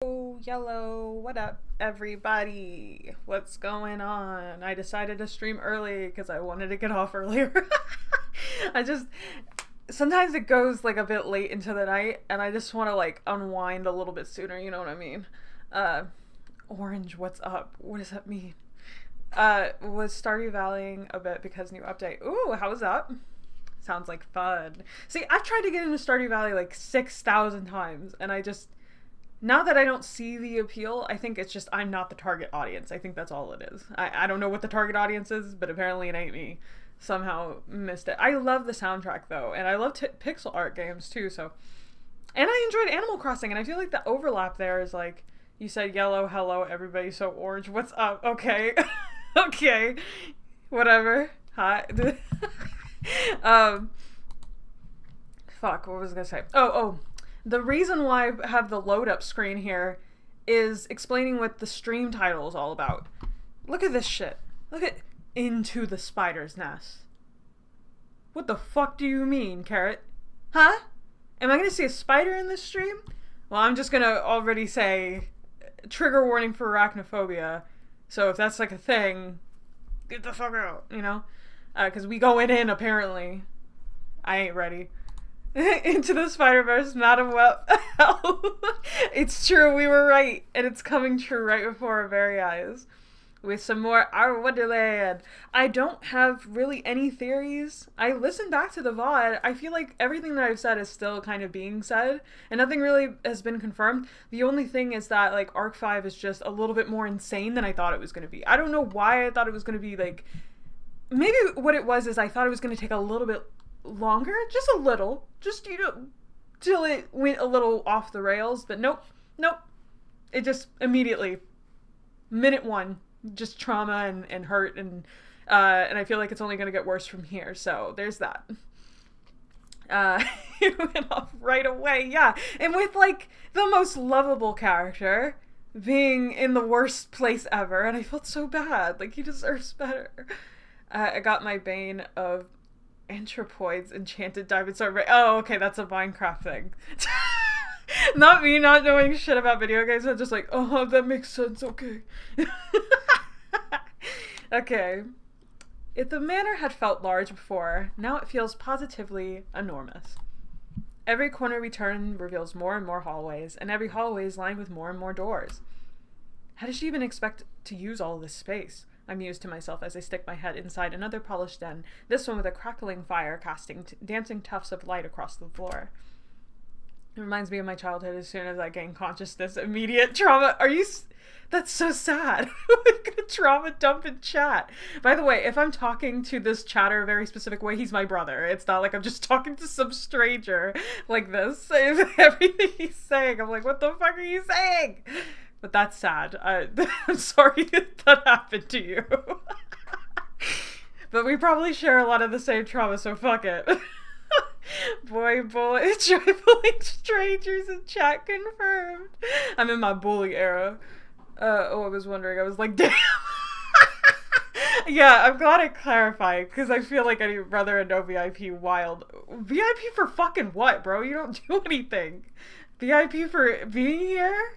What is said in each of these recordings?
Yellow, what up, everybody? What's going on? I decided to stream early because I wanted to get off earlier. I just sometimes it goes like a bit late into the night, and I just want to like unwind a little bit sooner. You know what I mean? Uh, Orange, what's up? What does that mean? Was Stardew Valleying a bit because new update. Ooh, how was that? Sounds like fun. See, I've tried to get into Stardew Valley like 6,000 times, and I just now that I don't see the appeal, I think it's just I'm not the target audience. I think that's all it is. I don't know what the target audience is, but apparently it ain't me. Somehow missed it. I love the soundtrack though, and I love pixel art games too. So, and I enjoyed Animal Crossing, and I feel like the overlap there is like you said yellow, hello, everybody. So orange, what's up? Okay, okay, whatever. Hi. um, fuck. What was I gonna say? Oh. The reason why I have the load up screen here is explaining what the stream title is all about. Look at this shit. Look at Into the Spider's Nest. What the fuck do you mean, Carrot? Huh? Am I gonna see a spider in this stream? Well, I'm just gonna already say trigger warning for arachnophobia. So if that's like a thing, get the fuck out, you know? Because we going in apparently. I ain't ready. Into the Spider-Verse, Madam Web. It's true, we were right, and it's coming true right before our very eyes. With some more Our Wonderland. I don't have really any theories. I listened back to the VOD. I feel like everything that I've said is still kind of being said, and nothing really has been confirmed. The only thing is that, like, Arc 5 is just a little bit more insane than I thought it was going to be. I don't know why I thought it was going to be, like... Maybe what it was is I thought it was going to take a little bit longer, just a little, just, you know, till it went a little off the rails, but nope, it just immediately, minute one, just trauma and hurt, and I feel like it's only going to get worse from here, so there's that. It went off right away, yeah, and with, like, the most lovable character being in the worst place ever, and I felt so bad, like, he deserves better. I got my bane of Anthropoids Enchanted Diamond Sword. Oh, okay, that's a Minecraft thing. Not me not knowing shit about video games. I'm just like, oh, that makes sense, okay. Okay. If the manor had felt large before, now it feels positively enormous. Every corner we turn reveals more and more hallways, and every hallway is lined with more and more doors. How does she even expect to use all this space? I mused to myself as I stick my head inside another polished den, this one with a crackling fire casting dancing tufts of light across the floor. It reminds me of my childhood as soon as I gain consciousness. Immediate trauma. That's so sad. I'm gonna trauma dump in chat. By the way, if I'm talking to this chatter a very specific way, he's my brother. It's not like I'm just talking to some stranger like this. Everything he's saying, I'm like, what the fuck are you saying? But that's sad. I'm sorry that happened to you. But we probably share a lot of the same trauma, so fuck it. Boy, try bullying strangers in chat confirmed. I'm in my bully era. I was wondering. I was like, damn. Yeah, I'm glad I clarified, because I feel like I'd rather a no VIP wild. VIP for fucking what, bro? You don't do anything. VIP for being here?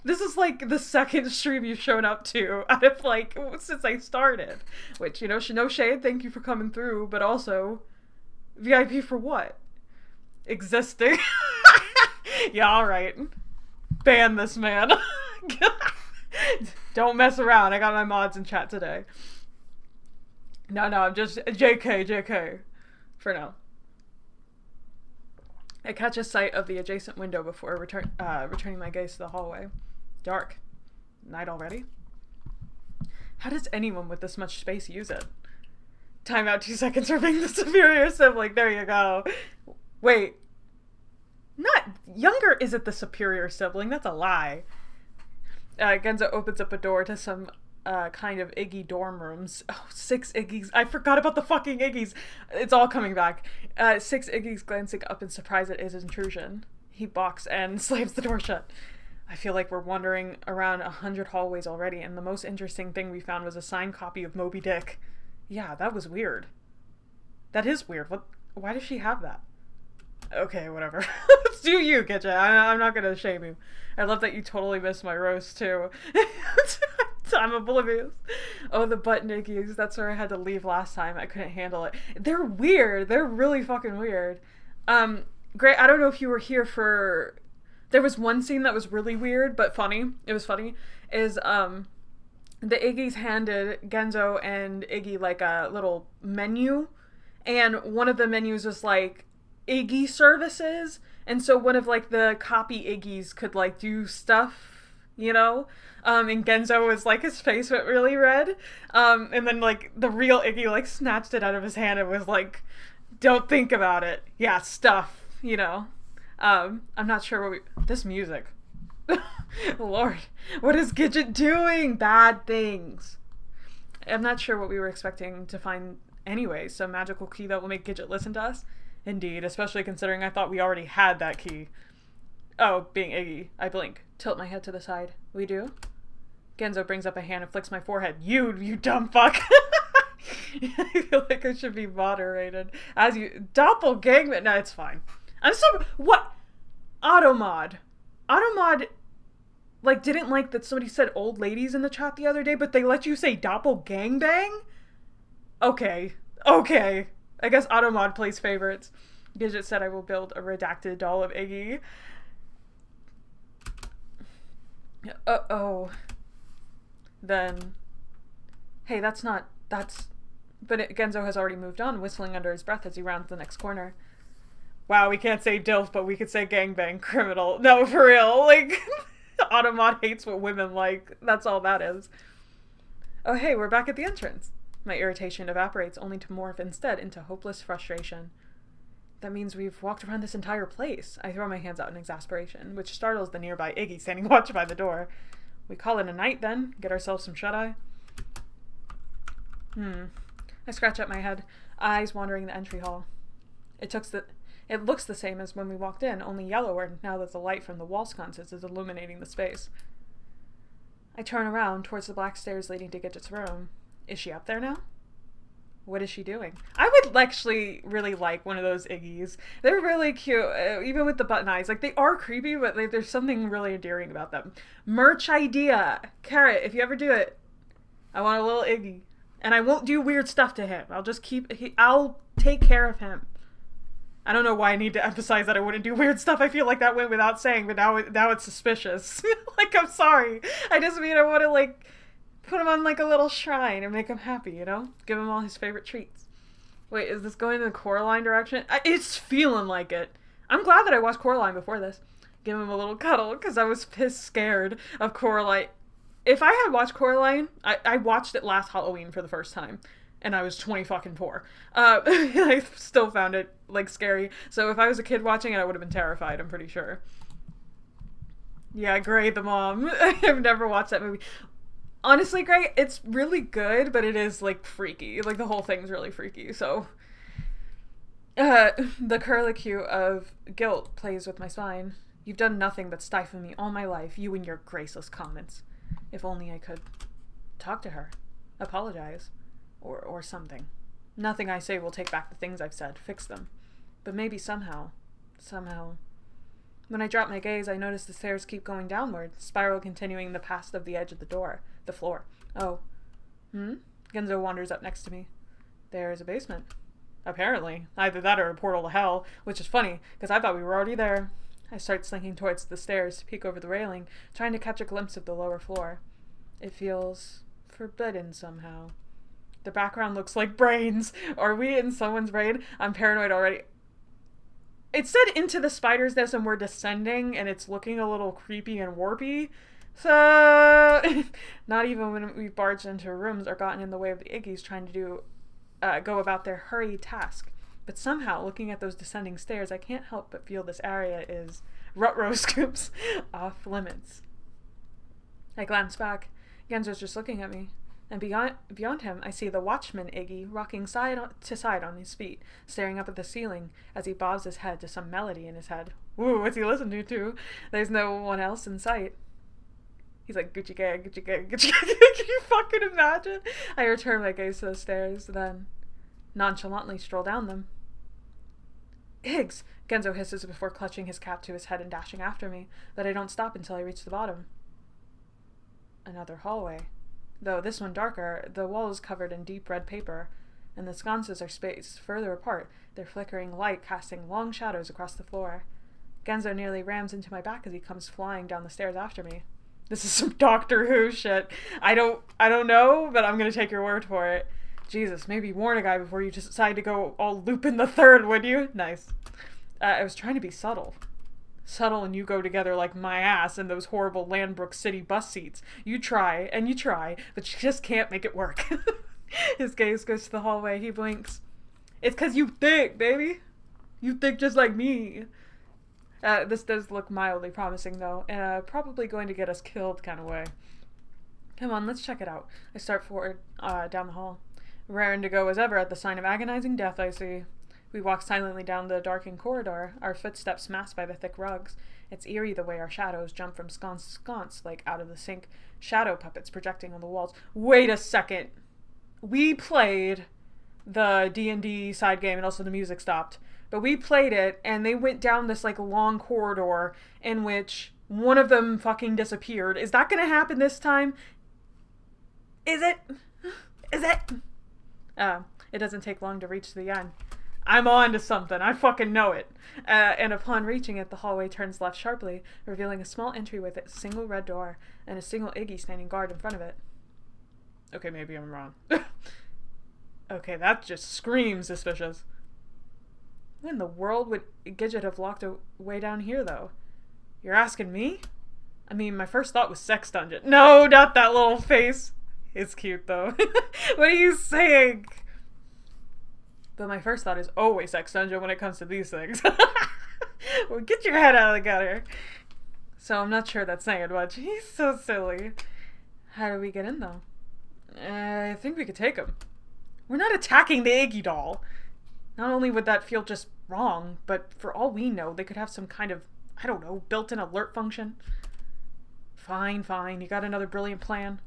This is like the second stream you've shown up to out of like since I started. Which, you know, no shade, thank you for coming through, but also VIP for what? Existing. Yeah, alright. Ban this man. Don't mess around. I got my mods in chat today. No, I'm just JK for now. I catch a sight of the adjacent window before returning my gaze to the hallway. Dark. Night already? How does anyone with this much space use it? Time out 2 seconds for being the superior sibling. There you go. Wait. Not younger isn't the superior sibling. That's a lie. Genza opens up a door to some kind of Iggy dorm rooms. Oh, 6 Iggies. I forgot about the fucking Iggies. It's all coming back. 6 Iggies glancing up in surprise at his intrusion. He balks and slams the door shut. I feel like we're wandering around 100 hallways already, and the most interesting thing we found was a signed copy of Moby Dick. Yeah, that was weird. That is weird. Why does she have that? Okay, whatever. Do you, Gidget? I'm not gonna shame you. I love that you totally missed my roast, too. I'm oblivious. Oh, the butt nickies. That's where I had to leave last time. I couldn't handle it. They're weird. They're really fucking weird. Great. I don't know if you were here for... There was one scene that was really weird, but funny. It was funny. Is, the Iggy's handed Genzo and Iggy, like, a little menu. And one of the menus was, like, Iggy services. And so one of, like, the copy Iggy's could, like, do stuff, you know? And Genzo was, like, his face went really red. And then, like, the real Iggy, like, snatched it out of his hand and was like, don't think about it. Yeah, stuff, you know? I'm not sure what this music. Lord, what is Gidget doing? Bad things. I'm not sure what we were expecting to find anyway. Some magical key that will make Gidget listen to us? Indeed, especially considering I thought we already had that key. Oh, being Iggy. I blink. Tilt my head to the side. We do? Genzo brings up a hand and flicks my forehead. You dumb fuck. I feel like I should be moderated. As you... Doppelganger... No, it's fine. I'm so... What? Automod. Automod, like, didn't like that somebody said old ladies in the chat the other day, but they let you say doppelgangbang? Okay. I guess Automod plays favorites. Gidget said I will build a redacted doll of Iggy. Uh-oh. Then... Hey, that's... But Genzo has already moved on, whistling under his breath as he rounds the next corner. Wow, we can't say DILF, but we could say gangbang criminal. No, for real. Like, Automod hates what women like. That's all that is. Oh, hey, we're back at the entrance. My irritation evaporates only to morph instead into hopeless frustration. That means we've walked around this entire place. I throw my hands out in exasperation, which startles the nearby Iggy standing watch by the door. We call it a night, then? Get ourselves some shut-eye? I scratch at my head, eyes wandering the entry hall. It looks the same as when we walked in, only yellower now that the light from the wall sconces is illuminating the space. I turn around towards the black stairs leading to Gidget's room. Is she up there now? What is she doing? I would actually really like one of those Iggies. They're really cute, even with the button eyes. Like, they are creepy, but there's something really endearing about them. Merch idea! Carrot, if you ever do it, I want a little Iggy. And I won't do weird stuff to him. I'll take care of him. I don't know why I need to emphasize that I wouldn't do weird stuff. I feel like that went without saying, but now it's suspicious. Like, I'm sorry. I just mean I want to, like, put him on, like, a little shrine and make him happy, you know? Give him all his favorite treats. Wait, is this going in the Coraline direction? It's feeling like it. I'm glad that I watched Coraline before this. Give him a little cuddle, because I was pissed scared of Coraline. If I had watched Coraline, I watched it last Halloween for the first time. And I was 20 fucking 4. I still found it, like, scary. So if I was a kid watching it, I would have been terrified, I'm pretty sure. Yeah, Gray the mom. I've never watched that movie. Honestly, Gray, it's really good, but it is, like, freaky. Like, the whole thing's really freaky, so... the curlicue of guilt plays with my spine. You've done nothing but stifle me all my life, you and your graceless comments. If only I could talk to her. Apologize. Or something. Nothing I say will take back the things I've said, fix them. But maybe somehow. When I drop my gaze, I notice the stairs keep going downward, spiral continuing the past of the edge of the floor. Oh. Genzo wanders up next to me. There's a basement. Apparently. Either that or a portal to hell, which is funny, because I thought we were already there. I start slinking towards the stairs to peek over the railing, trying to catch a glimpse of the lower floor. It feels forbidden somehow. The background looks like brains. Are we in someone's brain? I'm paranoid already. It said into the spider's nest and we're descending and it's looking a little creepy and warpy. So, not even when we've barged into rooms or gotten in the way of the Iggies trying to go about their hurried task. But somehow, looking at those descending stairs, I can't help but feel this area is ruh-roh scoops off limits. I glance back. Genzo's just looking at me. And beyond him, I see the watchman Iggy rocking side to side on his feet, staring up at the ceiling as he bobs his head to some melody in his head. Ooh, what's he listening to? There's no one else in sight. He's like, Gucci gang, Gucci gang, Gucci gang. Can you fucking imagine? I return my gaze to the stairs, then nonchalantly stroll down them. Higgs! Genzo hisses before clutching his cap to his head and dashing after me, but I don't stop until I reach the bottom. Another hallway. Though this one darker, the wall is covered in deep red paper, and the sconces are spaced further apart, their flickering light casting long shadows across the floor. Genzo nearly rams into my back as he comes flying down the stairs after me. This is some Doctor Who shit. I don't know, but I'm gonna take your word for it. Jesus, maybe warn a guy before you just decide to go all Lupin the Third, would you? Nice. I was trying to be subtle. Subtle and you go together like my ass in those horrible Landbrook City bus seats. You try, but you just can't make it work. His gaze goes to the hallway. He blinks. It's 'cause you think, baby. You think just like me. This does look mildly promising, though, and probably going to get us killed kind of way. Come on, let's check it out. I start forward, down the hall. Raring to go as ever at the sign of agonizing death I see. We walk silently down the darkened corridor, our footsteps masked by the thick rugs. It's eerie the way our shadows jump from sconce to sconce, like out of the sink, shadow puppets projecting on the walls. Wait a second! We played the D&D side game, and also the music stopped. But we played it, and they went down this, like, long corridor in which one of them fucking disappeared. Is that gonna happen this time? Is it? Is it? It doesn't take long to reach the end. I'm on to something. I fucking know it. And upon reaching it, the hallway turns left sharply, revealing a small entry with a single red door and a single Iggy standing guard in front of it. Okay, maybe I'm wrong. Okay, that just screams suspicious. When in the world would Gidget have locked away down here, though? You're asking me? I mean, my first thought was sex dungeon. No, not that little face. It's cute, though. What are you saying? But my first thought is always sex dungeon when it comes to these things. Well, get your head out of the gutter. So I'm not sure that's saying much. He's so silly. How do we get in, though? I think we could take him. We're not attacking the Iggy doll. Not only would that feel just wrong, but for all we know, they could have some kind of, I don't know, built-in alert function. Fine. You got another brilliant plan?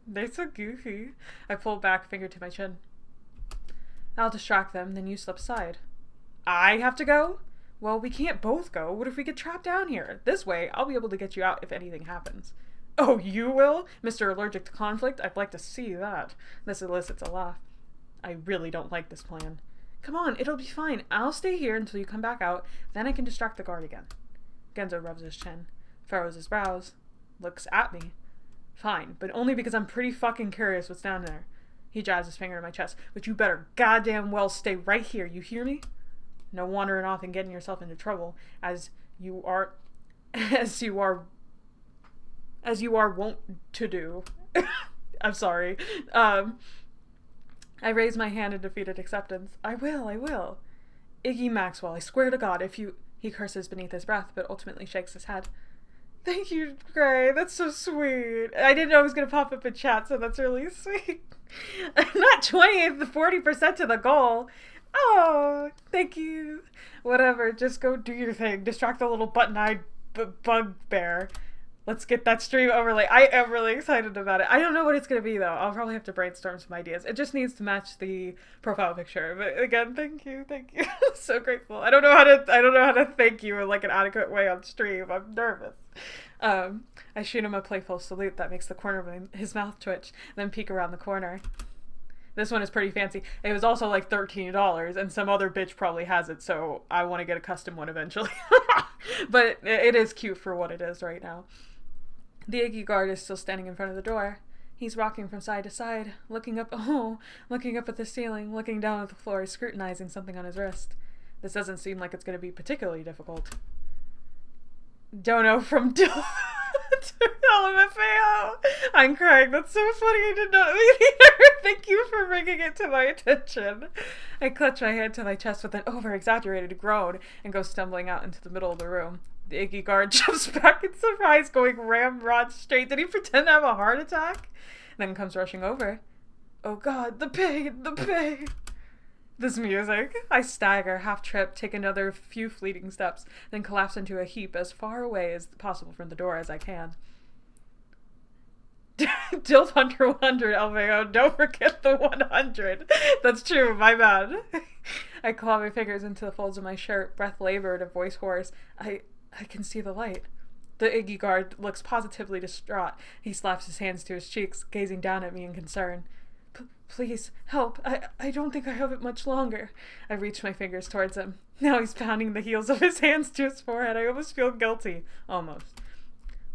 They're so goofy. I pull back, finger to my chin. I'll distract them, then you slip aside. I have to go? Well, we can't both go. What if we get trapped down here? This way, I'll be able to get you out if anything happens. Oh, you will? Mr. Allergic to Conflict? I'd like to see that. This elicits a laugh. I really don't like this plan. Come on, it'll be fine. I'll stay here until you come back out, then I can distract the guard again. Genzo rubs his chin, furrows his brows, looks at me. Fine, but only because I'm pretty fucking curious what's down there. He jabs his finger in my chest. But you better goddamn well stay right here, you hear me? No wandering off and getting yourself into trouble, as you are wont to do. I'm sorry. I raise my hand in defeated acceptance. I will. Iggy Maxwell, I swear to God, if you... He curses beneath his breath, but ultimately shakes his head. Thank you, Gray. That's so sweet. I didn't know it was going to pop up in chat, so that's really sweet. Not 20, the 40% to the goal. Oh, thank you. Whatever, just go do your thing. Distract the little button-eyed bugbear. Let's get that stream overlay. I am really excited about it. I don't know what it's going to be, though. I'll probably have to brainstorm some ideas. It just needs to match the profile picture. But again, thank you. So grateful. I don't know how to thank you in like an adequate way on stream. I'm nervous. I shoot him a playful salute that makes the corner of his mouth twitch, then peek around the corner. This one is pretty fancy. It was also like $13, and some other bitch probably has it, so I want to get a custom one eventually. But it is cute for what it is right now. The Iggy guard is still standing in front of the door. He's rocking from side to side, looking up at the ceiling, looking down at the floor, scrutinizing something on his wrist. This doesn't seem like it's going to be particularly difficult. Dono from LMFAO. I'm crying. That's so funny. I did not mean either. Thank you for bringing it to my attention. I clutch my hand to my chest with an over-exaggerated groan and go stumbling out into the middle of the room. The Iggy guard jumps back in surprise, going ramrod straight. Did he pretend to have a heart attack? Then comes rushing over. Oh God, the pain. This music. I stagger, half-trip, take another few fleeting steps, then collapse into a heap as far away as possible from the door as I can. Dilt Hunter 100, LVO. Don't forget the 100. That's true, my bad. I claw my fingers into the folds of my shirt, breath labored, a voice hoarse. I can see the light. The Iggy guard looks positively distraught. He slaps his hands to his cheeks, gazing down at me in concern. Please, help. I don't think I have it much longer. I reach my fingers towards him. Now he's pounding the heels of his hands to his forehead. I almost feel guilty. Almost.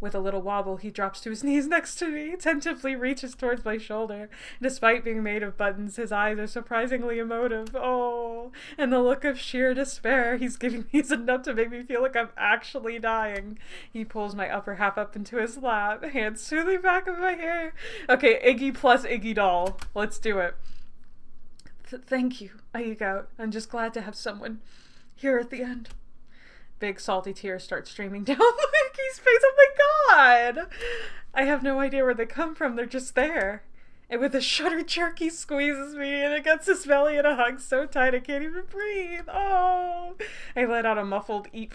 With a little wobble, he drops to his knees next to me, tentatively reaches towards my shoulder. Despite being made of buttons, his eyes are surprisingly emotive. Oh, and the look of sheer despair he's giving me is enough to make me feel like I'm actually dying. He pulls my upper half up into his lap, hands smoothly back of my hair. Okay, Iggy plus Iggy doll. Let's do it. Thank you, I eke out. I'm just glad to have someone here at the end. Big salty tears start streaming down Mickey's face. Oh my god! I have no idea where they come from. They're just there. And with a shudder jerk, he squeezes me and it gets his belly in a hug so tight I can't even breathe. Oh! I let out a muffled eep.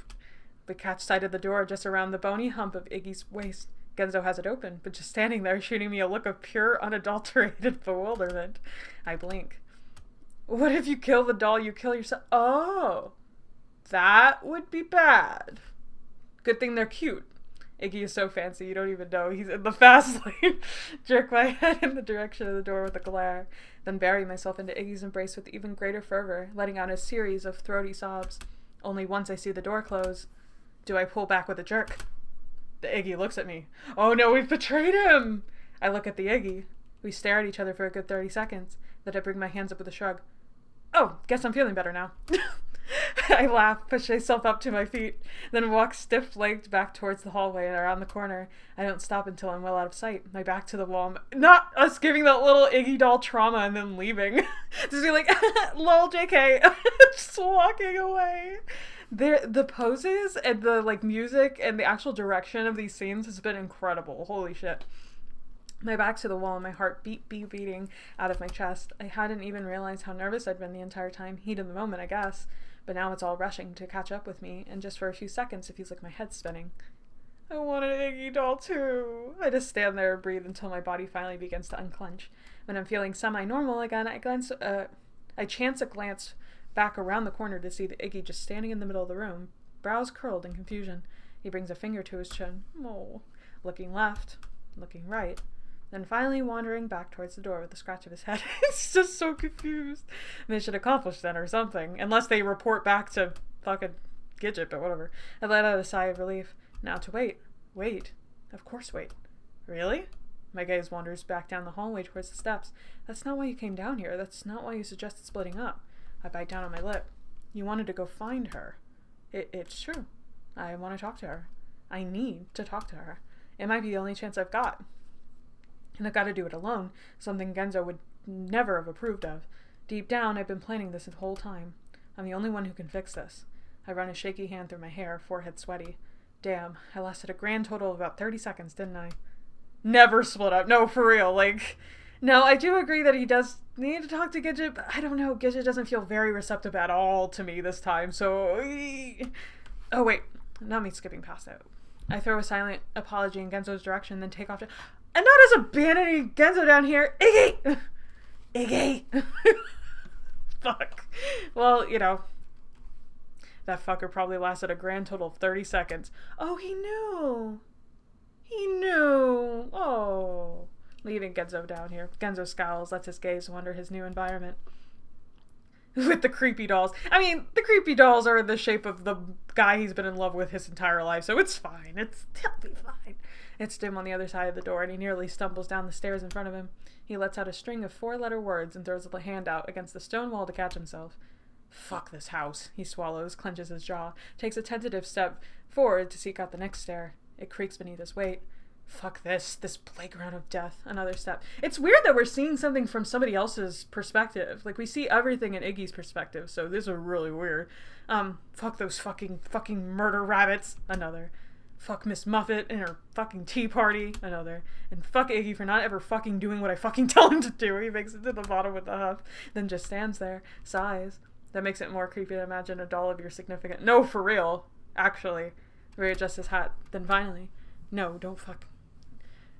We catch sight of the door just around the bony hump of Iggy's waist. Genzo has it open, but just standing there shooting me a look of pure, unadulterated bewilderment. I blink. What if you kill the doll, you kill yourself? Oh! That would be bad. Good thing they're cute. Iggy is so fancy you don't even know he's in the fast lane. Jerk my head in the direction of the door with a glare, then bury myself into Iggy's embrace with even greater fervor, letting out a series of throaty sobs. Only once I see the door close, do I pull back with a jerk. The Iggy looks at me. Oh no, we've betrayed him! I look at the Iggy. We stare at each other for a good 30 seconds. Then I bring my hands up with a shrug. Oh, guess I'm feeling better now. I laugh, push myself up to my feet, then walk stiff-legged back towards the hallway and around the corner. I don't stop until I'm well out of sight, my back to the wall. Not us giving that little Iggy doll trauma and then leaving. Just be like, lol, JK, just walking away. The poses and the music and the actual direction of these scenes has been incredible. Holy shit. My back to the wall and my heart beating out of my chest. I hadn't even realized how nervous I'd been the entire time. Heat of the moment, I guess. But now it's all rushing to catch up with me, and just for a few seconds it feels like my head's spinning. I want an Iggy doll too. I just stand there and breathe until my body finally begins to unclench. When I'm feeling semi-normal again, I chance a glance back around the corner to see the Iggy just standing in the middle of the room, brows curled in confusion. He brings a finger to his chin. Oh. Looking left, looking right. Then finally wandering back towards the door with a scratch of his head. He's just so confused. Mission accomplished then or something. Unless they report back to fucking Gidget, but whatever. I let out a sigh of relief. Now to wait. Wait. Of course wait. Really? My gaze wanders back down the hallway towards the steps. That's not why you came down here. That's not why you suggested splitting up. I bite down on my lip. You wanted to go find her. It's true. I want to talk to her. I need to talk to her. It might be the only chance I've got. And I've got to do it alone, something Genzo would never have approved of. Deep down, I've been planning this the whole time. I'm the only one who can fix this. I run a shaky hand through my hair, forehead sweaty. Damn, I lasted a grand total of about 30 seconds, didn't I? Never split up. No, for real. No, I do agree that he does need to talk to Gidget, but I don't know. Gidget doesn't feel very receptive at all to me this time, so... Oh, wait. Not me skipping past it. I throw a silent apology in Genzo's direction, then take off to... And not as abandoning Genzo down here. Iggy! Iggy! Fuck. Well, that fucker probably lasted a grand total of 30 seconds. Oh, he knew. He knew. Oh. Leaving Genzo down here. Genzo scowls, lets his gaze wander his new environment. With the creepy dolls. I mean, the creepy dolls are in the shape of the guy he's been in love with his entire life, so it's fine. It'll be fine. It's dim on the other side of the door, and he nearly stumbles down the stairs in front of him. He lets out a string of 4-letter words and throws a hand out against the stone wall to catch himself. Fuck this house, he swallows, clenches his jaw, takes a tentative step forward to seek out the next stair. It creaks beneath his weight. Fuck this playground of death. Another step. It's weird that we're seeing something from somebody else's perspective. We see everything in Iggy's perspective, so this is really weird. Fuck those fucking murder rabbits. Another. Fuck Miss Muffet and her fucking tea party. Another. And fuck Iggy for not ever fucking doing what I fucking tell him to do. He makes it to the bottom with a huff, then just stands there, sighs. That makes it more creepy to imagine a doll of your significant... No, for real. Actually. Readjusts his hat. Then finally. No, don't fuck...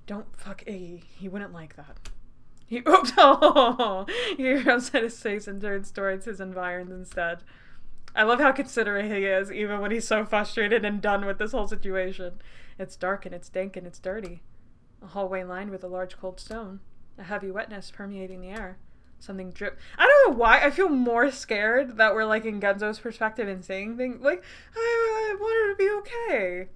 Don't fuck Iggy. He wouldn't like that. He he rubs at his face and turns towards his environs instead. I love how considerate he is, even when he's so frustrated and done with this whole situation. It's dark and it's dank and it's dirty. A hallway lined with a large cold stone. A heavy wetness permeating the air. Something drip. I don't know why. I feel more scared that we're like in Genzo's perspective and saying things like, I want her to be okay.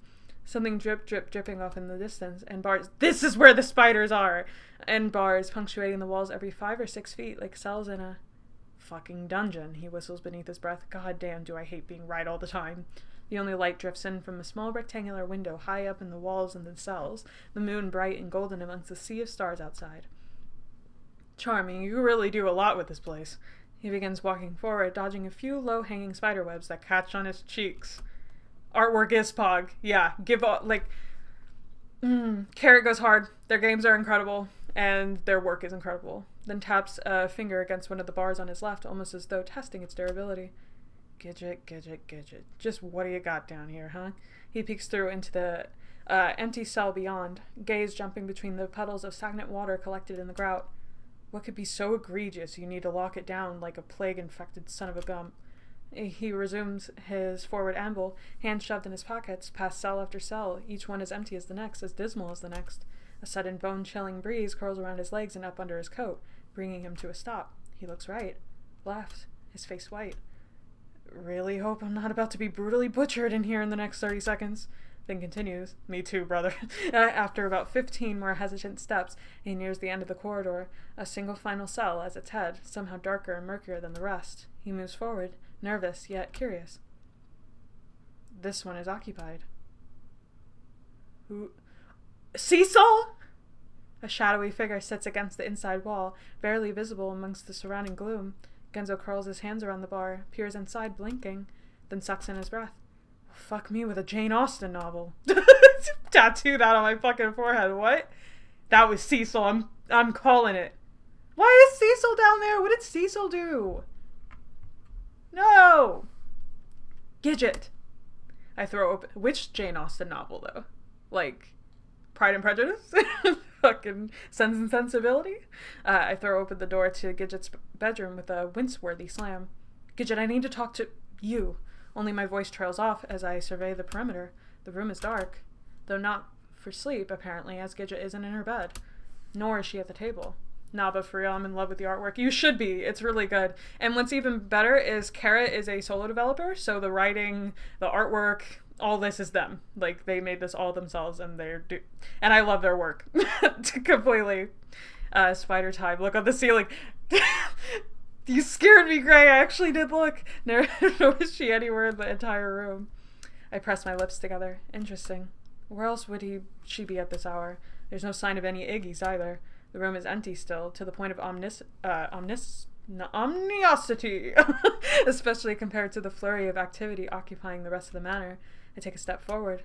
Something dripping off in the distance. And bars. This is where the spiders are! And bars punctuating the walls every 5 or 6 feet like cells in a fucking dungeon. He whistles beneath his breath. God damn, do I hate being right all the time. The only light drifts in from a small rectangular window high up in the walls and the cells, the moon bright and golden amongst the sea of stars outside. Charming, you really do a lot with this place. He begins walking forward, dodging a few low-hanging spider webs that catch on his cheeks. Artwork is pog. Yeah, give up, like... Carrot goes hard. Their games are incredible, and their work is incredible. Then taps a finger against one of the bars on his left, almost as though testing its durability. Gidget. Just what do you got down here, huh? He peeks through into the empty cell beyond, gaze jumping between the puddles of stagnant water collected in the grout. What could be so egregious you need to lock it down like a plague-infected son of a gun? He resumes his forward amble, hands shoved in his pockets, past cell after cell, each one as empty as the next, as dismal as the next. A sudden bone-chilling breeze curls around his legs and up under his coat, bringing him to a stop. He looks right, left, his face white. Really hope I'm not about to be brutally butchered in here in the next 30 seconds. Then continues, me too, brother. After about 15 more hesitant steps, he nears the end of the corridor, a single final cell as its head, somehow darker and murkier than the rest. He moves forward, nervous yet curious. This one is occupied. Who? Cecil? A shadowy figure sits against the inside wall, barely visible amongst the surrounding gloom. Genzo curls his hands around the bar, peers inside, blinking, then sucks in his breath. Fuck me with a Jane Austen novel. Tattoo that on my fucking forehead. What? That was Cecil. I'm calling it. Why is Cecil down there? What did Cecil do? No! Gidget. I throw open... Which Jane Austen novel, though? Like, Pride and Prejudice? Fucking Sense and Sensibility? I throw open the door to Gidget's bedroom with a wince-worthy slam. Gidget, I need to talk to you. Only my voice trails off as I survey the perimeter. The room is dark, though not for sleep, apparently, as Gidget isn't in her bed. Nor is she at the table. Nah, but for real, I'm in love with the artwork. You should be. It's really good. And what's even better is Carrot is a solo developer, so the writing, the artwork, all this is them. Like, they made this all themselves, and and I love their work. Completely. Spider time. Look on the ceiling. You scared me, Gray. I actually did look. Never noticed she anywhere in the entire room. I pressed my lips together. Interesting. Where else would she be at this hour? There's no sign of any Iggies either. The room is empty still, to the point of omniosity, especially compared to the flurry of activity occupying the rest of the manor. I take a step forward,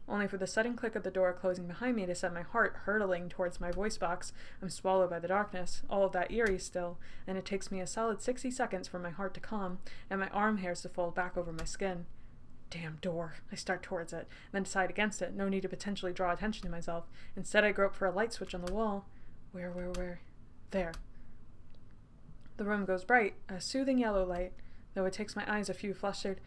only for the sudden click of the door closing behind me to send my heart hurtling towards my voice box. I'm swallowed by the darkness, all of that eerie still, and it takes me a solid 60 seconds for my heart to calm, and my arm hairs to fold back over my skin. Damn door. I start towards it, then decide against it. No need to potentially draw attention to myself. Instead, I grope for a light switch on the wall. Where? There. The room goes bright, a soothing yellow light, though it takes my eyes a few flustered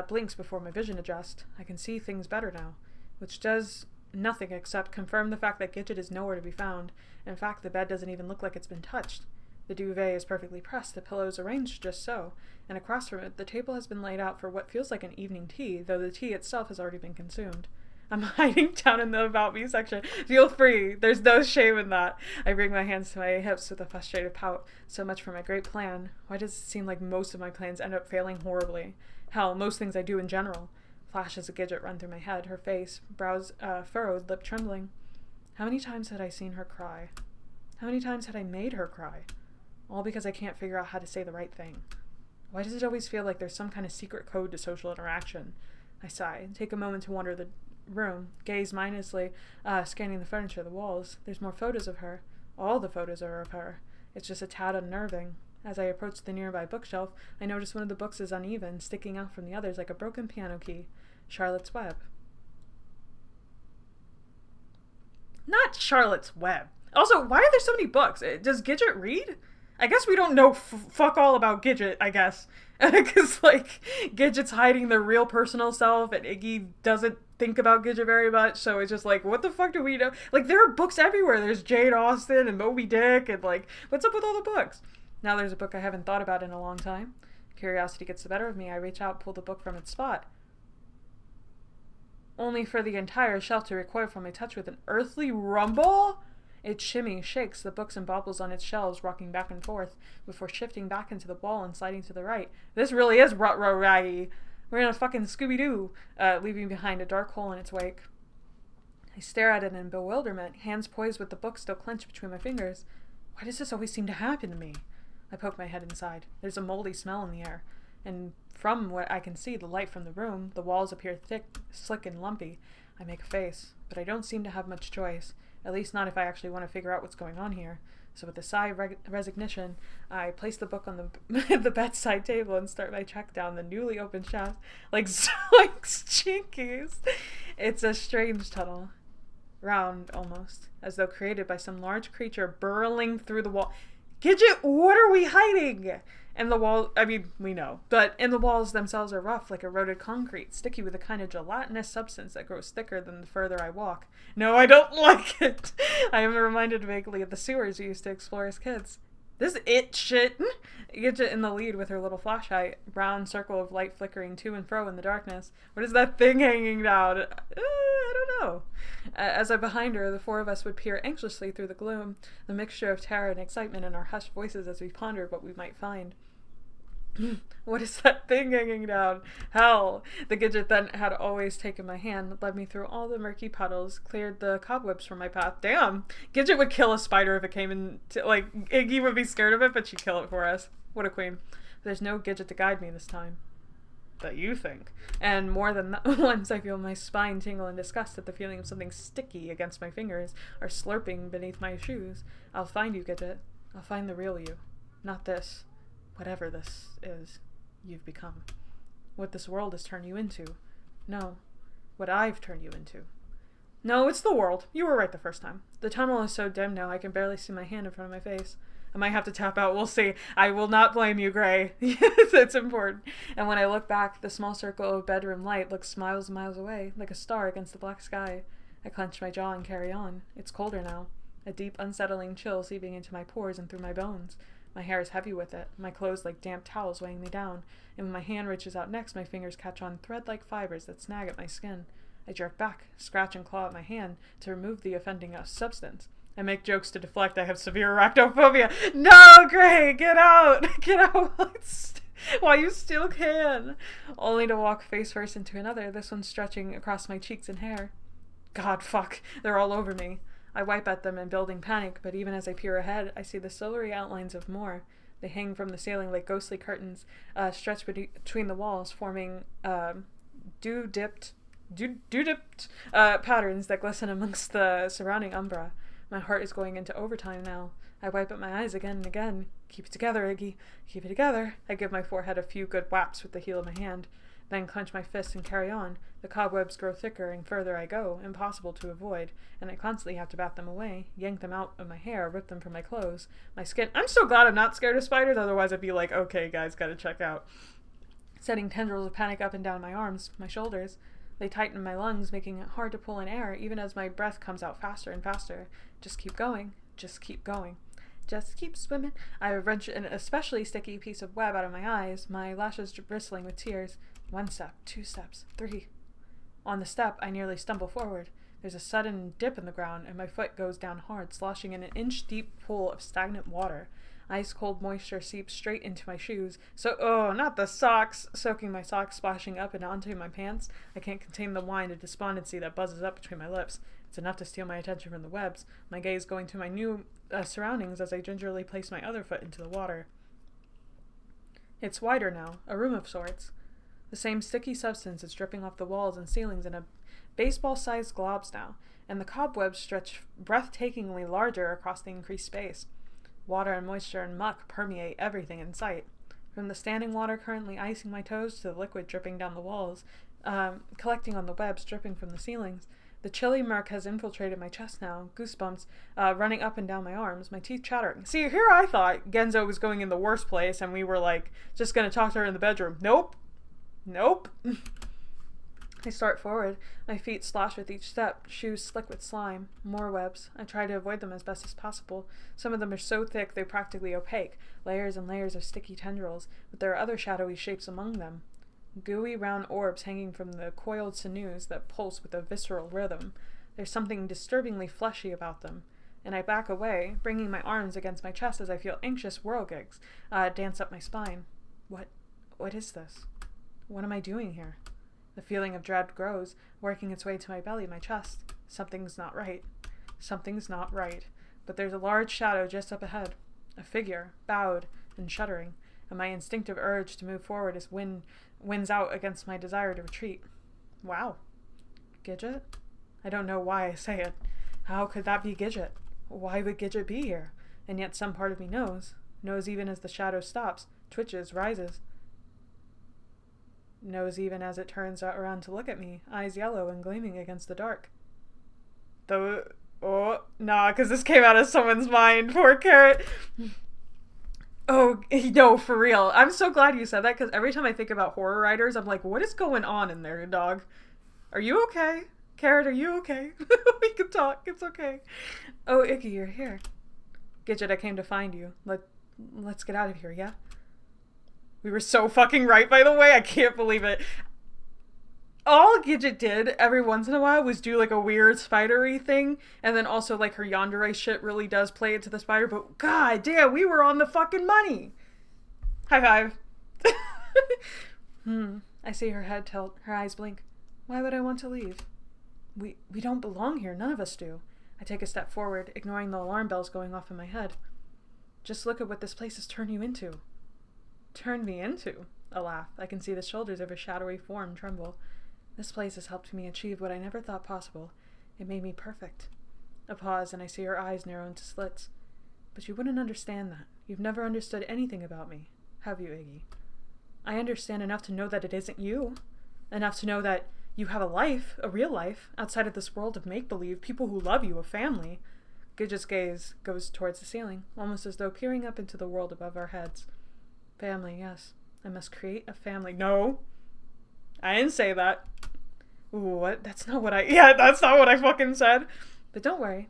blinks before my vision adjusts. I can see things better now, which does nothing except confirm the fact that Gidget is nowhere to be found. In fact, the bed doesn't even look like it's been touched. The duvet is perfectly pressed, the pillows arranged just so, and across from it, the table has been laid out for what feels like an evening tea, though the tea itself has already been consumed. I'm hiding down in the About Me section. Feel free. There's no shame in that. I bring my hands to my hips with a frustrated pout. So much for my great plan. Why does it seem like most of my plans end up failing horribly? Hell, most things I do in general. Flashes of Gidget run through my head, her face, brows furrowed, lip trembling. How many times had I seen her cry? How many times had I made her cry? All because I can't figure out how to say the right thing. Why does it always feel like there's some kind of secret code to social interaction? I sigh, take a moment to wander the room, gaze mindlessly, scanning the furniture, the walls. There's more photos of her. All the photos are of her. It's just a tad unnerving. As I approach the nearby bookshelf, I notice one of the books is uneven, sticking out from the others like a broken piano key. Charlotte's Web. not Charlotte's Web. Also, why are there so many books? Does Gidget read? I guess we don't know fuck all about Gidget, I guess. Because, like, Gidget's hiding their real personal self, and Iggy doesn't think about Gidget very much, so it's just like, what the fuck do we know? Like, there are books everywhere. There's Jane Austen and Moby Dick, and, like, what's up with all the books? Now there's a book I haven't thought about in a long time. Curiosity gets the better of me. I reach out, pull the book from its spot, only for the entire shelf to recoil from my touch with an earthly rumble. It shimmies, shakes the books and bobbles on its shelves, rocking back and forth, before shifting back into the wall and sliding to the right. This really is rut-row-raggy. We're in a fucking Scooby-Doo, leaving behind a dark hole in its wake. I stare at it in bewilderment, hands poised with the book still clenched between my fingers. Why does this always seem to happen to me? I poke my head inside. There's a moldy smell in the air, and from what I can see, the light from the room, the walls appear thick, slick, and lumpy. I make a face, but I don't seem to have much choice, at least not if I actually want to figure out what's going on here. So with a sigh of resignation, I place the book on the bedside table and start my trek down the newly opened shaft like Zoinks Chinkies. It's a strange tunnel, round almost, as though created by some large creature burrowing through the wall. Gidget, what are we hiding? And the wall, I mean, we know, but and the walls themselves are rough like eroded concrete, sticky with a kind of gelatinous substance that grows thicker than the further I walk. No, I don't like it. I am reminded vaguely of the sewers we used to explore as kids. This it shit. Gidget in the lead with her little flashlight, brown circle of light flickering to and fro in the darkness. What is that thing hanging down? I don't know. As I'm behind her, the four of us would peer anxiously through the gloom, the mixture of terror and excitement in our hushed voices as we pondered what we might find. What is that thing hanging down? Hell! The Gidget that had always taken my hand led me through all the murky puddles, cleared the cobwebs from my path. Damn! Gidget would kill a spider if it came in. Like, Iggy would be scared of it, but she'd kill it for us. What a queen. There's no Gidget to guide me this time. That you think. And more than that, once I feel my spine tingle in disgust at the feeling of something sticky against my fingers or slurping beneath my shoes. I'll find you, Gidget. I'll find the real you. Not this. Whatever this is, you've become. What this world has turned you into. No, what I've turned you into. No, it's the world. You were right the first time. The tunnel is so dim now I can barely see my hand in front of my face. I might have to tap out. We'll see. I will not blame you, Gray. It's important. And when I look back, the small circle of bedroom light looks miles and miles away, like a star against the black sky. I clench my jaw and carry on. It's colder now. A deep, unsettling chill seeping into my pores and through my bones. My hair is heavy with it, my clothes like damp towels weighing me down, and when my hand reaches out next, my fingers catch on thread-like fibers that snag at my skin. I jerk back, scratch and claw at my hand to remove the offending substance. I make jokes to deflect. I have severe arachnophobia. No, Gray, get out! Get out while you still can. Only to walk face first into another, this one stretching across my cheeks and hair. God, fuck, they're all over me. I wipe at them in building panic, but even as I peer ahead, I see the silvery outlines of more. They hang from the ceiling like ghostly curtains, stretched between the walls, forming dew-dipped patterns that glisten amongst the surrounding umbra. My heart is going into overtime now. I wipe at my eyes again and again. Keep it together, Iggy. Keep it together. I give my forehead a few good whaps with the heel of my hand, then clench my fists and carry on. The cobwebs grow thicker, and further I go, impossible to avoid, and I constantly have to bat them away, yank them out of my hair, rip them from my clothes, my skin. I'm so glad I'm not scared of spiders, otherwise I'd be like, okay, guys, gotta check out. Setting tendrils of panic up and down my arms, my shoulders. They tighten my lungs, making it hard to pull in air, even as my breath comes out faster and faster. Just keep going. Just keep going. Just keep swimming. I wrench an especially sticky piece of web out of my eyes, my lashes bristling with tears. 1 step, 2 steps, 3. On the step, I nearly stumble forward. There's a sudden dip in the ground, and my foot goes down hard, sloshing in an inch-deep pool of stagnant water. Ice-cold moisture seeps straight into my shoes. Not the socks! Soaking my socks, splashing up and onto my pants. I can't contain the whine of despondency that buzzes up between my lips. It's enough to steal my attention from the webs, my gaze going to my new surroundings as I gingerly place my other foot into the water. It's wider now, a room of sorts. The same sticky substance is dripping off the walls and ceilings in a baseball-sized globs now, and the cobwebs stretch breathtakingly larger across the increased space. Water and moisture and muck permeate everything in sight. From the standing water currently icing my toes to the liquid dripping down the walls, collecting on the webs dripping from the ceilings. The chilly murk has infiltrated my chest now, goosebumps running up and down my arms, my teeth chattering. See, here I thought Genzo was going in the worst place and we were like, just gonna talk to her in the bedroom. Nope. Nope. I start forward, my feet slosh with each step, shoes slick with slime, more webs. I try to avoid them as best as possible. Some of them are so thick they're practically opaque, layers and layers of sticky tendrils, but there are other shadowy shapes among them. Gooey round orbs hanging from the coiled sinews that pulse with a visceral rhythm. There's something disturbingly fleshy about them, and I back away, bringing my arms against my chest as I feel anxious whirlgigs dance up my spine. What is this? What am I doing here? The feeling of dread grows, working its way to my belly, my chest. Something's not right. Something's not right. But there's a large shadow just up ahead. A figure, bowed and shuddering, and my instinctive urge to move forward is wins out against my desire to retreat. Wow. Gidget? I don't know why I say it. How could that be Gidget? Why would Gidget be here? And yet some part of me knows even as the shadow stops, twitches, rises. Knows even as it turns around to look at me, eyes yellow and gleaming against the dark. Because this came out of someone's mind. Poor Carrot. Oh, no, for real. I'm so glad you said that, because every time I think about horror writers, I'm like, what is going on in there, dog? Are you okay? Carrot, are you okay? We can talk. It's okay. Oh, Iggy, you're here. Gidget, I came to find you. Let's get out of here, yeah? We were so fucking right, by the way. I can't believe it. All Gidget did every once in a while was do like a weird spidery thing, and then also like her yandere shit really does play into the spider, but god damn, we were on the fucking money. High five. I see her head tilt, her eyes blink. Why would I want to leave? We don't belong here, none of us do. I take a step forward, ignoring the alarm bells going off in my head. Just look at what this place has turned you into. Turned me into? A laugh. I can see the shoulders of her shadowy form tremble. This place has helped me achieve what I never thought possible. It made me perfect. A pause, and I see her eyes narrow into slits. But you wouldn't understand that. You've never understood anything about me. Have you, Iggy? I understand enough to know that it isn't you. Enough to know that you have a life, a real life, outside of this world of make-believe, people who love you, a family. Gidget's gaze goes towards the ceiling, almost as though peering up into the world above our heads. Family, yes. I must create a family. No! I didn't say that. Ooh, what? That's not what I fucking said. But don't worry.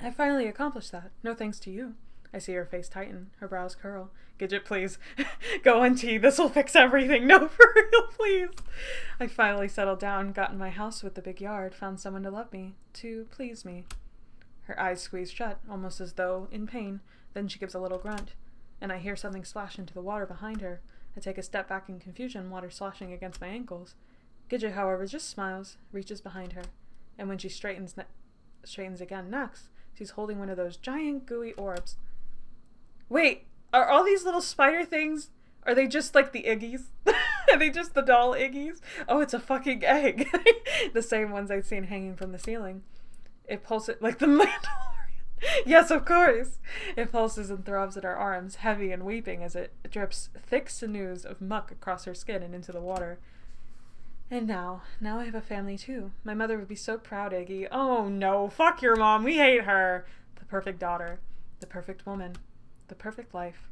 I finally accomplished that. No thanks to you. I see her face tighten, her brows curl. Gidget, please. Go on tea. This'll fix everything. No, for real, please. I finally settled down, got in my house with the big yard, found someone to love me, to please me. Her eyes squeeze shut, almost as though in pain. Then she gives a little grunt, and I hear something splash into the water behind her. I take a step back in confusion, water sloshing against my ankles. Gidget, however, just smiles, reaches behind her, and when she straightens again next, she's holding one of those giant gooey orbs. Wait, are all these little spider things, are they just like the Iggies? Are they just the doll Iggies? Oh, it's a fucking egg. The same ones I'd seen hanging from the ceiling. It pulses like the Mandalorian. Yes, of course. It pulses and throbs at our arms, heavy and weeping as it drips thick sinews of muck across her skin and into the water. And now I have a family too. My mother would be so proud, Iggy. Oh no, fuck your mom, we hate her. The perfect daughter, the perfect woman, the perfect life.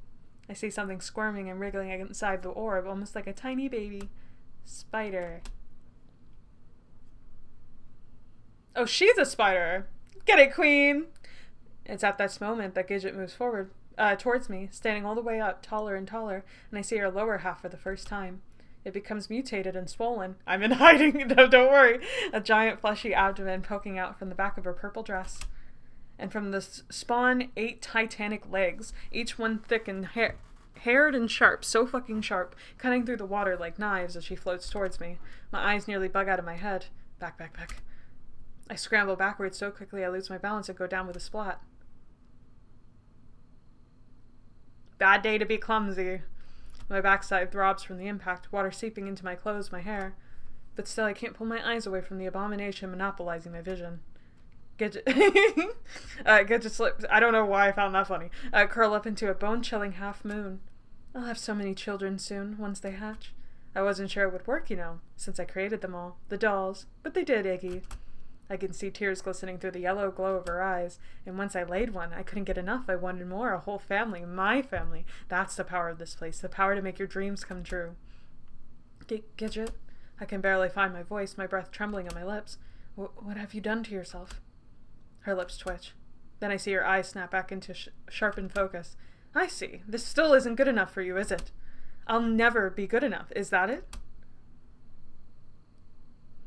I see something squirming and wriggling inside the orb, almost like a tiny baby. Spider. Oh, she's a spider. Get it, queen. It's at this moment that Gidget moves forward, towards me, standing all the way up, taller and taller, and I see her lower half for the first time. It becomes mutated and swollen. I'm in hiding, no, don't worry. A giant fleshy abdomen poking out from the back of her purple dress. And from the spawn 8 titanic legs, each one thick and haired and sharp, so fucking sharp, cutting through the water like knives as she floats towards me. My eyes nearly bug out of my head. Back. I scramble backwards so quickly I lose my balance and go down with a splat. Bad day to be clumsy. My backside throbs from the impact, water seeping into my clothes, my hair. But still I can't pull my eyes away from the abomination monopolizing my vision. Gidget slips. I don't know why I found that funny. Curl up into a bone-chilling half-moon. I'll have so many children soon, once they hatch. I wasn't sure it would work, since I created them all. The dolls. But they did, Iggy. I can see tears glistening through the yellow glow of her eyes, and once I laid one, I couldn't get enough. I wanted more, a whole family, my family. That's the power of this place, the power to make your dreams come true. Gidget? I can barely find my voice, my breath trembling on my lips. What have you done to yourself? Her lips twitch. Then I see her eyes snap back into sharpened focus. I see. This still isn't good enough for you, is it? I'll never be good enough. Is that it?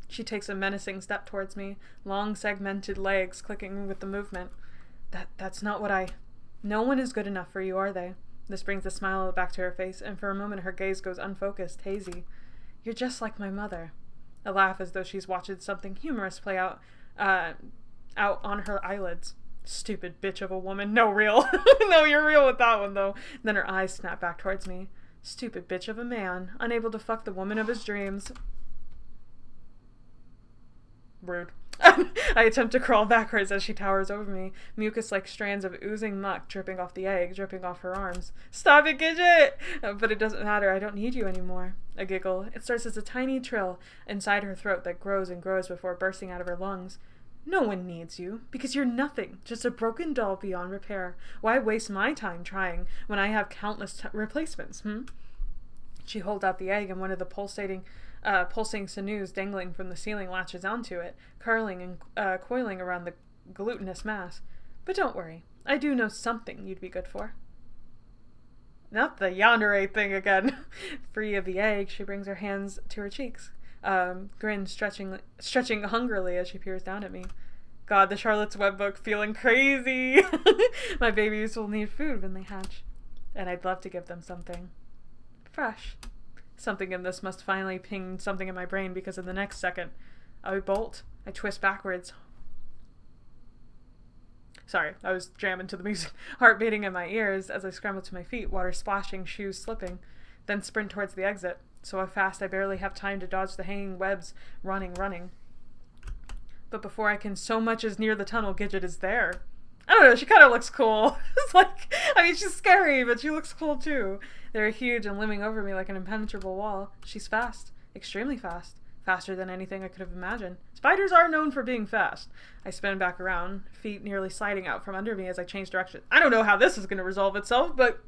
She takes a menacing step towards me, long segmented legs clicking with the movement. That's not what I... No one is good enough for you, are they? This brings a smile back to her face, and for a moment her gaze goes unfocused, hazy. You're just like my mother. A laugh as though she's watching something humorous play out on her eyelids. Stupid bitch of a woman. No, real. No, you're real with that one, though. Then her eyes snap back towards me. Stupid bitch of a man, unable to fuck the woman of his dreams. Rude. I attempt to crawl backwards as she towers over me, mucus-like strands of oozing muck dripping off the egg, dripping off her arms. Stop it, Gidget! But it doesn't matter. I don't need you anymore. A giggle. It starts as a tiny trill inside her throat that grows and grows before bursting out of her lungs. No one needs you, because you're nothing, just a broken doll beyond repair. Why waste my time trying when I have countless replacements, She holds out the egg, and one of the pulsing sinews dangling from the ceiling latches onto it, curling and coiling around the glutinous mass. But don't worry, I do know something you'd be good for. Not the yandere thing again. Free of the egg, she brings her hands to her cheeks. Grin stretching hungrily as she peers down at me. God, the Charlotte's Web book feeling crazy. My babies will need food when they hatch. And I'd love to give them something fresh. Something in this must finally ping something in my brain, because in the next second, I bolt. I twist backwards. Sorry, I was jamming to the music. Heart beating in my ears as I scramble to my feet, water splashing, shoes slipping. Then sprint towards the exit. So fast I barely have time to dodge the hanging webs, running. But before I can so much as near the tunnel, Gidget is there. I don't know, she kind of looks cool. It's like, she's scary, but she looks cool too. They're huge and looming over me like an impenetrable wall. She's fast, extremely fast. Faster than anything I could have imagined. Spiders are known for being fast. I spin back around, feet nearly sliding out from under me as I change direction. I don't know how this is going to resolve itself, but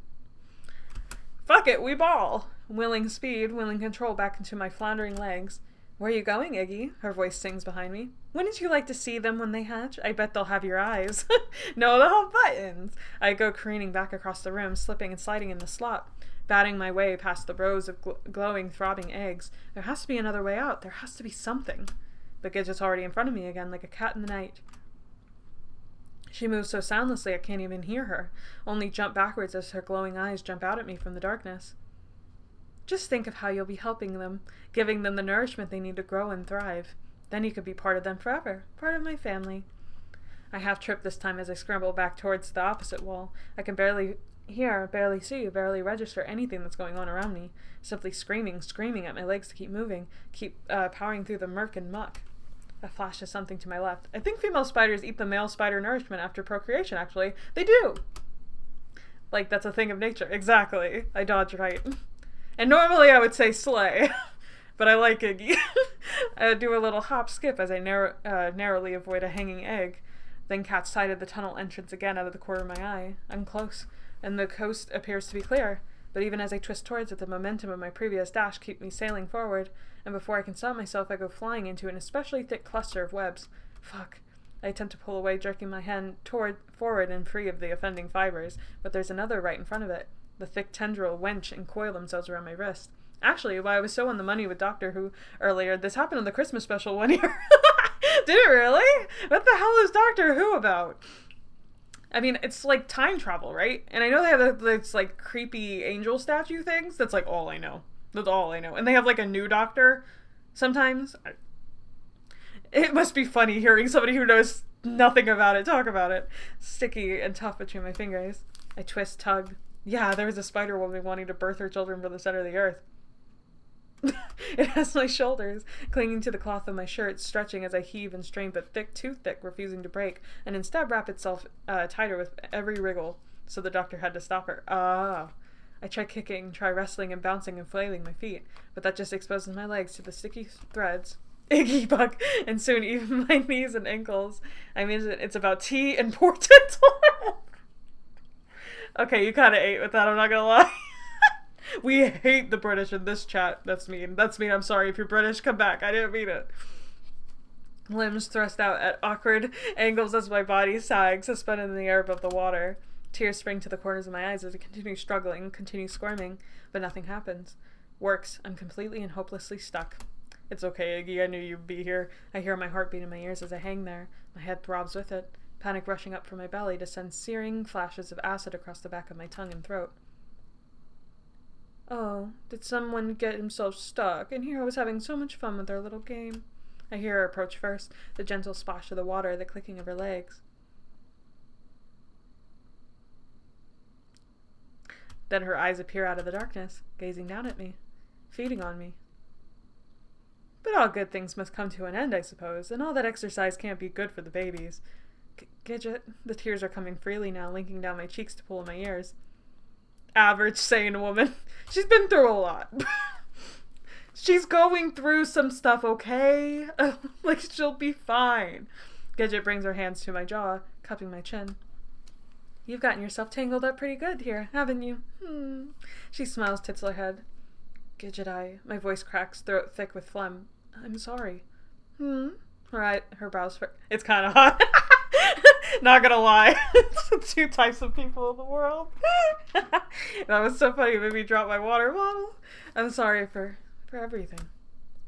fuck it, we ball. Willing speed, willing control back into my floundering legs. Where are you going, Iggy? Her voice sings behind me. Wouldn't you like to see them when they hatch? I bet they'll have your eyes. No, they'll have buttons. I go careening back across the room, slipping and sliding in the slop, batting my way past the rows of glowing, throbbing eggs. There has to be another way out. There has to be something. But Gidget's already in front of me again, like a cat in the night. She moves so soundlessly I can't even hear her, only jump backwards as her glowing eyes jump out at me from the darkness. Just think of how you'll be helping them, giving them the nourishment they need to grow and thrive. Then you could be part of them forever, part of my family. I half trip this time as I scramble back towards the opposite wall. I can barely hear, barely see, barely register anything that's going on around me. Simply screaming at my legs to keep moving, keep powering through the murk and muck. A flash of something to my left. I think female spiders eat the male spider nourishment after procreation, actually. They do! Like, that's a thing of nature. Exactly. I dodge right. And normally I would say slay, but I like Iggy. I do a little hop skip as I narrowly avoid a hanging egg, then catch sight of the tunnel entrance again out of the corner of my eye. I'm close, and the coast appears to be clear, but even as I twist towards it, the momentum of my previous dash keeps me sailing forward, and before I can stop myself, I go flying into an especially thick cluster of webs. Fuck. I attempt to pull away, jerking my hand forward and free of the offending fibers, but there's another right in front of it. The thick tendril wench and coil themselves around my wrist. Actually, while I was so on the money with Doctor Who earlier, this happened in the Christmas special one year. Did it really? What the hell is Doctor Who about? I mean, it's like time travel, right? And I know they have this like creepy angel statue things. That's like all I know. That's all I know. And they have like a new Doctor sometimes. It must be funny hearing somebody who knows nothing about it talk about it. Sticky and tough between my fingers. I twist, tug. Yeah, there was a spider woman wanting to birth her children from the center of the earth. It has my shoulders, clinging to the cloth of my shirt, stretching as I heave and strain, but thick, too thick, refusing to break, and instead wrap itself tighter with every wriggle, so the doctor had to stop her. I try kicking, try wrestling and bouncing and flailing my feet, but that just exposes my legs to the sticky threads. Iggy bug, and soon even my knees and ankles. I mean, it's about tea and portent. Okay, you kind of ate with that, I'm not gonna lie. We hate the British in this chat. That's mean. That's mean. I'm sorry. If you're British, come back. I didn't mean it. Limbs thrust out at awkward angles as my body sags, suspended in the air above the water. Tears spring to the corners of my eyes as I continue struggling, continue squirming, but nothing happens. Works. I'm completely and hopelessly stuck. It's okay, Iggy. I knew you'd be here. I hear my heartbeat in my ears as I hang there. My head throbs with it. Panic rushing up from my belly to send searing flashes of acid across the back of my tongue and throat. Oh, did someone get himself stuck? And here I was having so much fun with our little game. I hear her approach first, the gentle splash of the water, the clicking of her legs. Then her eyes appear out of the darkness, gazing down at me, feeding on me. But all good things must come to an end, I suppose, and all that exercise can't be good for the babies. Gidget, the tears are coming freely now, linking down my cheeks to pull in my ears. Average sane woman. She's been through a lot. She's going through some stuff, okay? Like, she'll be fine. Gidget brings her hands to my jaw, cupping my chin. You've gotten yourself tangled up pretty good here, haven't you? She smiles, tilts her head. Gidget, my voice cracks, throat thick with phlegm. I'm sorry. Her brows it's kind of hot. Not gonna lie. It's the two types of people in the world. That was so funny. It made me drop my water bottle. I'm sorry for everything.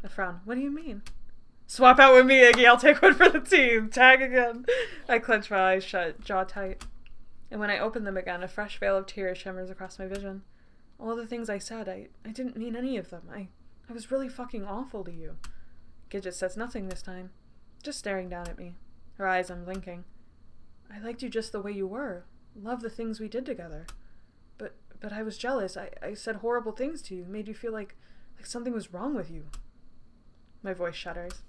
A frown. What do you mean? Swap out with me, Iggy. I'll take one for the team. Tag again. I clench my eyes shut, jaw tight. And when I open them again, a fresh veil of tears shimmers across my vision. All the things I said, I didn't mean any of them. I was really fucking awful to you. Gidget says nothing this time, just staring down at me. Her eyes unblinking. I liked you just the way you were. Loved the things we did together. But I was jealous. I said horrible things to you, made you feel like something was wrong with you. My voice shudders.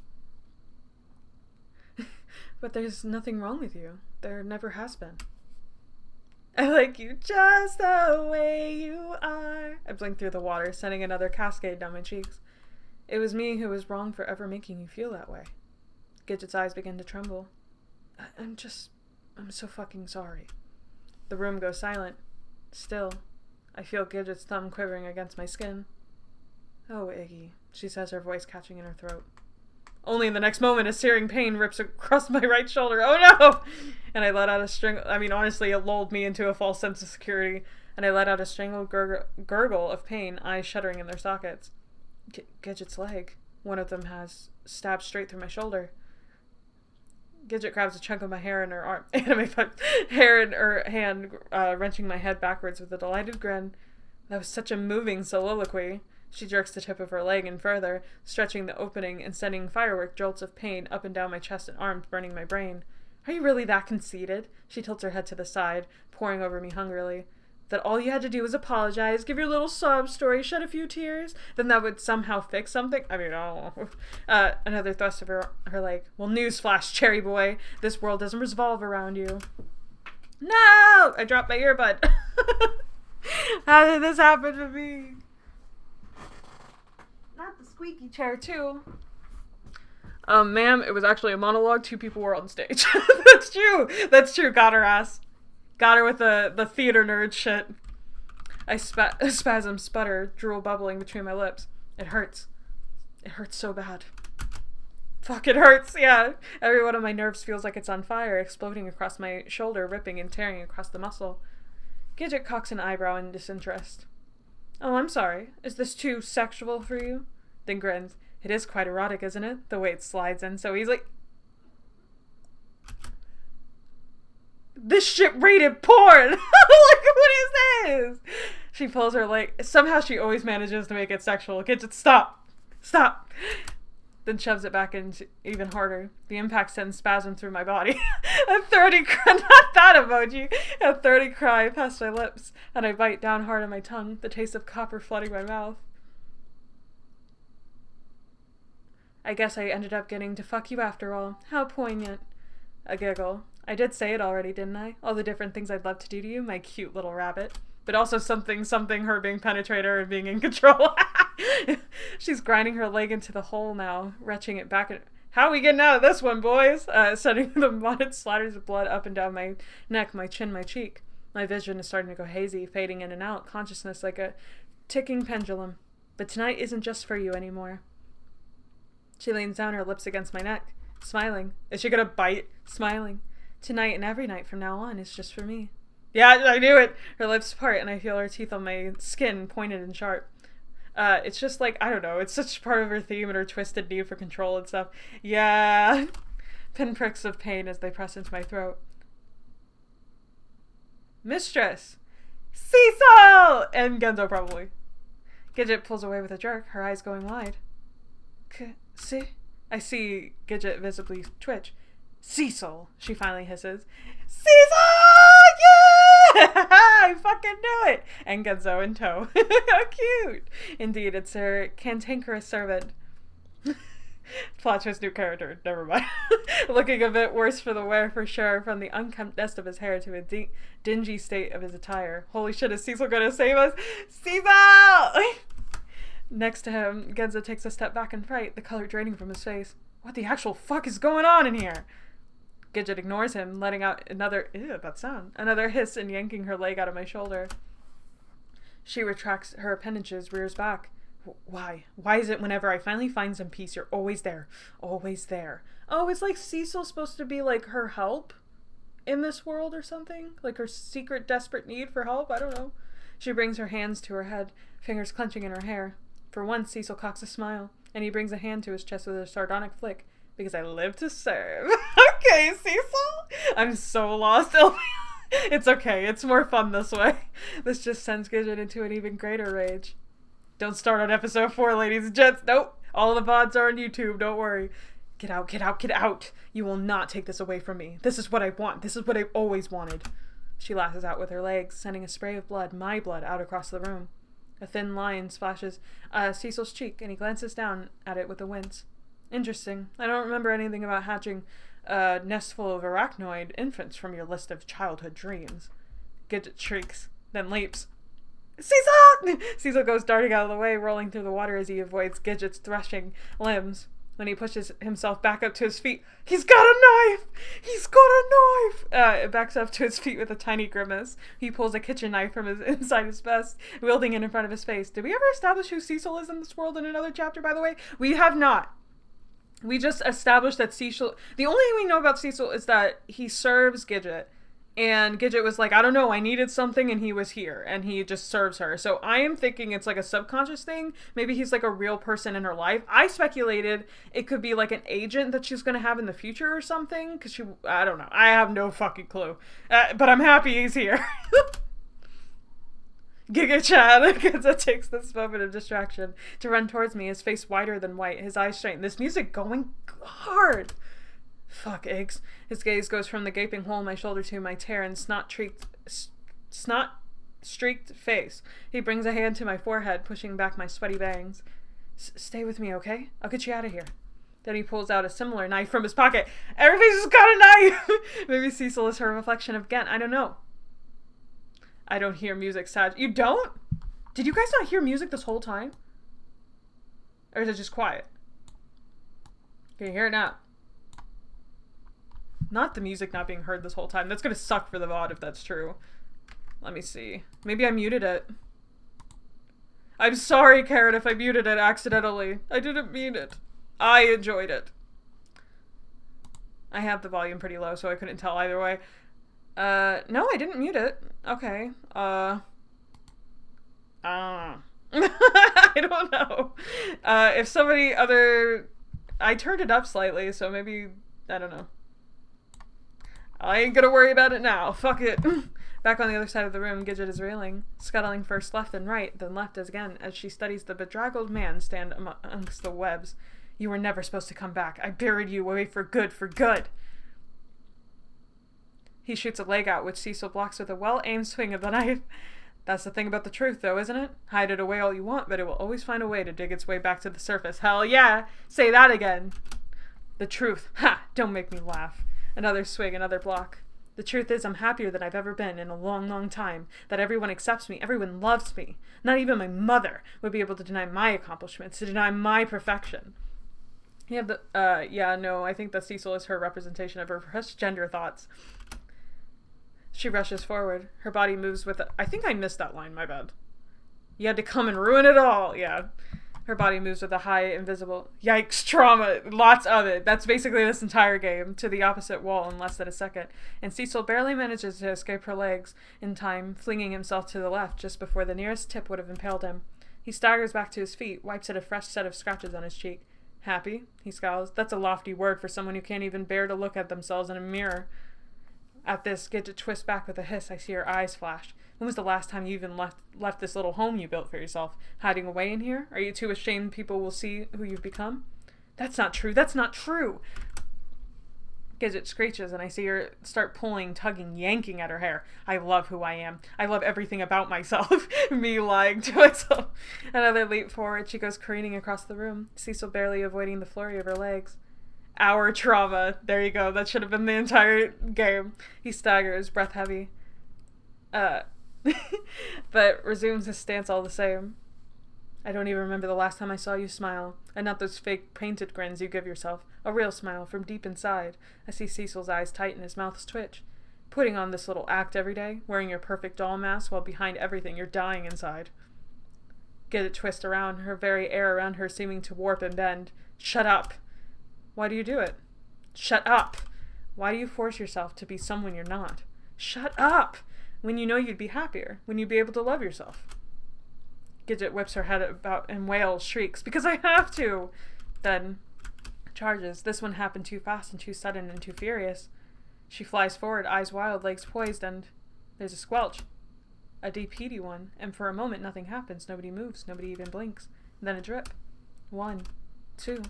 But there's nothing wrong with you. There never has been. I like you just the way you are. I blinked through the water, sending another cascade down my cheeks. It was me who was wrong for ever making you feel that way. Gidget's eyes begin to tremble. I'm so fucking sorry. The room goes silent. Still, I feel Gidget's thumb quivering against my skin. Oh, Iggy, she says, her voice catching in her throat. Only in the next moment, a searing pain rips across my right shoulder. Oh no! And I let out a honestly, it lulled me into a false sense of security, and I let out a strangled gurgle of pain, eyes shuddering in their sockets. Gidget's leg. One of them has stabbed straight through my shoulder. Gidget grabs a chunk of my hair in her arm, hair in her hand, wrenching my head backwards with a delighted grin. That was such a moving soliloquy. She jerks the tip of her leg in further, stretching the opening and sending firework jolts of pain up and down my chest and arms, burning my brain. Are you really that conceited? She tilts her head to the side, poring over me hungrily. That all you had to do was apologize, give your little sob story, shed a few tears, then that would somehow fix something? I mean, I don't know. Another thrust of her leg. Well, newsflash, cherry boy. This world doesn't revolve around you. No! I dropped my earbud. How did this happen to me? Not the squeaky chair, too. Ma'am, it was actually a monologue. 2 people were on stage. That's true. That's true. Got her ass. Got her with the theater nerd shit. I spasm, sputter, drool bubbling between my lips. It hurts. It hurts so bad. Fuck, it hurts, yeah. Every one of my nerves feels like it's on fire, exploding across my shoulder, ripping and tearing across the muscle. Gidget cocks an eyebrow in disinterest. Oh, I'm sorry. Is this too sexual for you? Then grins. It is quite erotic, isn't it? The way it slides in so easily. This shit rated porn! Like, what is this? She pulls her leg. Somehow she always manages to make it sexual. Gidget, stop! Stop! Then shoves it back in even harder. The impact sends spasm through my body. A 30 cry, not that emoji. A 30 cry past my lips, and I bite down hard on my tongue, the taste of copper flooding my mouth. I guess I ended up getting to fuck you after all. How poignant. A giggle. I did say it already, didn't I? All the different things I'd love to do to you, my cute little rabbit. but also something her being penetrator and being in control. She's grinding her leg into the hole now, retching it back. How are we getting out of this one, boys? Sending the mottled splatters of blood up and down my neck, my chin, my cheek. My vision is starting to go hazy, fading in and out, consciousness like a ticking pendulum. But tonight isn't just for you anymore. She leans down, her lips against my neck, smiling. Is she gonna bite? Smiling. Tonight and every night from now on is just for me. Yeah, I knew it! Her lips part and I feel her teeth on my skin, pointed and sharp. It's just like, I don't know, it's such part of her theme and her twisted need for control and stuff. Yeah. Pinpricks of pain as they press into my throat. Mistress! Cecil! And Genzo probably. Gidget pulls away with a jerk, her eyes going wide. See? I see Gidget visibly twitch. Cecil! She finally hisses. Cecil! Yeah! I fucking knew it! And Genzo in tow. How cute! Indeed, it's her cantankerous servant. Plot twist, new character. Never mind. Looking a bit worse for the wear for sure, from the unkempt nest of his hair to a dingy state of his attire. Holy shit, is Cecil gonna save us? Cecil! Next to him, Genzo takes a step back in fright, the color draining from his face. What the actual fuck is going on in here? Gidget ignores him, letting out another hiss and yanking her leg out of my shoulder. She retracts her appendages, rears back. Why? Why is it whenever I finally find some peace, you're always there? Always there. Oh, it's like Cecil's supposed to be like her help in this world or something? Like her secret desperate need for help? I don't know. She brings her hands to her head, fingers clenching in her hair. For once, Cecil cocks a smile, and he brings a hand to his chest with a sardonic flick. Because I live to serve. Okay, Cecil? I'm so lost. It's okay. It's more fun this way. This just sends Gidget into an even greater rage. Don't start on episode 4, ladies and gents. Nope. All the VODs are on YouTube. Don't worry. Get out, get out, get out. You will not take this away from me. This is what I want. This is what I've always wanted. She lashes out with her legs, sending a spray of blood, my blood, out across the room. A thin line splashes Cecil's cheek, and he glances down at it with a wince. Interesting. I don't remember anything about hatching a nest full of arachnoid infants from your list of childhood dreams. Gidget shrieks, then leaps. Cecil! Cecil goes darting out of the way, rolling through the water as he avoids Gidget's threshing limbs. When he pushes himself back up to his feet, he's got a knife! He's got a knife! It backs up to his feet with a tiny grimace. He pulls a kitchen knife from inside his vest, wielding it in front of his face. Did we ever establish who Cecil is in this world in another chapter, by the way? We have not. We just established that Cecil... The only thing we know about Cecil is that he serves Gidget. And Gidget was like, I don't know, I needed something, and he was here. And he just serves her. So I am thinking it's like a subconscious thing. Maybe he's like a real person in her life. I speculated it could be like an agent that she's going to have in the future or something. Because she... I don't know. I have no fucking clue. But I'm happy he's here. Giga Chad Genzo takes this moment of distraction to run towards me, his face whiter than white, his eyes straighten. This music going hard. Fuck eggs. His gaze goes from the gaping hole in my shoulder to my tear and snot-streaked face. He brings a hand to my forehead, pushing back my sweaty bangs. Stay with me, okay? I'll get you out of here. Then he pulls out a similar knife from his pocket. Everybody's just got a knife! Maybe Cecil is her reflection of Ghent. I don't know. I don't hear music, Sag. You don't? Did you guys not hear music this whole time? Or is it just quiet? Can you hear it now? Not the music not being heard this whole time. That's gonna suck for the VOD if that's true. Let me see. Maybe I muted it. I'm sorry, Karen, if I muted it accidentally. I didn't mean it. I enjoyed it. I have the volume pretty low, so I couldn't tell either way. No, I didn't mute it. Okay. I don't know. If somebody other... I turned it up slightly, so maybe... I don't know. I ain't gonna worry about it now. Fuck it. Back on the other side of the room, Gidget is railing, scuttling first left and right, then left again, as she studies the bedraggled man stand amongst the webs. You were never supposed to come back. I buried you away for good, for good. He shoots a leg out, which Cecil blocks with a well-aimed swing of the knife. That's the thing about the truth, though, isn't it? Hide it away all you want, but it will always find a way to dig its way back to the surface. Hell yeah! Say that again! The truth. Ha! Don't make me laugh. Another swing, another block. The truth is, I'm happier than I've ever been in a long, long time. That everyone accepts me, everyone loves me. Not even my mother would be able to deny my accomplishments, to deny my perfection. Yeah, I think that Cecil is her representation of her gender thoughts. She rushes forward. Her body moves with I think I missed that line, my bad. You had to come and ruin it all. Yeah. Her body moves with a high, invisible... Yikes, trauma. Lots of it. That's basically this entire game, to the opposite wall in less than a second. And Cecil barely manages to escape her legs in time, flinging himself to the left just before the nearest tip would have impaled him. He staggers back to his feet, wipes at a fresh set of scratches on his cheek. Happy? He scowls. That's a lofty word for someone who can't even bear to look at themselves in a mirror. At this, Gidget twists back with a hiss. I see her eyes flash. When was the last time you even left this little home you built for yourself? Hiding away in here? Are you too ashamed people will see who you've become? That's not true. That's not true. Gidget screeches, and I see her start pulling, tugging, yanking at her hair. I love who I am. I love everything about myself. Me lying to myself. Another leap forward. She goes careening across the room, Cecil barely avoiding the flurry of her legs. Our trauma. There you go. That should have been the entire game. He staggers, breath heavy. But resumes his stance all the same. I don't even remember the last time I saw you smile, and not those fake painted grins you give yourself. A real smile from deep inside. I see Cecil's eyes tighten, his mouth twitch. Putting on this little act every day, wearing your perfect doll mask while behind everything you're dying inside. Get it twist around, her very air around her seeming to warp and bend. Shut up. Why do you do it? Shut up. Why do you force yourself to be someone you're not? Shut up. When you know you'd be happier, when you'd be able to love yourself. Gidget whips her head about and wails, shrieks, because I have to! Then charges. This one happened too fast and too sudden and too furious. She flies forward, eyes wild, legs poised, and there's a squelch. A deep, heady one, and for a moment nothing happens. Nobody moves, nobody even blinks. And then a drip. 1, 2.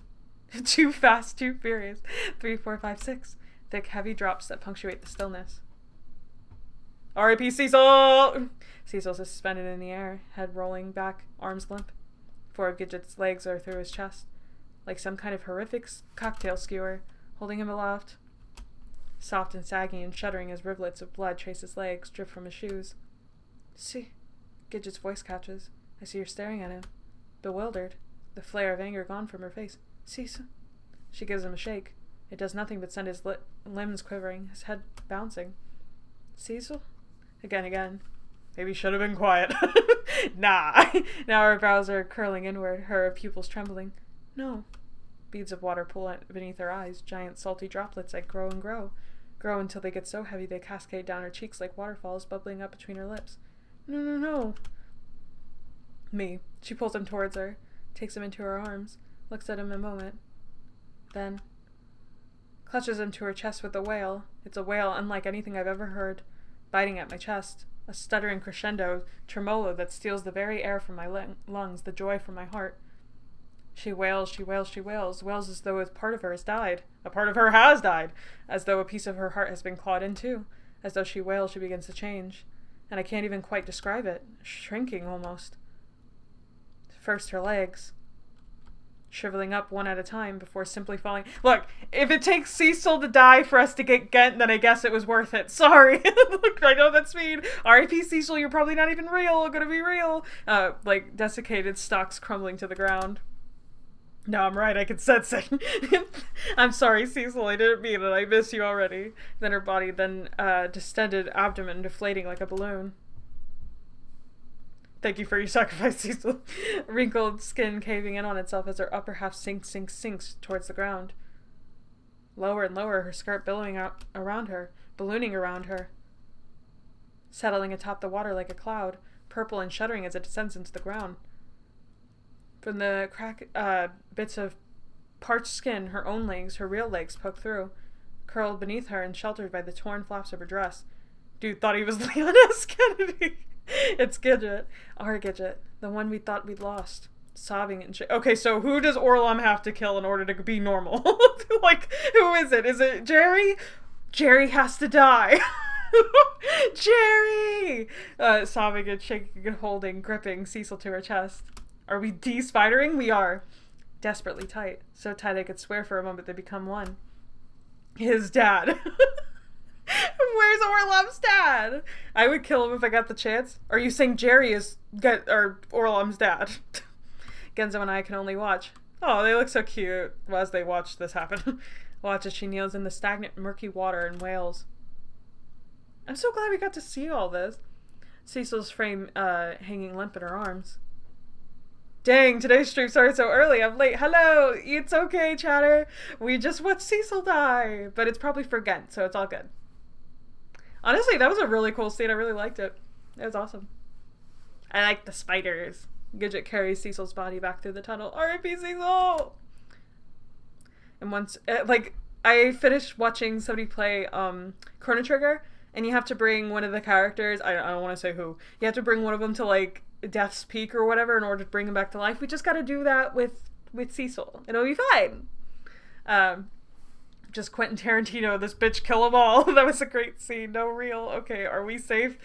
Too fast, too furious. 3, 4, 5, 6. Thick, heavy drops that punctuate the stillness. R.I.P. Cecil! Cecil's suspended in the air, head rolling back, arms limp. 4 of Gidget's legs are through his chest, like some kind of horrific cocktail skewer, holding him aloft. Soft and sagging and shuddering as rivulets of blood trace his legs, drip from his shoes. See? Gidget's voice catches. I see her staring at him, bewildered, the flare of anger gone from her face. Cecil? She gives him a shake. It does nothing but send his limbs quivering, his head bouncing. Cecil? Again. Maybe should have been quiet. Nah. Now her brows are curling inward, her pupils trembling. No. Beads of water pull beneath her eyes, giant salty droplets that grow and grow. Grow until they get so heavy they cascade down her cheeks like waterfalls bubbling up between her lips. No. Me. She pulls him towards her, takes him into her arms, looks at him a moment. Then clutches him to her chest with a wail. It's a wail unlike anything I've ever heard. Biting at my chest, a stuttering crescendo, tremolo that steals the very air from my lungs, the joy from my heart. She wails, wails as though a part of her has died. A part of her has died, as though a piece of her heart has been clawed in two. As though she wails, she begins to change. And I can't even quite describe it. Shrinking, almost. First her legs, shriveling up one at a time before simply falling. Look, if it takes Cecil to die for us to get Ghent, then I guess it was worth it. Sorry. Look, I know that's mean. R.I.P. Cecil, you're probably not even real. Gonna be real. Like desiccated stalks crumbling to the ground. No, I'm right. I can sense it. I'm sorry, Cecil. I didn't mean it. I miss you already. Then her body, distended abdomen deflating like a balloon. Thank you for your sacrifice, Cecil. Wrinkled skin caving in on itself as her upper half sinks towards the ground. Lower and lower, her skirt billowing out around her, ballooning around her, settling atop the water like a cloud, purple and shuddering as it descends into the ground. From the bits of parched skin, her own legs, her real legs, poke through, curled beneath her and sheltered by the torn flaps of her dress. Dude thought he was Leon S. Kennedy. It's Gidget. Our Gidget. The one we thought we'd lost. Sobbing and shit. Okay, so who does Orlom have to kill in order to be normal? Like, who is it? Is it Jerry? Jerry has to die. Jerry! Sobbing and shaking and holding, gripping Cecil to her chest. Are we de-spidering? We are. Desperately tight. So tight I could swear for a moment they become one. His dad. Jerry's Orlov's dad. I would kill him if I got the chance. Are you saying Jerry is Orlov's dad? Genzo and I can only watch. Oh, they look so cute as they watch this happen. Watch as she kneels in the stagnant, murky water and wails. I'm so glad we got to see all this. Cecil's frame hanging limp in her arms. Dang, today's stream started so early. I'm late. Hello. It's okay, chatter. We just watched Cecil die. But it's probably for Gent, so it's all good. Honestly, that was a really cool scene. I really liked it. It was awesome. I like the spiders. Gidget carries Cecil's body back through the tunnel. R.I.P. Cecil! And once, I finished watching somebody play Chrono Trigger, and you have to bring one of the characters, I don't want to say who, you have to bring one of them to, Death's Peak or whatever in order to bring him back to life. We just got to do that with Cecil. It'll be fine. Just Quentin Tarantino, this bitch kill them all. That was a great scene. No real. Okay, are we safe?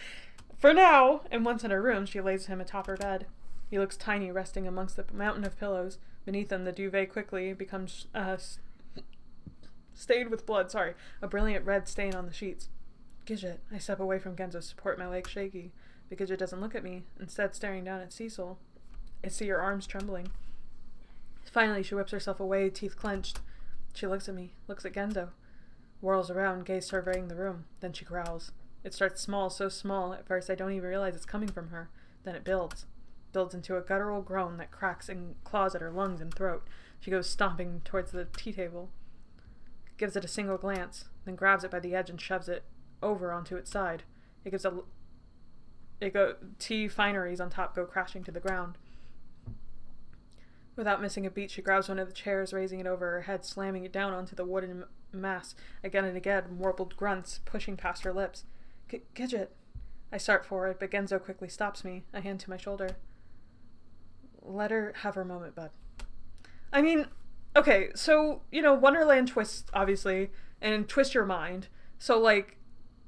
For now. And once in her room, she lays him atop her bed. He looks tiny, resting amongst the mountain of pillows. Beneath him, the duvet quickly becomes stained with blood. Sorry, a brilliant red stain on the sheets. Gidget, I step away from Genzo, support my legs shaky. But Gidget doesn't look at me, instead staring down at Cecil. I see her arms trembling. Finally, she whips herself away, teeth clenched. She looks at me, looks at Genzo, whirls around, gaze surveying the room. Then she growls. It starts small, so small, at first I don't even realize it's coming from her. Then it builds into a guttural groan that cracks and claws at her lungs and throat. She goes stomping towards the tea table, gives it a single glance, then grabs it by the edge and shoves it over onto its side. Tea fineries on top go crashing to the ground. Without missing a beat, she grabs one of the chairs, raising it over her head, slamming it down onto the wooden mass. Again and again, warbled grunts pushing past her lips. Gidget. I start forward, but Genzo quickly stops me, a hand to my shoulder. Let her have her moment, bud. I mean, okay, so, Wonderland twists, obviously, and twist your mind. So,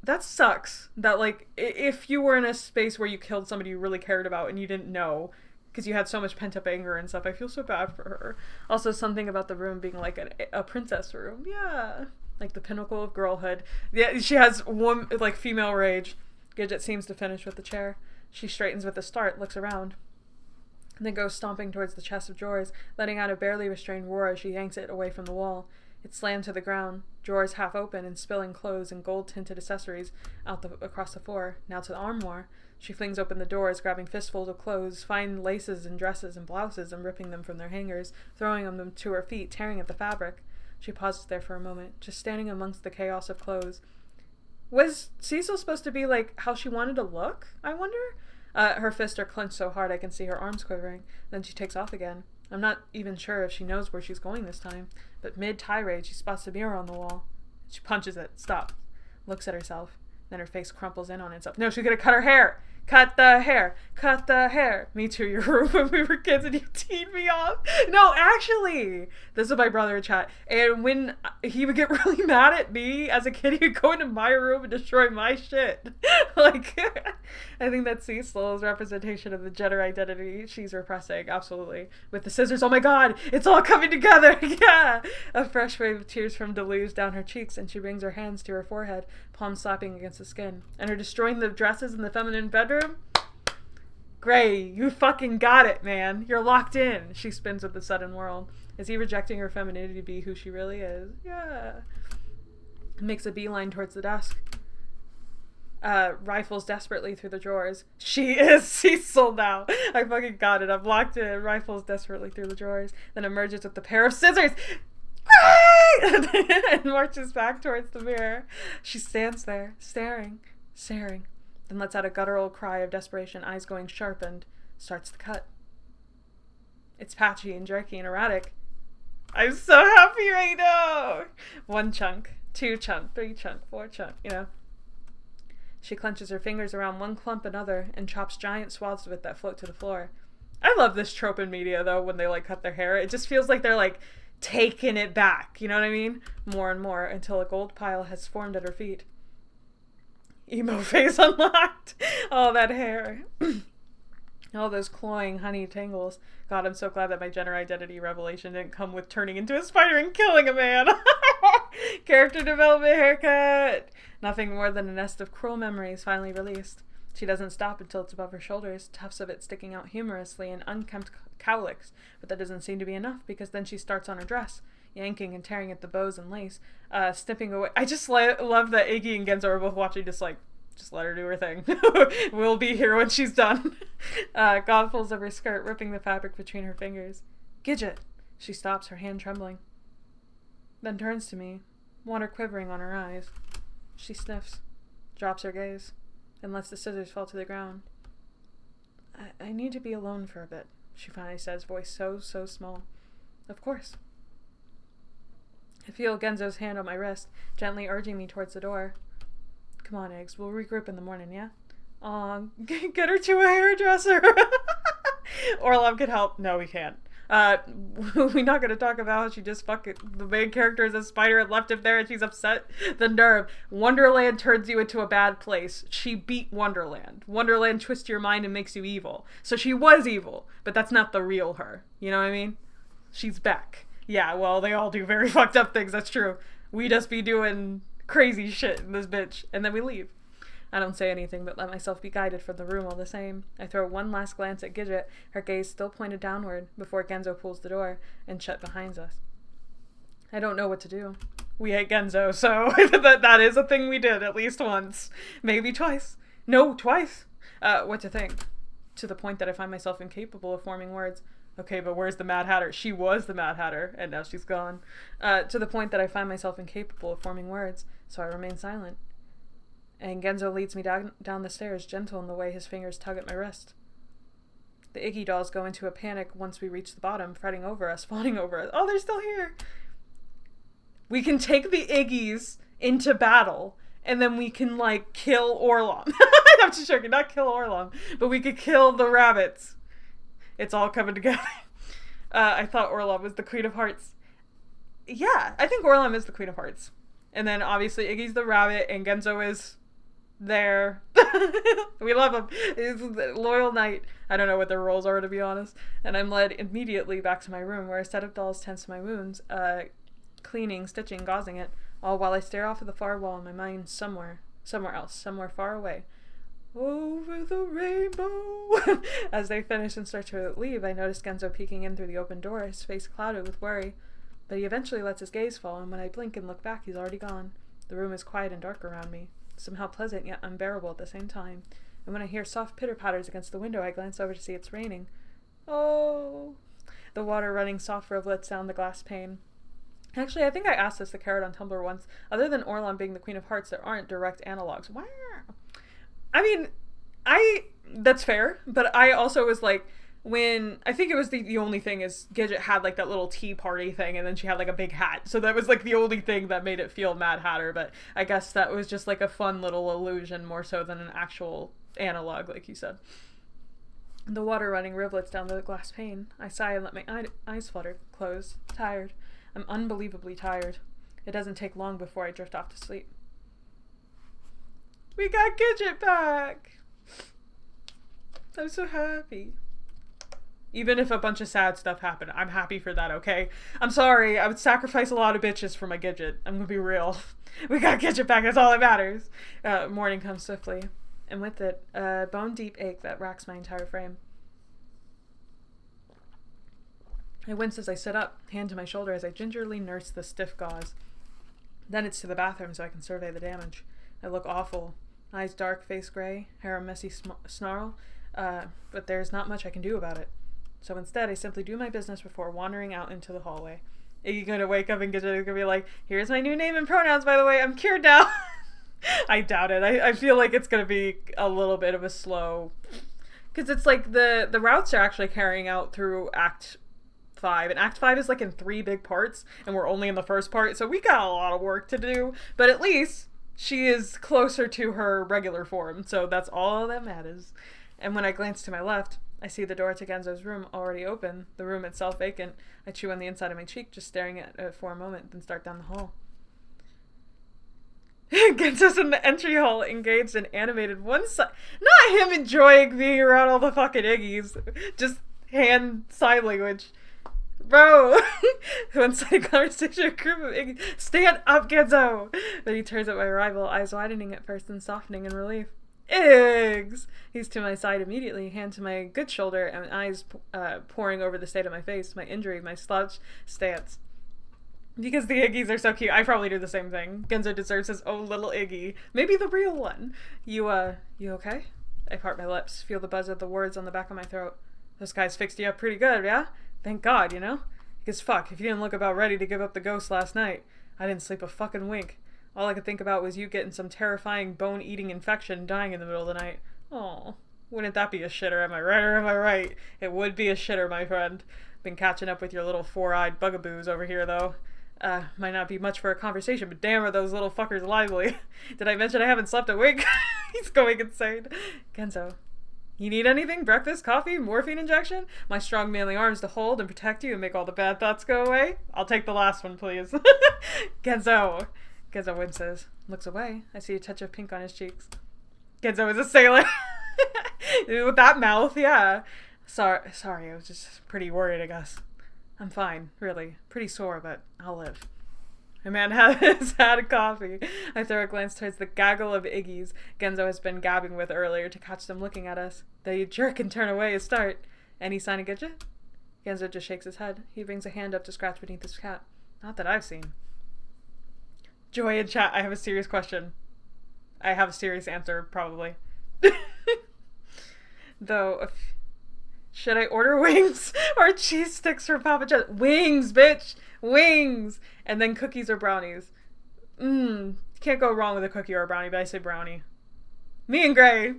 that sucks. That, if you were in a space where you killed somebody you really cared about and you didn't know, because you had so much pent-up anger and stuff, I feel so bad for her. Also, something about the room being a princess room. Yeah. The pinnacle of girlhood. Yeah, she has female rage. Gidget seems to finish with the chair. She straightens with a start, looks around, and then goes stomping towards the chest of drawers, letting out a barely restrained roar as she yanks it away from the wall. It slammed to the ground, drawers half open and spilling clothes and gold-tinted accessories across the floor. Now to the armoire. She flings open the doors, grabbing fistfuls of clothes, fine laces and dresses and blouses, and ripping them from their hangers, throwing them to her feet, tearing at the fabric. She pauses there for a moment, just standing amongst the chaos of clothes. Was Cecil supposed to be how she wanted to look, I wonder? Her fists are clenched so hard I can see her arms quivering. Then she takes off again. I'm not even sure if she knows where she's going this time, but mid-tirade she spots the mirror on the wall. She punches it, stops, looks at herself, then her face crumples in on itself. No, she's gonna cut her hair! Cut the hair! Cut the hair! Me too, you were when we were kids and you teed me off. No, actually! This is my brother in chat. And when he would get really mad at me as a kid, he would go into my room and destroy my shit. I think that's Cecil's representation of the gender identity she's repressing. Absolutely. With the scissors, oh my god! It's all coming together! Yeah! A fresh wave of tears from deluge down her cheeks, and she brings her hands to her forehead, palms slapping against the skin. And her destroying the dresses in the feminine bedroom? Gray, you fucking got it, man. You're locked in. She spins with the sudden whirl. Is he rejecting her femininity to be who she really is? Yeah. Makes a beeline towards the desk. Rifles desperately through the drawers. She is Cecil now. I fucking got it. I'm locked in. Rifles desperately through the drawers. Then emerges with the pair of scissors. And marches back towards the mirror. She stands there, staring, then lets out a guttural cry of desperation, eyes going sharp, and starts the cut. It's patchy and jerky and erratic. I'm so happy right now! 1 chunk, 2 chunk, 3 chunk, 4 chunk, She clenches her fingers around one clump another and chops giant swaths of it that float to the floor. I love this trope in media, though, when they, cut their hair. It just feels like they're, taking it back, you know what I mean? More and more, until a gold pile has formed at her feet. Emo face unlocked. Oh, that hair. All those cloying honey tangles. God, I'm so glad that my gender identity revelation didn't come with turning into a spider and killing a man. Character development haircut. Nothing more than a nest of cruel memories finally released. She doesn't stop until it's above her shoulders, tufts of it sticking out humorously in unkempt cowlicks, but that doesn't seem to be enough, because then she starts on her dress, yanking and tearing at the bows and lace, snipping away. I just love that Iggy and Genzo are both watching, just let her do her thing. We'll be here when she's done. God pulls up her skirt, ripping the fabric between her fingers. Gidget! She stops, her hand trembling. Then turns to me, water quivering on her eyes. She sniffs, drops her gaze, and lets the scissors fall to the ground. I need to be alone for a bit, she finally says, voice so small. Of course. I feel Genzo's hand on my wrist, gently urging me towards the door. Come on, Eggs, we'll regroup in the morning, yeah? Aw, get her to a hairdresser! Orlov could help. No, we can't. We're not gonna talk about how she just the main character is a spider and left him there and she's upset. The nerve. Wonderland turns you into a bad place. She beat Wonderland. Wonderland twists your mind and makes you evil. So she was evil, but that's not the real her. You know what I mean? She's back. Yeah, well, they all do very fucked up things, that's true. We just be doing crazy shit in this bitch, and then we leave. I don't say anything, but let myself be guided from the room all the same. I throw one last glance at Gidget, her gaze still pointed downward, before Genzo pulls the door and shut behind us. I don't know what to do. We hate Genzo, so that is a thing we did at least once. Maybe twice. No, twice. What to think? To the point that I find myself incapable of forming words. Okay, but where's the Mad Hatter? She was the Mad Hatter, and now she's gone. To the point that I find myself incapable of forming words, so I remain silent. And Genzo leads me down the stairs, gentle in the way his fingers tug at my wrist. The Iggy dolls go into a panic once we reach the bottom, fretting over us, fawning over us. Oh, they're still here! We can take the Iggies into battle, and then we can, kill Orlom. I'm just joking, not kill Orlom, but we could kill the rabbits. It's all coming together. I thought Orlom was the Queen of Hearts. Yeah, I think Orlom is the Queen of Hearts. And then, obviously, Iggy's the rabbit, and Genzo is there. We love him. He's a loyal knight. I don't know what their roles are, to be honest. And I'm led immediately back to my room, where a set of dolls tends to my wounds, cleaning, stitching, gauzing it, all while I stare off at the far wall in my mind somewhere else, somewhere far away. Over the rainbow. As they finish and start to leave, I notice Genzo peeking in through the open door, his face clouded with worry. But he eventually lets his gaze fall, and when I blink and look back, he's already gone. The room is quiet and dark around me, somehow pleasant yet unbearable at the same time. And when I hear soft pitter-patters against the window, I glance over to see it's raining. Oh! The water running soft rivulets down the glass pane. Actually, I think I asked this to Carrot on Tumblr once. Other than Orlom being the Queen of Hearts, there aren't direct analogs. Wow! I mean, that's fair, but I also was when I think it was the only thing is Gidget had that little tea party thing, and then she had a big hat, so that was the only thing that made it feel Mad Hatter. But I guess that was just a fun little illusion more so than an actual analog, like you said. The water running rivulets down the glass pane. I sigh and let my eyes flutter close. Tired. I'm unbelievably tired. It doesn't take long before I drift off to sleep. We got Gidget back! I'm so happy. Even if a bunch of sad stuff happened, I'm happy for that, okay? I'm sorry, I would sacrifice a lot of bitches for my Gidget. I'm gonna be real. We got Gidget back, that's all that matters. Morning comes swiftly, and with it, a bone-deep ache that racks my entire frame. I wince as I sit up, hand to my shoulder as I gingerly nurse the stiff gauze. Then it's to the bathroom so I can survey the damage. I look awful. Eyes dark, face gray, hair a messy snarl, but there's not much I can do about it. So instead, I simply do my business before wandering out into the hallway. Iggy gonna wake up and Gidget gonna be like, here's my new name and pronouns, by the way, I'm cured now. I doubt it. I feel like it's gonna be a little bit of a slow... Because it's the routes are actually carrying out through Act 5, and Act 5 is in 3 big parts, and we're only in the first part, so we got a lot of work to do, but at least she is closer to her regular form, so that's all that matters. And when I glance to my left, I see the door to Genzo's room already open, the room itself vacant. I chew on the inside of my cheek, just staring at it for a moment, then start down the hall. Genzo's in the entry hall, engaged in animated one side. Not him enjoying being around all the fucking Iggies, just hand sign language. Bro! One side conversation, a group of Iggy. Stand up, Genzo! Then he turns at my rival, eyes widening at first and softening in relief. Iggs! He's to my side immediately, hand to my good shoulder, and eyes pouring over the state of my face, my injury, my slouch stance. Because the Iggies are so cute, I probably do the same thing. Genzo deserves his own little Iggy. Maybe the real one. You okay? I part my lips, feel the buzz of the words on the back of my throat. Those guys fixed you up pretty good, yeah? Thank God, you know? Because fuck, if you didn't look about ready to give up the ghost last night, I didn't sleep a fucking wink. All I could think about was you getting some terrifying bone-eating infection and dying in the middle of the night. Oh, wouldn't that be a shitter, am I right or am I right? It would be a shitter, my friend. Been catching up with your little four-eyed bugaboos over here, though. Might not be much for a conversation, but damn are those little fuckers lively. Did I mention I haven't slept a wink? He's going insane. Genzo, you need anything? Breakfast, coffee, morphine injection? My strong manly arms to hold and protect you and make all the bad thoughts go away? I'll take the last one, please. Genzo. Genzo winces. Looks away. I see a touch of pink on his cheeks. Genzo is a sailor. With that mouth, yeah. Sorry, I was just pretty worried, I guess. I'm fine, really. Pretty sore, but I'll live. My man has had a coffee. I throw a glance towards the gaggle of Iggies Genzo has been gabbing with earlier to catch them looking at us. They jerk and turn away a start. Any sign of Gidget? Genzo just shakes his head. He brings a hand up to scratch beneath his cap. Not that I've seen. Joy in chat, I have a serious question. I have a serious answer, probably. Though, should I order wings or cheese sticks for Papa John's? Wings, bitch! Wings! And then cookies or brownies. Can't go wrong with a cookie or a brownie, but I say brownie. Me and Gray.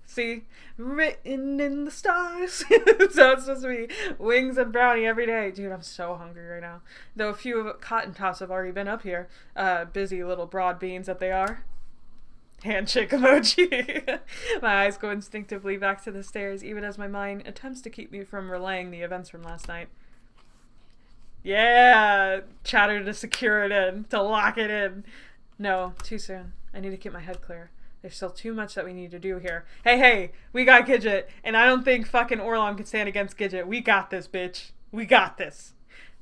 See? Written in the stars. So it's supposed to be wings and brownie every day. Dude, I'm so hungry right now. Though a few of cotton tops have already been up here. Busy little broad beans that they are. Handshake emoji. My eyes go instinctively back to the stairs, even as my mind attempts to keep me from relaying the events from last night. Yeah! Chatter to secure it in, to lock it in. No, too soon. I need to keep my head clear. There's still too much that we need to do here. Hey, we got Gidget, and I don't think fucking Orlom can stand against Gidget. We got this, bitch. We got this.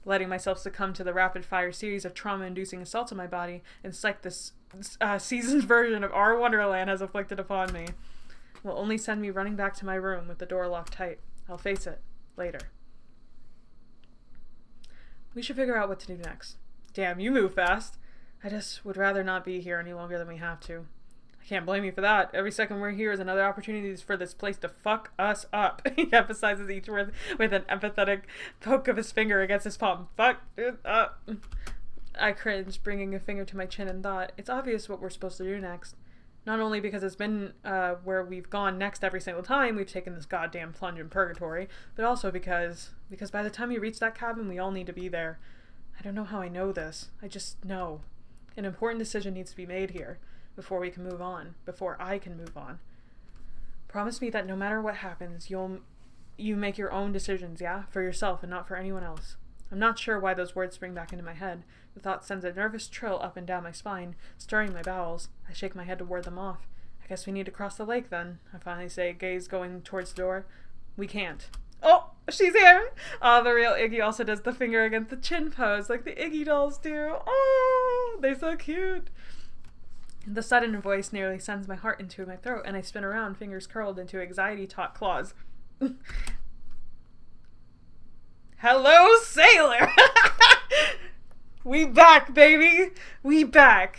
Letting myself succumb to the rapid-fire series of trauma-inducing assaults on my body, and psych this seasoned version of our Wonderland has afflicted upon me, will only send me running back to my room with the door locked tight. I'll face it. Later. We should figure out what to do next. Damn, you move fast. I just would rather not be here any longer than we have to. I can't blame you for that. Every second we're here is another opportunity for this place to fuck us up. He emphasizes each word with an empathetic poke of his finger against his palm. Fuck it up. I cringed, bringing a finger to my chin and thought, it's obvious what we're supposed to do next. Not only because it's been where we've gone next every single time we've taken this goddamn plunge in purgatory, but also because by the time we reach that cabin, we all need to be there. I don't know how I know this. I just know. An important decision needs to be made here before we can move on, before I can move on. Promise me that no matter what happens, you make your own decisions, yeah? For yourself and not for anyone else. I'm not sure why those words spring back into my head. The thought sends a nervous trill up and down my spine, stirring my bowels. I shake my head to ward them off. I guess we need to cross the lake then, I finally say, gaze going towards the door. We can't. Oh, she's here! Oh, the real Iggy also does the finger against the chin pose, like the Iggy dolls do. Oh, they're so cute. The sudden voice nearly sends my heart into my throat, and I spin around, fingers curled into anxiety-taut claws. Hello, sailor! We back, baby! We back!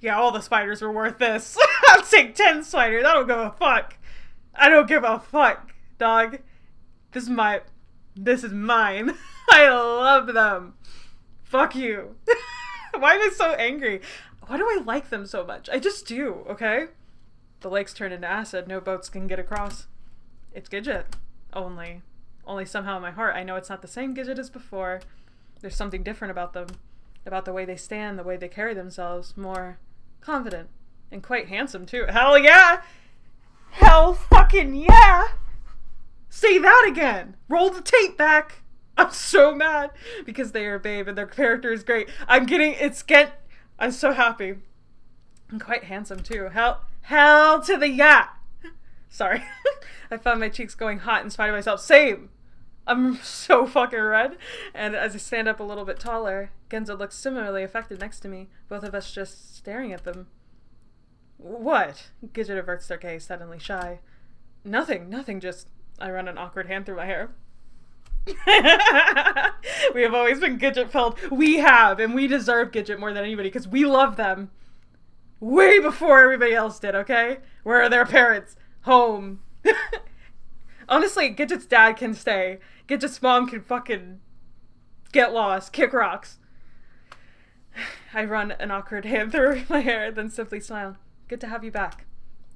Yeah, all the spiders were worth this. I'll take 10 spiders. I don't give a fuck. I don't give a fuck, dog. This is mine. I love them. Fuck you. Why am I so angry? Why do I like them so much? I just do, okay? The lake's turned into acid. No boats can get across. It's Gidget. Only somehow in my heart, I know it's not the same Gidget as before. There's something different about them. About the way they stand, the way they carry themselves. More confident. And quite handsome, too. Hell yeah! Hell fucking yeah! Say that again! Roll the tape back! I'm so mad! Because they are babe and their character is great. I'm so happy. And quite handsome, too. Hell to the yeah! Sorry. I found my cheeks going hot in spite of myself. Same! I'm so fucking red. And as I stand up a little bit taller, Genzo looks similarly affected next to me, both of us just staring at them. What? Gidget averts their gaze, suddenly shy. Nothing, just... I run an awkward hand through my hair. We have always been Gidget-filled. We have, and we deserve Gidget more than anybody, because we love them. Way before everybody else did, okay? Where are their parents? Home. Honestly, Gidget's dad can stay. Gidget's mom can fucking get lost, kick rocks. I run an awkward hand through my hair, then simply smile. Good to have you back.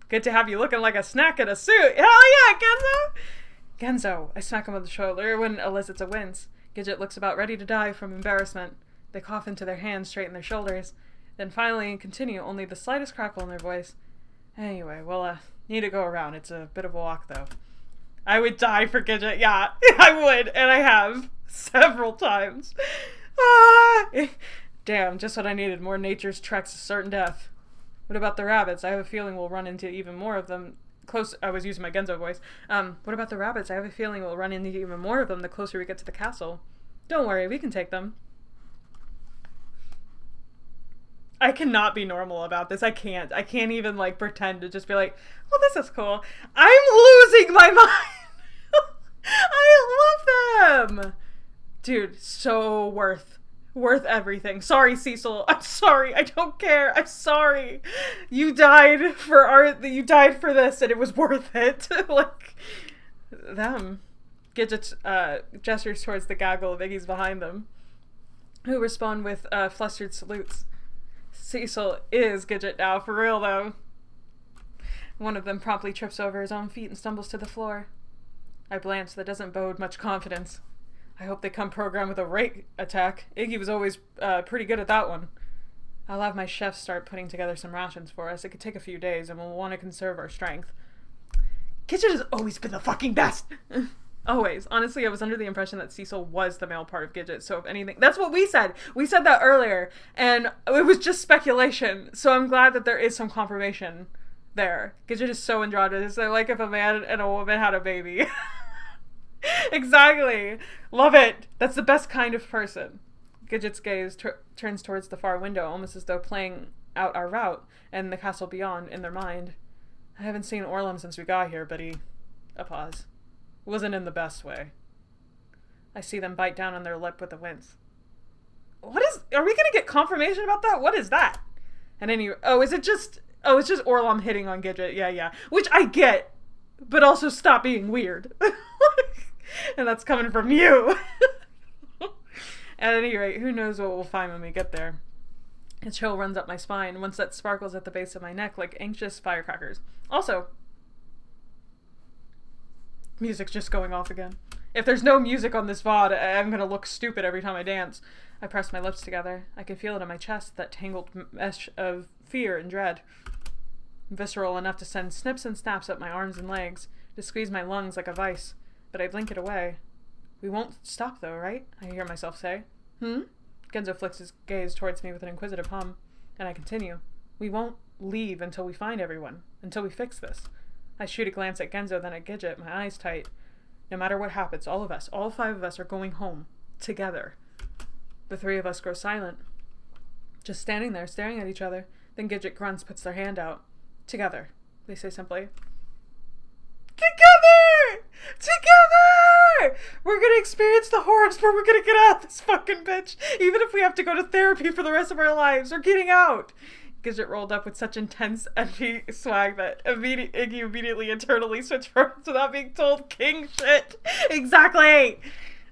Good to have you looking like a snack in a suit. Hell yeah, Genzo! Genzo, I smack him on the shoulder when elicits a wince. Gidget looks about ready to die from embarrassment. They cough into their hands, straighten their shoulders, then finally continue, only the slightest crackle in their voice. Anyway, we'll need to go around. It's a bit of a walk, though. I would die for Gidget, yeah. I would, and I have. Several times. Damn, just what I needed. More nature's treks to certain death. What about the rabbits? I have a feeling we'll run into even more of them. I was using my Genzo voice. What about the rabbits? I have a feeling we'll run into even more of them the closer we get to the castle. Don't worry, we can take them. I cannot be normal about this. I can't even, like, pretend to just be like, well, this is cool. I'm losing my mind. I love them. Dude, so worth everything. Sorry, Cecil. I'm sorry. I don't care. I'm sorry. You died for art. You died for this, and it was worth it. Like, them. Gidget gestures towards the gaggle of Iggy's behind them, who respond with flustered salutes. Cecil is Gidget now, for real, though. One of them promptly trips over his own feet and stumbles to the floor. I glance. That doesn't bode much confidence. I hope they come programmed with a rate attack. Iggy was always pretty good at that one. I'll have my chefs start putting together some rations for us. It could take a few days, and we'll want to conserve our strength. Gidget has always been the fucking best! Always. Honestly, I was under the impression that Cecil was the male part of Gidget, so if anything... That's what we said! We said that earlier, and it was just speculation, so I'm glad that there is some confirmation there. Gidget is so androgynous. I like if a man and a woman had a baby. Exactly. Love it. That's the best kind of person. Gidget's gaze turns towards the far window, almost as though playing out our route and the castle beyond in their mind. I haven't seen Orlam since we got here, but a pause. Wasn't in the best way. I see them bite down on their lip with a wince. Are we gonna get confirmation about that? What is that? And it's just Orlam hitting on Gidget. Yeah. Which I get, but also stop being weird. And that's coming from you. At any rate, who knows what we'll find when we get there. A chill runs up my spine, one that sparkles at the base of my neck like anxious firecrackers. Also, music's just going off again. If there's no music on this VOD, I'm gonna look stupid every time I dance. I press my lips together. I can feel it in my chest, that tangled mesh of fear and dread. Visceral enough to send snips and snaps up my arms and legs, to squeeze my lungs like a vice. But I blink it away. We won't stop though, right? I hear myself say. Genzo flicks his gaze towards me with an inquisitive hum, and I continue. We won't leave until we find everyone, until we fix this. I shoot a glance at Genzo, then at Gidget, my eyes tight. No matter what happens, all of us, all 5 of us are going home. Together. The 3 of us grow silent. Just standing there, staring at each other. Then Gidget grunts, puts their hand out. Together, they say simply. Together! We're gonna experience the horrors, but we're gonna get out of this fucking bitch. Even if we have to go to therapy for the rest of our lives. We're getting out. Gidget rolled up with such intense envy swag that Iggy immediately internally switched verbs without being told king shit. Exactly!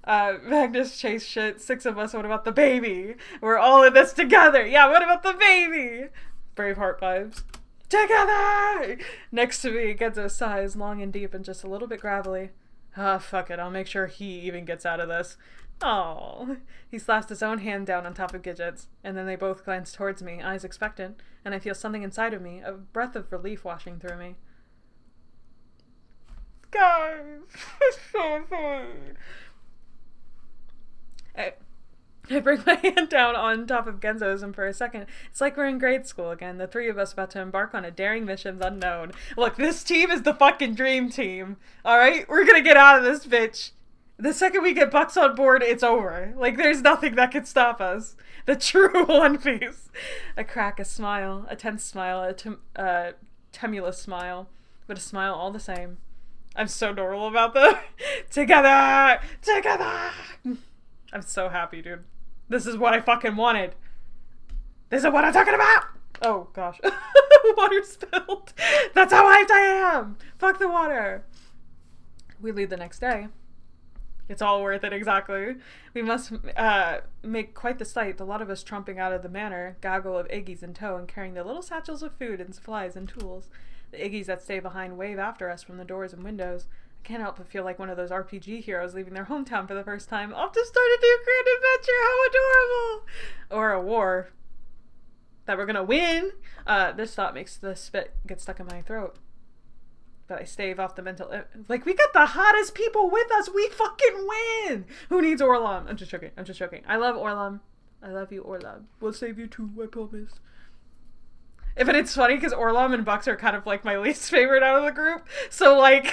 Magnus Chase shit. 6 of us. What about the baby? We're all in this together. Yeah, what about the baby? Braveheart vibes. Together! Next to me, Genzo sighs, long and deep and just a little bit gravelly. Fuck it. I'll make sure he even gets out of this. Oh, he slaps his own hand down on top of Gidget's, and then they both glance towards me, eyes expectant, and I feel something inside of me, a breath of relief washing through me. Guys, it's so sweet. I bring my hand down on top of Genzo's, and for a second, it's like we're in grade school again, the 3 of us about to embark on a daring missions unknown. Look, this team is the fucking dream team, alright? We're gonna get out of this bitch. The second we get Bucks on board, it's over. Like, there's nothing that can stop us. The true One Piece. A crack, a smile, a tense smile, a tremulous smile, but a smile all the same. I'm so normal about the together! I'm so happy, dude. This is what I fucking wanted. This is what I'm talking about! Oh, gosh. Water spilled. That's how hyped I am! Fuck the water. We leave the next day. It's all worth it, exactly. We must make quite the sight, the lot of us tromping out of the manor, gaggle of Iggies in tow and carrying their little satchels of food and supplies and tools. The Iggies that stay behind wave after us from the doors and windows. I can't help but feel like one of those RPG heroes leaving their hometown for the first time, off to start a new grand adventure. How adorable! Or a war that we're gonna win. This thought makes the spit get stuck in my throat. But I stave off the mental... Like, we got the hottest people with us. We fucking win. Who needs Orlam? I'm just joking. I love Orlam. I love you, Orlam. We'll save you too, I promise. But it's funny because Orlam and Bucks are kind of like my least favorite out of the group. So, like,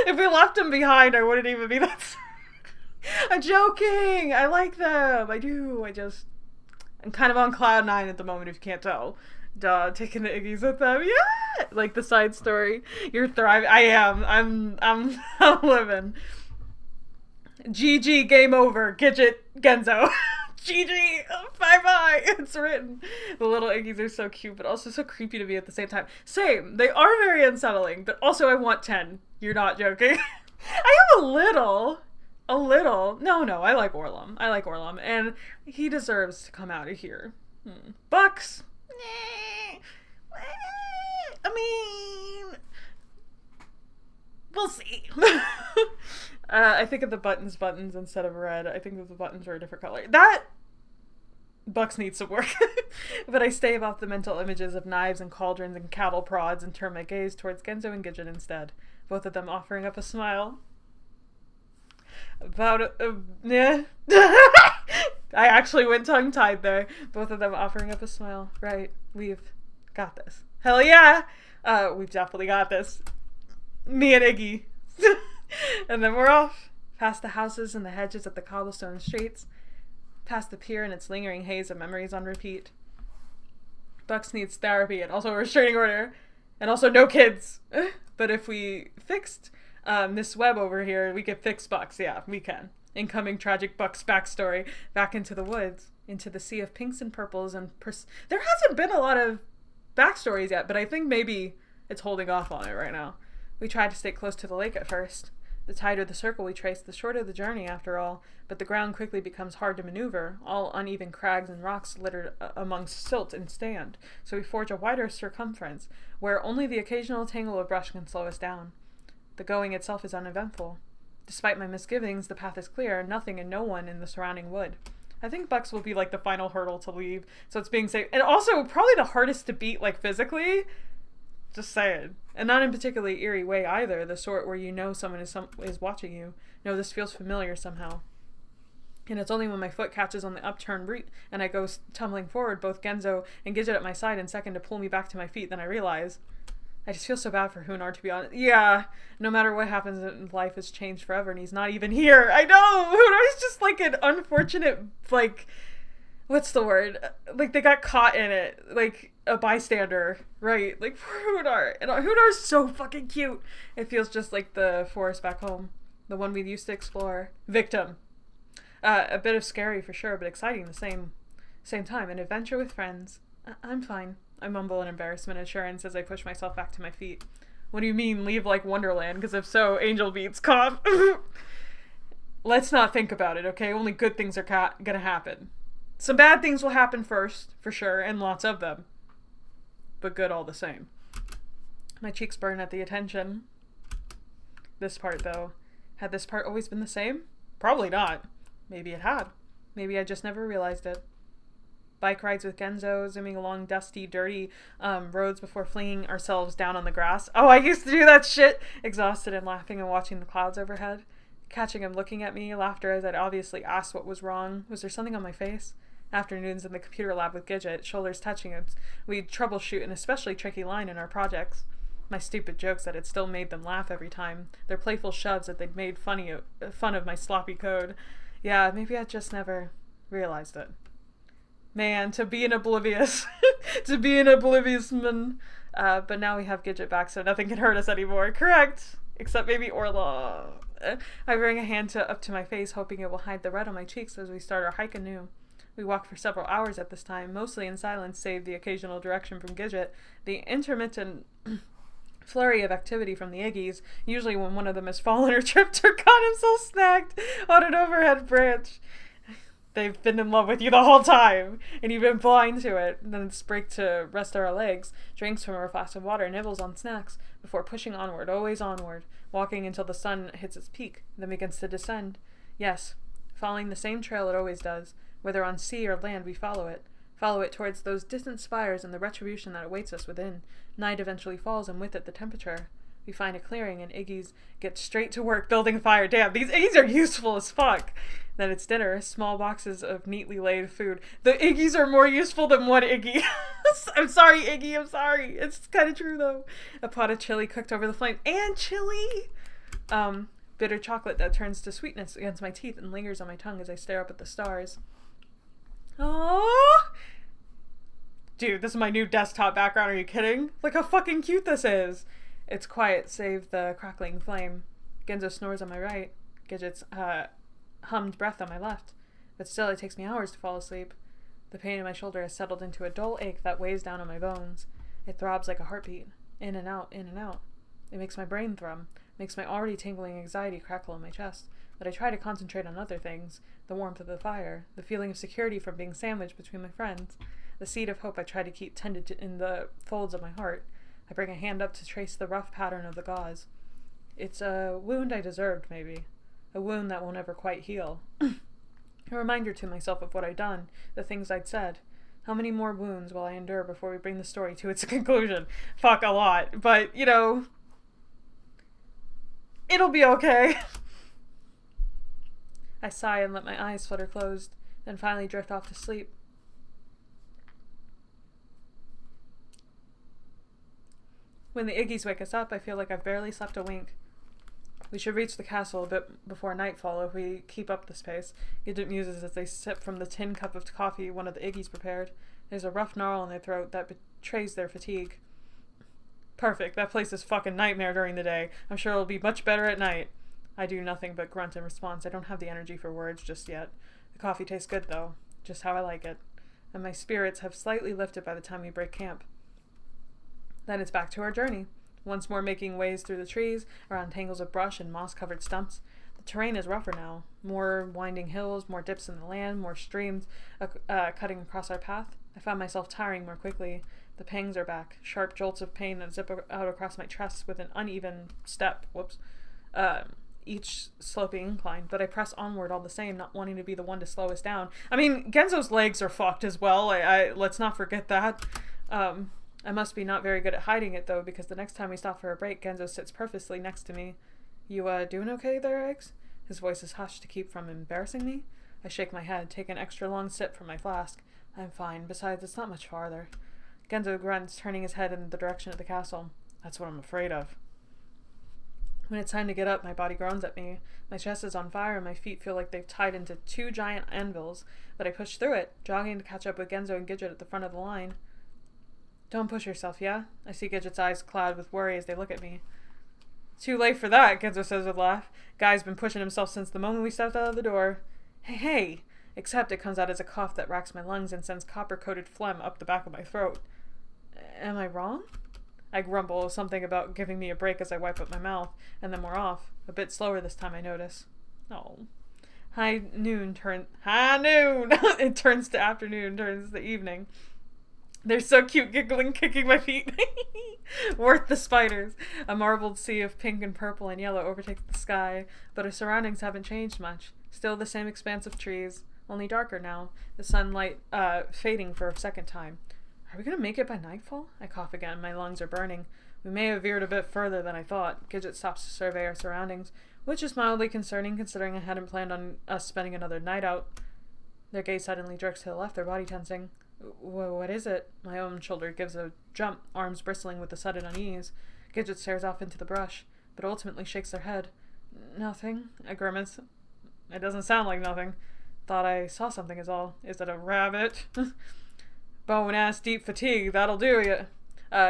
if we left them behind, I wouldn't even be that... I'm joking. I like them. I do. I'm kind of on cloud 9 at the moment, if you can't tell. Duh, taking the Iggies with them. Yeah! Like the side story. You're thriving. I am. I'm living. GG, game over. Gidget, Genzo. GG, bye-bye. It's written. The little Iggies are so cute, but also so creepy to me at the same time. Same. They are very unsettling, but also I want 10. You're not joking. I am a little. No, I like Orlam. And he deserves to come out of here. Bucks. I mean, we'll see. I think of the buttons instead of red. I think that the buttons are a different color. That Bucks needs some work. But I stave off the mental images of knives and cauldrons and cattle prods and turn my gaze towards Genzo and Gidget instead, both of them offering up a smile. Yeah. I actually went tongue-tied there. Both of them offering up a smile. Right. We've got this. Hell yeah! We've definitely got this. Me and Iggy. And then we're off. Past the houses and the hedges of the cobblestone streets. Past the pier and its lingering haze of memories on repeat. Bucks needs therapy and also a restraining order. And also no kids. But if we fixed Miss Webb over here, we could fix Bucks. Yeah, we can. Incoming tragic Bucks backstory. Back into the woods. Into the sea of pinks and purples and... There hasn't been a lot of backstories yet, but I think maybe it's holding off on it right now. We tried to stay close to the lake at first. The tighter the circle we traced, the shorter the journey after all, but the ground quickly becomes hard to maneuver, all uneven crags and rocks littered amongst silt and stand, so we forge a wider circumference, where only the occasional tangle of brush can slow us down. The going itself is uneventful. Despite my misgivings, the path is clear, nothing and no one in the surrounding wood. I think Bucks will be like the final hurdle to leave, so it's being safe. And also, probably the hardest to beat, like, physically. Just saying. And not in particularly eerie way either, the sort where you know someone is watching you. No, this feels familiar somehow. And it's only when my foot catches on the upturned root and I go tumbling forward, both Genzo and Gidget at my side in second to pull me back to my feet, then I realize... I just feel so bad for Hunar, to be honest. Yeah, no matter what happens, life has changed forever, and he's not even here. I know! Hunar's just like an unfortunate, like... What's the word? Like, they got caught in it. Like, a bystander. Right? Like, poor Hunar. And Hunar's so fucking cute. It feels just like the forest back home. The one we used to explore. Victim. A bit of scary for sure, but exciting at the same time. An adventure with friends. I'm fine. I mumble in embarrassment assurance as I push myself back to my feet. What do you mean, leave like Wonderland? Because if so, Angel Beats cough. Let's not think about it, okay? Only good things are gonna happen. Some bad things will happen first, for sure, and lots of them. But good all the same. My cheeks burn at the attention. This part, though. Had this part always been the same? Probably not. Maybe it had. Maybe I just never realized it. Bike rides with Genzo, zooming along dusty, dirty roads before flinging ourselves down on the grass. Oh, I used to do that shit! Exhausted and laughing and watching the clouds overhead. Catching him looking at me, laughter as I'd obviously asked what was wrong. Was there something on my face? Afternoons in the computer lab with Gidget, shoulders touching it. We'd troubleshoot an especially tricky line in our projects. My stupid jokes that it still made them laugh every time. Their playful shoves that they'd made fun of my sloppy code. Yeah, maybe I just never realized it. Man, to be an oblivious man. But now we have Gidget back, so nothing can hurt us anymore. Correct! Except maybe Orla. I bring a hand up to my face, hoping it will hide the red on my cheeks as we start our hike anew. We walk for several hours at this time, mostly in silence, save the occasional direction from Gidget, the intermittent flurry of activity from the Iggies, usually when one of them has fallen or tripped or got himself snagged on an overhead branch. They've been in love with you the whole time, and you've been blind to it. And then it's break to rest our legs, drinks from our flask of water, nibbles on snacks, before pushing onward, always onward, walking until the sun hits its peak, then begins to descend. Yes, following the same trail it always does. Whether on sea or land, we follow it towards those distant spires and the retribution that awaits us within. Night eventually falls, and with it the temperature. We find a clearing, and Iggy's get straight to work building a fire. Damn, these Iggy's are useful as fuck. Then it's dinner, small boxes of neatly laid food. The Iggy's are more useful than one Iggy. I'm sorry, Iggy, I'm sorry. It's kind of true, though. A pot of chili cooked over the flame. And chili! Bitter chocolate that turns to sweetness against my teeth and lingers on my tongue as I stare up at the stars. Oh, dude, this is my new desktop background. Are you kidding? Look how fucking cute this is. It's quiet, save the crackling flame. Genzo snores on my right. Gidget's hummed breath on my left. But still, it takes me hours to fall asleep. The pain in my shoulder has settled into a dull ache that weighs down on my bones. It throbs like a heartbeat. In and out, in and out. It makes my brain thrum. Makes my already tingling anxiety crackle in my chest. But I try to concentrate on other things. The warmth of the fire. The feeling of security from being sandwiched between my friends. The seed of hope I try to keep tended in the folds of my heart. I bring a hand up to trace the rough pattern of the gauze. It's a wound I deserved, maybe. A wound that will never quite heal. A reminder to myself of what I'd done, the things I'd said. How many more wounds will I endure before we bring the story to its conclusion? Fuck, a lot. But, you know, it'll be okay. I sigh and let my eyes flutter closed, then finally drift off to sleep. When the Iggies wake us up, I feel like I've barely slept a wink. We should reach the castle a bit before nightfall if we keep up this pace. Gidget muses as they sip from the tin cup of coffee one of the Iggies prepared. There's a rough gnarl in their throat that betrays their fatigue. Perfect. That place is fucking nightmare during the day. I'm sure it'll be much better at night. I do nothing but grunt in response. I don't have the energy for words just yet. The coffee tastes good, though. Just how I like it. And my spirits have slightly lifted by the time we break camp. Then it's back to our journey. Once more making ways through the trees, around tangles of brush and moss-covered stumps. The terrain is rougher now. More winding hills, more dips in the land, more streams cutting across our path. I found myself tiring more quickly. The pangs are back. Sharp jolts of pain that zip out across my chest with an uneven step. Each sloping incline, but I press onward all the same, not wanting to be the one to slow us down. I mean, Genzo's legs are fucked as well. I let's not forget that. I must be not very good at hiding it, though, because the next time we stop for a break, Genzo sits purposely next to me. You, doing okay there, Eggs? His voice is hushed to keep from embarrassing me. I shake my head, take an extra long sip from my flask. I'm fine. Besides, it's not much farther. Genzo grunts, turning his head in the direction of the castle. That's what I'm afraid of. When it's time to get up, my body groans at me. My chest is on fire and my feet feel like they've tied into two giant anvils, but I push through it, jogging to catch up with Genzo and Gidget at the front of the line. Don't push yourself, yeah? I see Gidget's eyes cloud with worry as they look at me. Too late for that, Genzo says with a laugh. Guy's been pushing himself since the moment we stepped out of the door. Hey! Except it comes out as a cough that racks my lungs and sends copper-coated phlegm up the back of my throat. Am I wrong? I grumble something about giving me a break as I wipe up my mouth, and then we're off. A bit slower this time, I notice. Oh. High noon! It turns to afternoon, turns to evening. They're so cute, giggling, kicking my feet. Worth the spiders. A marbled sea of pink and purple and yellow overtakes the sky, but our surroundings haven't changed much. Still the same expanse of trees, only darker now, the sunlight fading for a second time. Are we going to make it by nightfall? I cough again. My lungs are burning. We may have veered a bit further than I thought. Gidget stops to survey our surroundings, which is mildly concerning considering I hadn't planned on us spending another night out. Their gaze suddenly jerks to the left, their body tensing. What is it? My own shoulder gives a jump, arms bristling with the sudden unease. Gidget stares off into the brush, but ultimately shakes their head. Nothing, I grimace. It doesn't sound like nothing. Thought I saw something is all. Is it a rabbit? Bone-ass deep fatigue, that'll do you.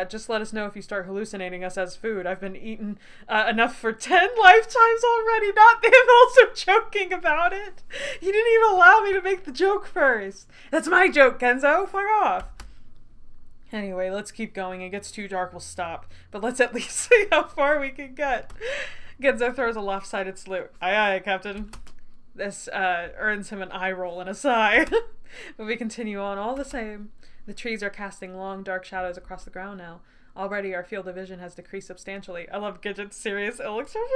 Just let us know if you start hallucinating us as food. I've been eaten enough for 10 lifetimes already, not him also joking about it. He didn't even allow me to make the joke first. That's my joke, Kenzo. Fuck off. Anyway, let's keep going. It gets too dark, we'll stop. But let's at least see how far we can get. Genzo throws a lopsided salute. Aye, aye, Captain. This earns him an eye roll and a sigh. But we continue on all the same. The trees are casting long, dark shadows across the ground now. Already our field of vision has decreased substantially. I love Gidget's serious illustration.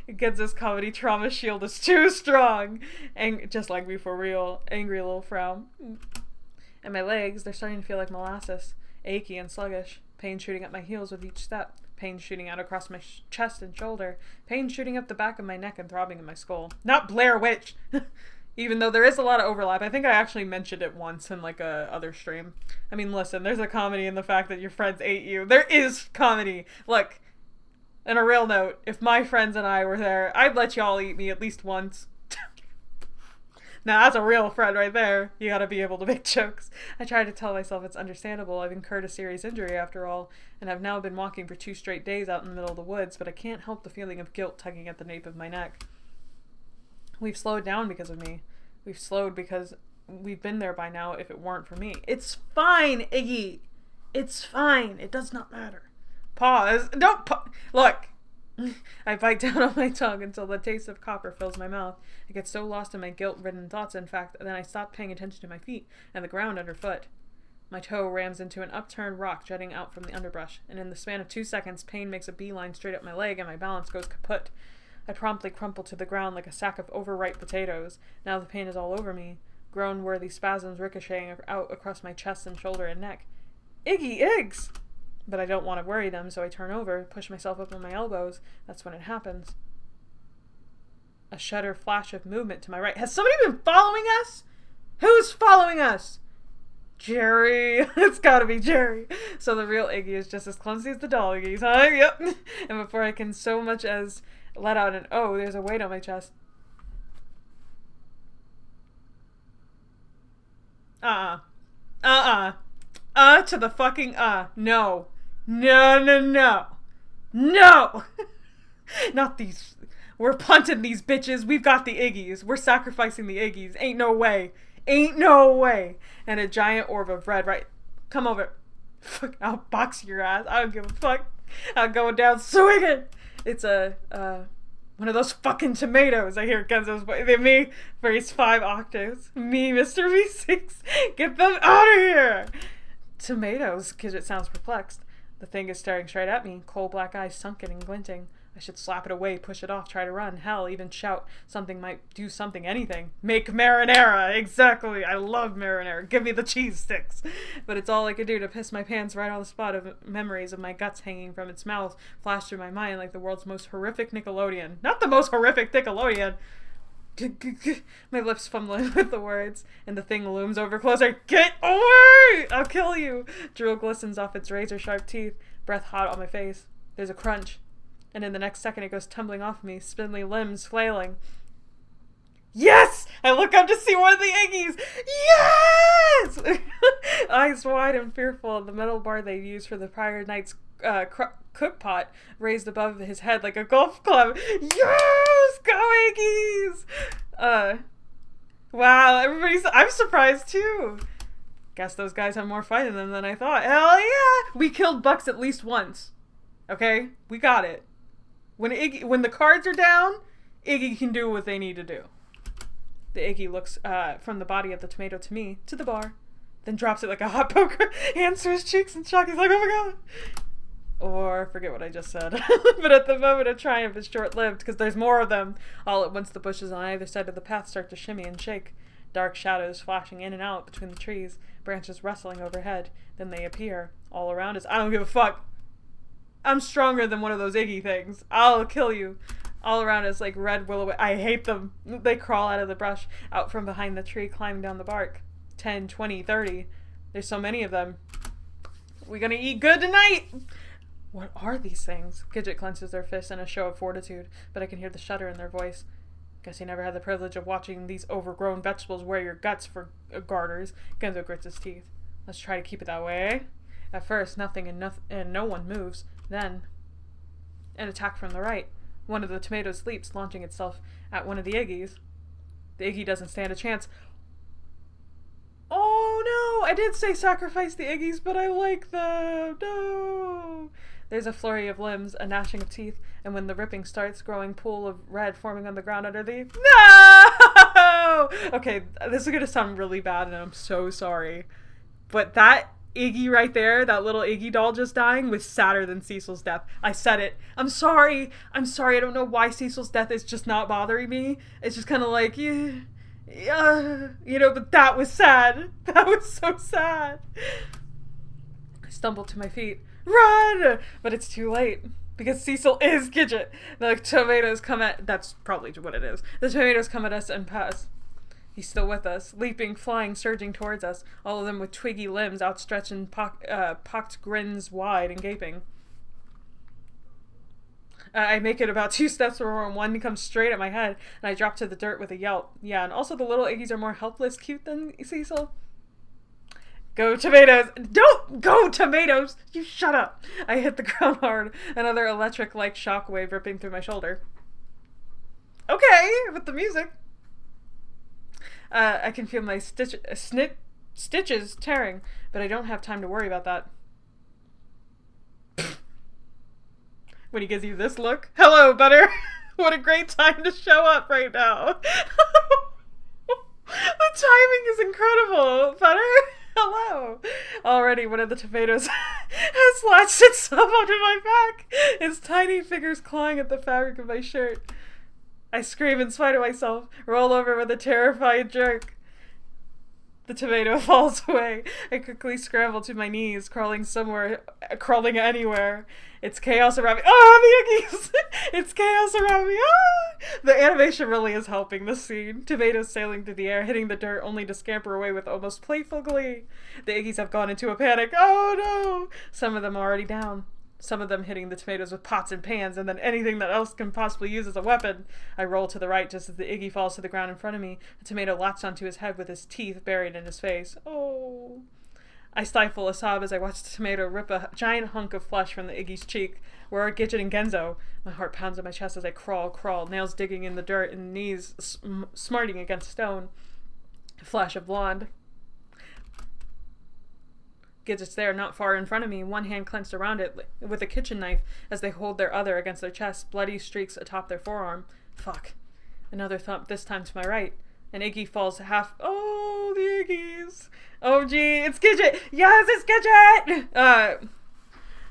Genzo's comedy trauma shield is too strong. Just like me for real. Angry little frown. And my legs, they're starting to feel like molasses. Achy and sluggish. Pain shooting up my heels with each step. Pain shooting out across my chest and shoulder. Pain shooting up the back of my neck and throbbing in my skull. Not Blair Witch! Even though there is a lot of overlap. I think I actually mentioned it once in like a other stream. I mean, listen, there's a comedy in the fact that your friends ate you. There is comedy. Look, on a real note, if my friends and I were there, I'd let y'all eat me at least once. Now, that's a real friend right there. You gotta be able to make jokes. I try to tell myself it's understandable. I've incurred a serious injury after all, and I've now been walking for 2 straight days out in the middle of the woods, but I can't help the feeling of guilt tugging at the nape of my neck. We've slowed down because of me. We've slowed because we've been there by now if it weren't for me. It's fine, Iggy. It's fine. It does not matter. Pause. Don't Look. I bite down on my tongue until the taste of copper fills my mouth. I get so lost in my guilt-ridden thoughts, in fact, that I stop paying attention to my feet and the ground underfoot. My toe rams into an upturned rock jutting out from the underbrush, and in the span of 2 seconds, pain makes a beeline straight up my leg and my balance goes kaput. I promptly crumple to the ground like a sack of overripe potatoes. Now the pain is all over me, groan-worthy spasms ricocheting out across my chest and shoulder and neck. Iggy Iggs! But I don't want to worry them, so I turn over, push myself up on my elbows. That's when it happens. A shudder flash of movement to my right. Has somebody been following us? Who's following us? Jerry. It's gotta be Jerry. So the real Iggy is just as clumsy as the doll Iggy's, huh? Yep. And before I can so much as let out an oh, there's a weight on my chest. To the fucking no. No. Not these. We're punting these bitches. We've got the Iggies. We're sacrificing the Iggies. Ain't no way. And a giant orb of red, right? Come over. Fuck, I'll box your ass. I don't give a fuck. I'm going down swinging. It's one of those fucking tomatoes. I hear Genzo's voice. Me, raise 5 octaves. Me, Mr. V6. Get them out of here. Tomatoes, Gidget sounds perplexed. The thing is staring straight at me, coal black eyes sunken and glinting. I should slap it away, push it off, try to run, hell, even shout. Something might do something, anything. Make marinara! Exactly! I love marinara. Give me the cheese sticks! But it's all I could do to piss my pants right on the spot of memories of my guts hanging from its mouth flash through my mind like the world's most horrific Nickelodeon. Not the most horrific Nickelodeon! My lips fumbling with the words, and the thing looms over closer. Get away! I'll kill you! Drool glistens off its razor-sharp teeth, breath hot on my face. There's a crunch, and in the next second it goes tumbling off me, spindly limbs flailing. Yes! I look up to see one of the Iggies! Yes! Eyes wide and fearful, the metal bar they used for the prior night's cook pot raised above his head like a golf club. Yes! Go Iggies! Wow, I'm surprised too. Guess those guys have more fight in them than I thought. Hell yeah! We killed Bucks at least once. Okay? We got it. When the cards are down, Iggy can do what they need to do. The Iggy looks from the body of the tomato to me, to the bar, then drops it like a hot poker, hands to his cheeks in shock. He's like, oh my god. Or forget what I just said. But at the moment of triumph is short-lived, because there's more of them. All at once the bushes on either side of the path start to shimmy and shake. Dark shadows flashing in and out between the trees, branches rustling overhead. Then they appear, all around us. I don't give a fuck. I'm stronger than one of those Iggy things. I'll kill you. All around us like red willow. I hate them. They crawl out of the brush, out from behind the tree, climbing down the bark. 10, 20, 30. There's so many of them. We gonna eat good tonight! What are these things? Gidget clenches their fists in a show of fortitude, but I can hear the shudder in their voice. Guess you never had the privilege of watching these overgrown vegetables wear your guts for garters. Genzo grits his teeth. Let's try to keep it that way. At first, nothing and no one moves. Then, an attack from the right. One of the tomatoes leaps, launching itself at one of the Iggies. The Iggy doesn't stand a chance. Oh no! I did say sacrifice the Iggies, but I like them! No! There's a flurry of limbs, a gnashing of teeth, and when the ripping starts, growing pool of red forming on the ground under the... No! Okay, this is gonna sound really bad, and I'm so sorry. But that Iggy right there, that little Iggy doll just dying, was sadder than Cecil's death. I said it. I'm sorry. I don't know why Cecil's death is just not bothering me. It's just kind of like, yeah, but that was sad. That was so sad. I stumbled to my feet. Run! But it's too late. Because Cecil is Gidget. The tomatoes come at... That's probably what it is. The tomatoes come at us and pass. He's still with us, leaping, flying, surging towards us, all of them with twiggy limbs outstretched and pocked grins wide and gaping. I make it about 2 steps before one comes straight at my head, and I drop to the dirt with a yelp. Yeah, and also the little Iggies are more helpless cute than Cecil. Go tomatoes! Don't go tomatoes! You shut up! I hit the ground hard, another electric-like shockwave ripping through my shoulder. Okay, with the music. I can feel my stitches tearing, but I don't have time to worry about that. When he gives you this look, hello, butter! What a great time to show up right now! The timing is incredible, butter! Hello! Already one of the tomatoes has latched itself onto my back, its tiny fingers clawing at the fabric of my shirt. I scream in spite of myself, roll over with a terrified jerk. The tomato falls away. I quickly scramble to my knees, crawling anywhere. It's chaos around me. Oh, the Iggies! It's chaos around me. Ah! The animation really is helping this scene. Tomatoes sailing through the air, hitting the dirt, only to scamper away with almost playful glee. The Iggies have gone into a panic. Oh no! Some of them are already down. Some of them hitting the tomatoes with pots and pans, and then anything that else can possibly use as a weapon. I roll to the right just as the Iggy falls to the ground in front of me. The tomato latched onto his head with his teeth buried in his face. Oh. I stifle a sob as I watch the tomato rip a giant hunk of flesh from the Iggy's cheek. Where are Gidget and Genzo? My heart pounds in my chest as I crawl, nails digging in the dirt and knees smarting against stone. A flash of blonde. Gidget's there, not far in front of me, one hand clenched around it with a kitchen knife as they hold their other against their chest, bloody streaks atop their forearm. Fuck. Another thump, this time to my right. An Iggy falls half... Oh, the Iggies! Oh, gee, it's Gidget! Yes, it's Gidget!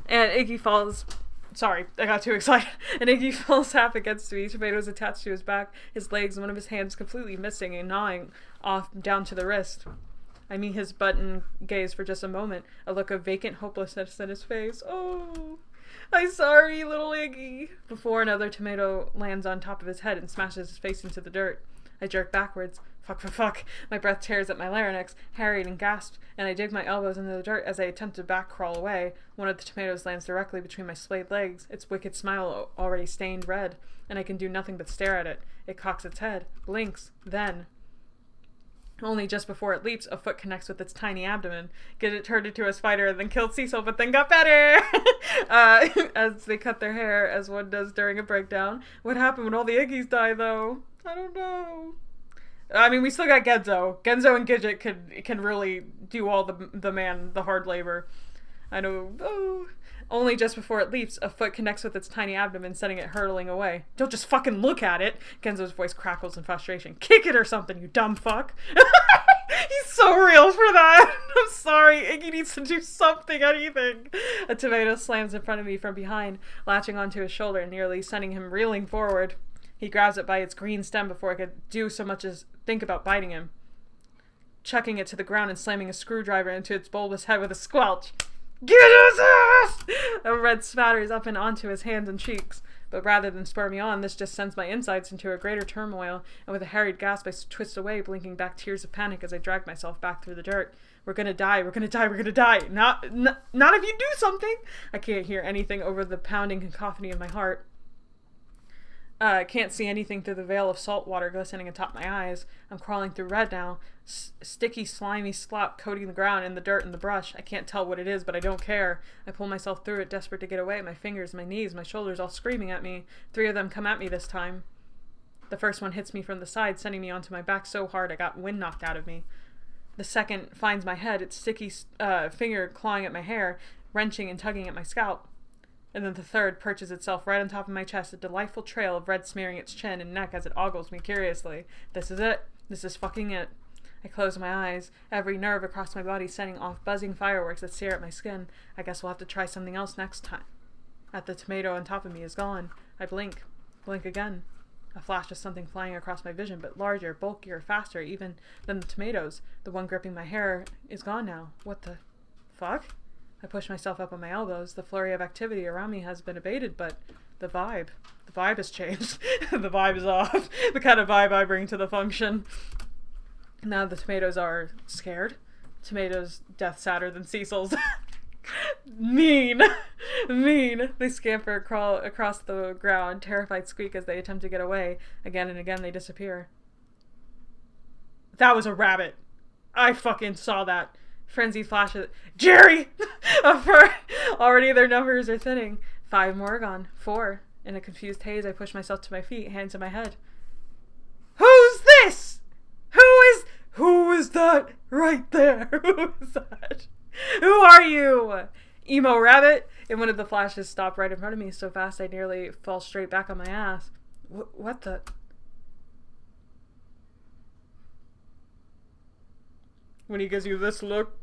And Iggy falls... Sorry, I got too excited. An Iggy falls half against me, tomatoes attached to his back, his legs, and one of his hands completely missing and gnawing off down to the wrist. I meet his button gaze for just a moment, a look of vacant hopelessness in his face. Oh, I'm sorry, little Iggy. Before another tomato lands on top of his head and smashes his face into the dirt. I jerk backwards. Fuck. My breath tears at my larynx, harried and gasped, and I dig my elbows into the dirt as I attempt to back crawl away. One of the tomatoes lands directly between my splayed legs, its wicked smile already stained red, and I can do nothing but stare at it. It cocks its head, blinks, then... Only just before it leaps, a foot connects with its tiny abdomen. Gidget turned into a spider and then killed Cecil, but then got better! As they cut their hair, as one does during a breakdown. What happened when all the Iggies die, though? I don't know. I mean, we still got Genzo. Genzo and Gidget can really do all the hard labor. I know. Oh. Only just before it leaps, a foot connects with its tiny abdomen, sending it hurtling away. Don't just fucking look at it! Genzo's voice crackles in frustration. Kick it or something, you dumb fuck! He's so real for that! I'm sorry, Iggy needs to do something, anything! A tomato slams in front of me from behind, latching onto his shoulder, nearly sending him reeling forward. He grabs it by its green stem before I could do so much as think about biting him. Chucking it to the ground and slamming a screwdriver into its bulbous head with a squelch. Get his ass! A red spatters up and onto his hands and cheeks. But rather than spur me on, this just sends my insides into a greater turmoil, and with a harried gasp I twist away, blinking back tears of panic as I drag myself back through the dirt. We're gonna die, we're gonna die, we're gonna die. Not if you do something! I can't hear anything over the pounding cacophony of my heart. Can't see anything through the veil of salt water glistening atop my eyes. I'm crawling through red now. Sticky, slimy slop coating the ground and the dirt and the brush. I can't tell what it is, but I don't care. I pull myself through it, desperate to get away. My fingers, my knees, my shoulders all screaming at me. 3 of them come at me this time. The first one hits me from the side, sending me onto my back so hard I got wind knocked out of me. The second finds my head, its sticky finger clawing at my hair, wrenching and tugging at my scalp. And then the third perches itself right on top of my chest, a delightful trail of red smearing its chin and neck as it ogles me curiously. This is it. This is fucking it. I close my eyes, every nerve across my body sending off buzzing fireworks that sear at my skin. I guess we'll have to try something else next time. The tomato on top of me is gone. I blink. Blink again. A flash of something flying across my vision, but larger, bulkier, faster even than the tomatoes. The one gripping my hair is gone now. What the fuck? I push myself up on my elbows. The flurry of activity around me has been abated, but the vibe has changed. The vibe is off. The kind of vibe I bring to the function. Now the tomatoes are scared. Tomatoes death sadder than Cecil's. Mean. They scamper, crawl across the ground, terrified squeak as they attempt to get away. Again and again they disappear. That was a rabbit. I fucking saw that. Frenzied flashes. Jerry! Already their numbers are thinning. 5 more are gone. 4. In a confused haze, I push myself to my feet, hand to my head. Who's this? Who is that right there? Who is that? Who are you? Emo rabbit? And one of the flashes stopped right in front of me so fast I nearly fall straight back on my ass. What the... When he gives you this look.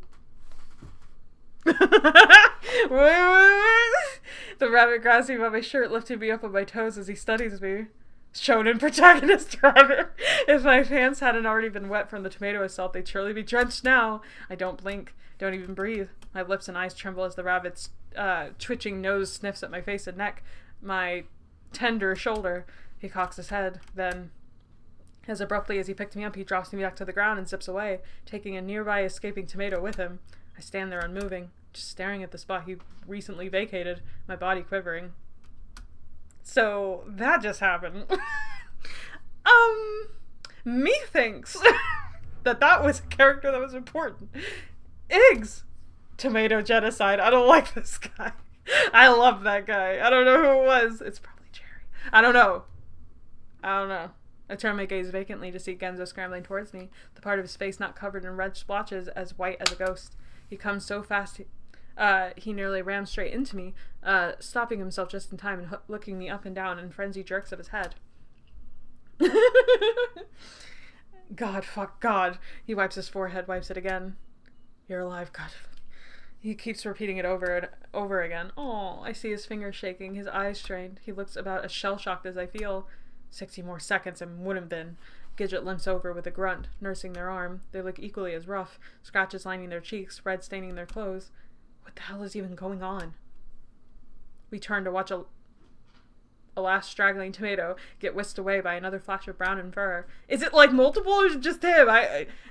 The rabbit grabs me by my shirt, lifting me up on my toes as he studies me. Shonen protagonist rabbit. If my pants hadn't already been wet from the tomato assault, they'd surely be drenched now. I don't blink, don't even breathe. My lips and eyes tremble as the rabbit's twitching nose sniffs at my face and neck, my tender shoulder. He cocks his head, then... As abruptly as he picked me up, he drops me back to the ground and zips away, taking a nearby escaping tomato with him. I stand there unmoving, just staring at the spot he recently vacated, my body quivering. So, that just happened. Methinks that was a character that was important. Iggs! Tomato genocide. I don't like this guy. I love that guy. I don't know who it was. It's probably Jerry. I don't know. I turn my gaze vacantly to see Genzo scrambling towards me, the part of his face not covered in red splotches, as white as a ghost. He comes so fast he nearly rams straight into me, stopping himself just in time and looking me up and down in frenzied jerks of his head. God, fuck God. He wipes his forehead, wipes it again. You're alive, God. He keeps repeating it over and over again. Oh, I see his fingers shaking, his eyes strained. He looks about as shell-shocked as I feel. 60 more seconds and would have been. Gidget limps over with a grunt, nursing their arm. They look equally as rough, scratches lining their cheeks, red staining their clothes. What the hell is even going on? We turn to watch a last straggling tomato get whisked away by another flash of brown and fur. Is it like multiple or is it just him?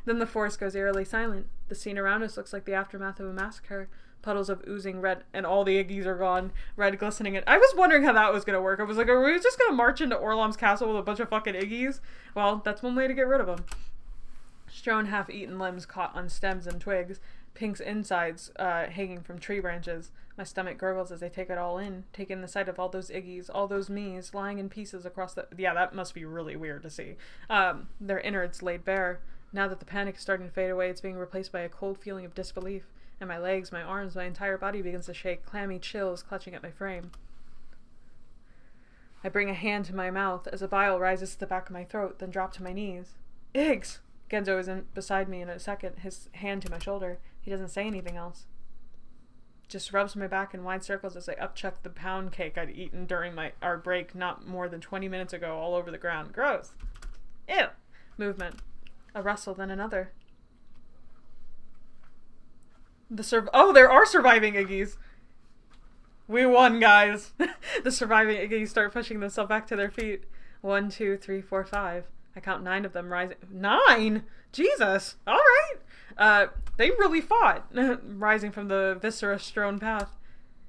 Then the forest goes eerily silent. The scene around us looks like the aftermath of a massacre. Puddles of oozing red, and all the Iggies are gone, red glistening. I was wondering how that was going to work. I was like, are we just going to march into Orlom's castle with a bunch of fucking Iggies? Well, that's one way to get rid of them. Strewn half-eaten limbs caught on stems and twigs, Pink's insides hanging from tree branches. My stomach gurgles as I take it all in, take in the sight of all those Iggies, all those me's, lying in pieces across the... Yeah, that must be really weird to see. Their innards laid bare. Now that the panic is starting to fade away, it's being replaced by a cold feeling of disbelief. And my legs, my arms, my entire body begins to shake, clammy chills clutching at my frame. I bring a hand to my mouth as a bile rises to the back of my throat, then drop to my knees. Iggs! Genzo is beside me in a second, his hand to my shoulder. He doesn't say anything else. Just rubs my back in wide circles as I upchuck the pound cake I'd eaten during our break not more than 20 minutes ago all over the ground. Gross. Ew. Movement. A rustle, then another. There are surviving Iggies. We won, guys. The surviving Iggies start pushing themselves back to their feet. 1, 2, 3, 4, 5. I count 9 of them rising. 9? Jesus. All right. They really fought, rising from the viscera-strewn path.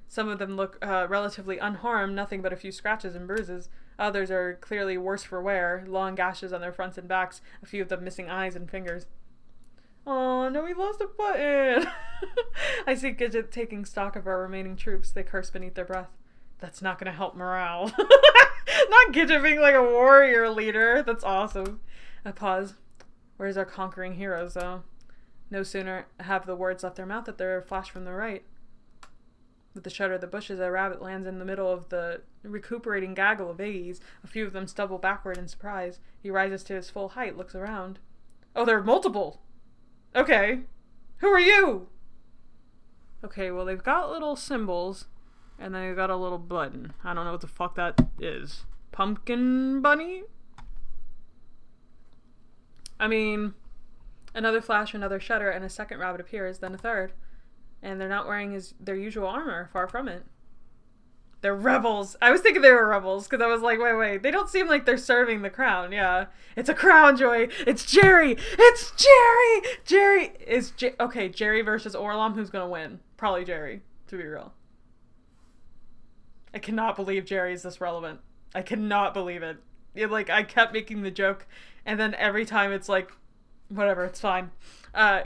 Some of them look relatively unharmed, nothing but a few scratches and bruises. Others are clearly worse for wear, long gashes on their fronts and backs, a few of them missing eyes and fingers. Oh, no, we lost a button. I see Gidget taking stock of our remaining troops. They curse beneath their breath. That's not going to help morale. Not Gidget being like a warrior leader. That's awesome. I pause. Where's our conquering heroes, though? No sooner have the words left their mouth that they're flashed from the right. With the shudder of the bushes, a rabbit lands in the middle of the recuperating gaggle of Iggies. A few of them stumble backward in surprise. He rises to his full height, looks around. Oh, there are multiple! Okay. Who are you? Okay, well, they've got little symbols, and then they've got a little button. I don't know what the fuck that is. Pumpkin bunny? I mean, another flash, another shudder, and a second rabbit appears, then a third. And they're not wearing their usual armor, far from it. They're rebels. I was thinking they were rebels, because I was like, wait. They don't seem like they're serving the crown, yeah. It's a crown, Joy. It's Jerry. It's Jerry. Jerry is... Okay, Jerry versus Orlam. Who's going to win? Probably Jerry, to be real. I cannot believe Jerry is this relevant. I cannot believe it. I kept making the joke, and then every time it's like, whatever, it's fine.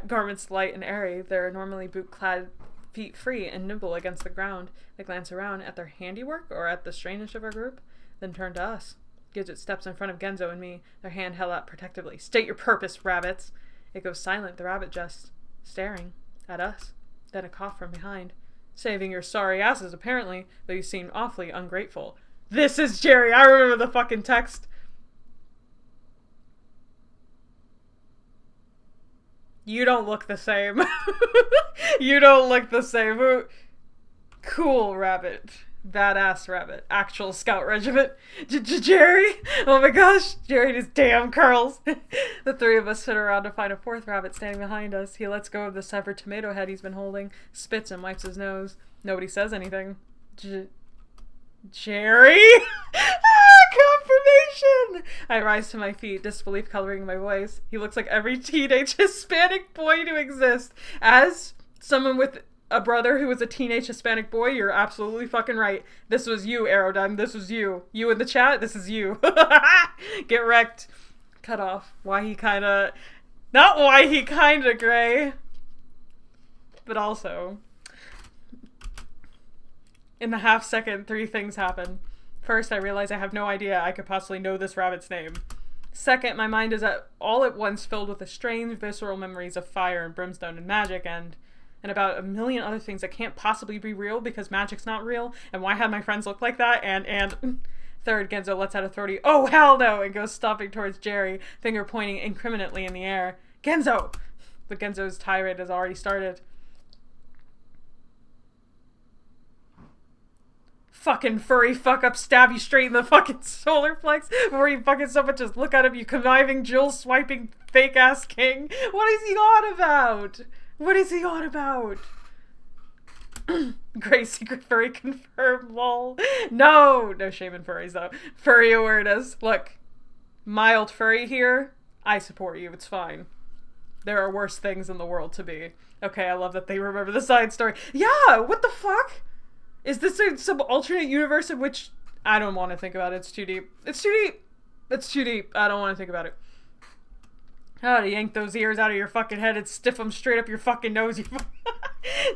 Garments light and airy, their normally boot-clad feet free and nimble against the ground. They glance around at their handiwork or at the strangeness of our group, then turn to us. Gidget steps in front of Genzo and me, their hand held out protectively. State your purpose, rabbits! It goes silent, the rabbit just staring at us. Then a cough from behind. Saving your sorry asses, apparently, though you seem awfully ungrateful. This is Jerry! I remember the fucking text. You don't look the same. You don't look the same. Cool rabbit. Badass rabbit. Actual scout regiment. Jerry? Oh my gosh. Jerry and his damn curls. The three of us sit around to find a fourth rabbit standing behind us. He lets go of the severed tomato head he's been holding, spits and wipes his nose. Nobody says anything. Jerry? Confirmation! I rise to my feet, disbelief coloring my voice. He looks like every teenage Hispanic boy to exist. As someone with a brother who was a teenage Hispanic boy, you're absolutely fucking right. This was you, Aerodime. This was you. You in the chat, this is you. Get wrecked. Cut off. Why he kinda... Not why he kinda gray. But also... In the half second, 3 things happen. First, I realize I have no idea I could possibly know this rabbit's name. Second, my mind is all at once filled with the strange, visceral memories of fire and brimstone and magic and about a million other things that can't possibly be real because magic's not real, and why had my friends look like that, and... Third, Genzo lets out a throaty, "Oh, hell no!" and goes stomping towards Jerry, finger pointing incriminately in the air. Genzo! But Genzo's tirade has already started. Fucking furry fuck up, stab you straight in the fucking solar plex before you fucking so much as look at him, you conniving, jewel swiping, fake ass king. What is he on about? What is he on about? Gray secret furry confirmed, lol. No shame in furries though. Furry awareness. Look, mild furry here. I support you, it's fine. There are worse things in the world to be. Okay, I love that they remember the side story. Yeah, what the fuck? Is this some alternate universe in which... I don't want to think about it. It's too deep. It's too deep. It's too deep. I don't want to think about it. How to yank those ears out of your fucking head and stiff them straight up your fucking nose.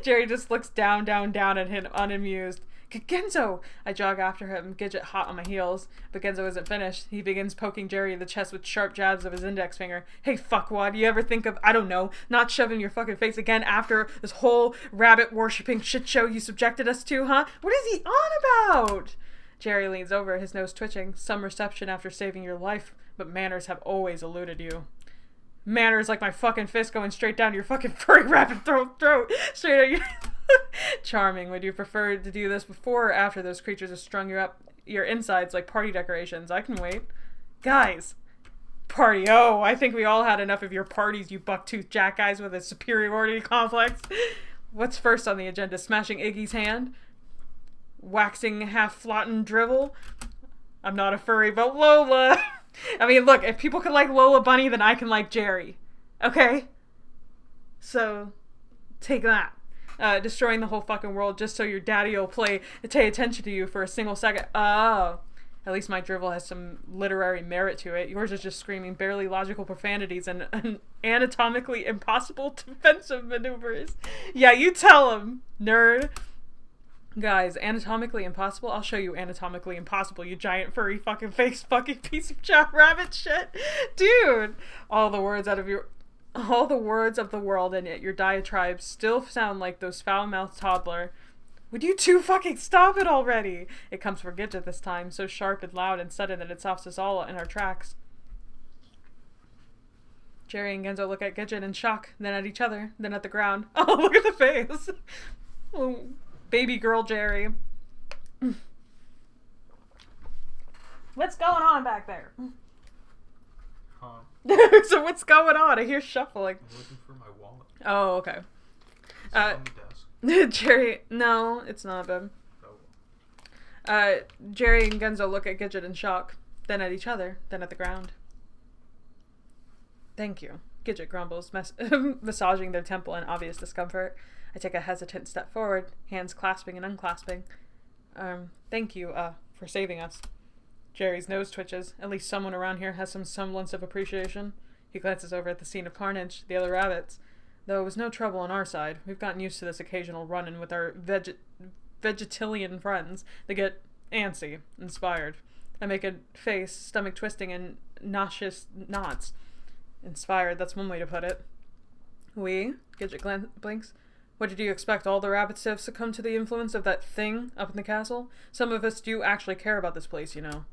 Jerry just looks down at him, unamused. Genzo! I jog after him, Gidget hot on my heels. But Genzo isn't finished. He begins poking Jerry in the chest with sharp jabs of his index finger. Hey, fuckwad, you ever think of, I don't know, not shoving your fucking face again after this whole rabbit-worshipping shit show you subjected us to, huh? What is he on about? Jerry leans over, his nose twitching. Some reception after saving your life, but manners have always eluded you. Manners like my fucking fist going straight down your fucking furry rabbit throat. Straight at you. Charming. Would you prefer to do this before or after those creatures have strung you up your insides like party decorations? I can wait. Guys. Party. Oh, I think we all had enough of your parties, you buck-toothed jack guys with a superiority complex. What's first on the agenda? Smashing Iggy's hand? waxing half-flattened drivel. I'm not a furry, but Lola. I mean, look, if people can like Lola Bunny, then I can like Jerry. Okay? So, take that. Destroying the whole fucking world just so your daddy will pay attention to you for a single second. Oh. At least my drivel has some literary merit to it. Yours is just screaming barely logical profanities and anatomically impossible defensive maneuvers. Yeah, you tell him, nerd. Guys, anatomically impossible? I'll show you anatomically impossible, you giant furry fucking face fucking piece of rabbit shit. Dude! All the words of the world, and yet your diatribes still sound like those foul-mouthed toddler. Would you two fucking stop it already? It comes for Gidget this time, so sharp and loud and sudden that it stops us all in our tracks. Jerry and Genzo look at Gidget in shock, then at each other, then at the ground. Oh, look at the face! Oh, baby girl Jerry. What's going on back there? Huh. So what's going on? I hear shuffling. I'm looking for my wallet. Oh, okay. Is it on the desk? Jerry, no, it's not, babe. Oh. Jerry and Genzo look at Gidget in shock, then at each other, then at the ground. Thank you. Gidget grumbles, massaging their temple in obvious discomfort. I take a hesitant step forward, hands clasping and unclasping. Thank you, for saving us. Jerry's nose twitches. At least someone around here has some semblance of appreciation. He glances over at the scene of carnage, the other rabbits. Though it was no trouble on our side. We've gotten used to this occasional run-in with our vegetarian friends. They get antsy, inspired. I make a face, stomach twisting in nauseous knots. Inspired, that's one way to put it. We? Gidget blinks. What did you expect, all the rabbits to have succumbed to the influence of that thing up in the castle? Some of us do actually care about this place, you know.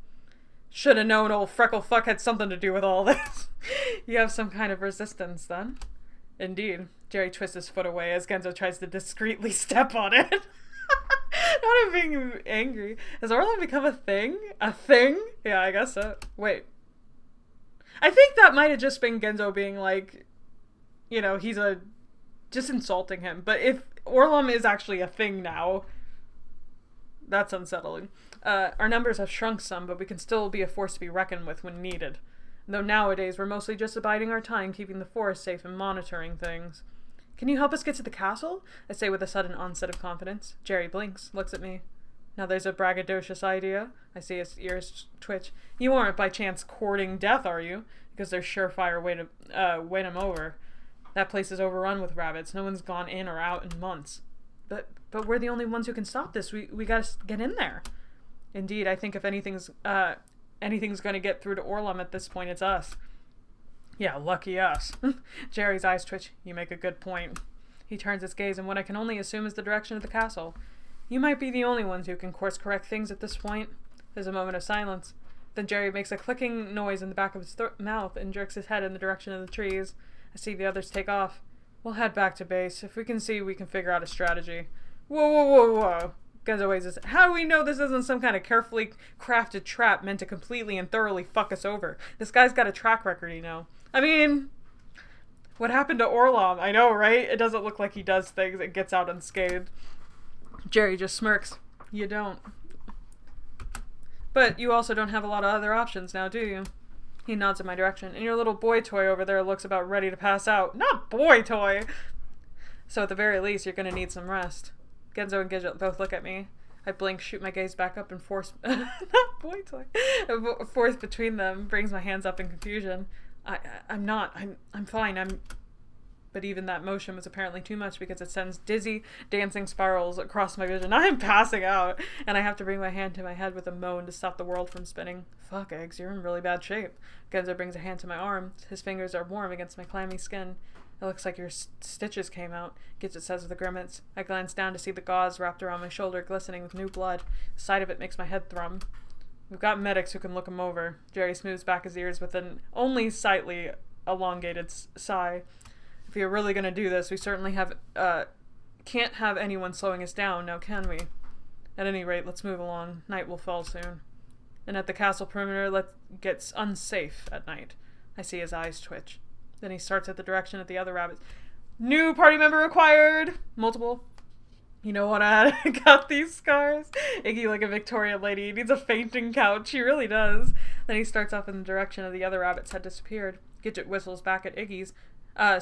Should have known old freckle fuck had something to do with all this. You have some kind of resistance, then? Indeed. Jerry twists his foot away as Genzo tries to discreetly step on it. Not being angry. Has Orlon become a thing? A thing? Yeah, I guess so. Wait. I think that might have just been Genzo being like, you know, just insulting him. But if Orlom is actually a thing now, that's unsettling. Our numbers have shrunk some, but we can still be a force to be reckoned with when needed. Though nowadays we're mostly just abiding our time, keeping the forest safe and monitoring things. Can you help us get to the castle? I say with a sudden onset of confidence. Jerry blinks, looks at me. Now there's a braggadocious idea. I see his ears twitch. You aren't by chance courting death, are you? Because there's surefire way to win him over. That place is overrun with rabbits. No one's gone in or out in months. But we're the only ones who can stop this. We gotta get in there. Indeed, I think if anything's gonna get through to Orlom at this point, it's us. Yeah, lucky us. Jerry's eyes twitch. You make a good point. He turns his gaze in what I can only assume is the direction of the castle. You might be the only ones who can course correct things at this point. There's a moment of silence. Then Jerry makes a clicking noise in the back of his mouth and jerks his head in the direction of the trees. I see the others take off. We'll head back to base. If we can see, we can figure out a strategy. Whoa, whoa, whoa, whoa. Genzo waves his. How do we know this isn't some kind of carefully crafted trap meant to completely and thoroughly fuck us over? This guy's got a track record, you know. I mean, what happened to Orlom? I know, right? It doesn't look like he does things and gets out unscathed. Jerry just smirks. You don't. But you also don't have a lot of other options now, do you? He nods in my direction. And your little boy toy over there looks about ready to pass out. Not boy toy! So at the very least, you're gonna need some rest. Genzo and Gidget both look at me. I blink, shoot my gaze back up, and force between them, brings my hands up in confusion. I'm fine, But even that motion was apparently too much because it sends dizzy, dancing spirals across my vision. I am passing out, and I have to bring my hand to my head with a moan to stop the world from spinning. Fuck, Eggs, you're in really bad shape. Genzo brings a hand to my arm. His fingers are warm against my clammy skin. It looks like your stitches came out, Gidget says with a grimace. I glance down to see the gauze wrapped around my shoulder glistening with new blood. The sight of it makes my head thrum. We've got medics who can look him over. Jerry smooths back his ears with an only slightly elongated sigh. If you're really going to do this, we certainly can't have anyone slowing us down, now can we? At any rate, let's move along. Night will fall soon. And at the castle perimeter, it gets unsafe at night. I see his eyes twitch. Then he starts at the direction of the other rabbits. New party member required! Multiple. You know what? I got these scars. Iggy, like a Victorian lady, he needs a fainting couch. He really does. Then he starts off in the direction of the other rabbits had disappeared. Gidget whistles back at Iggy's,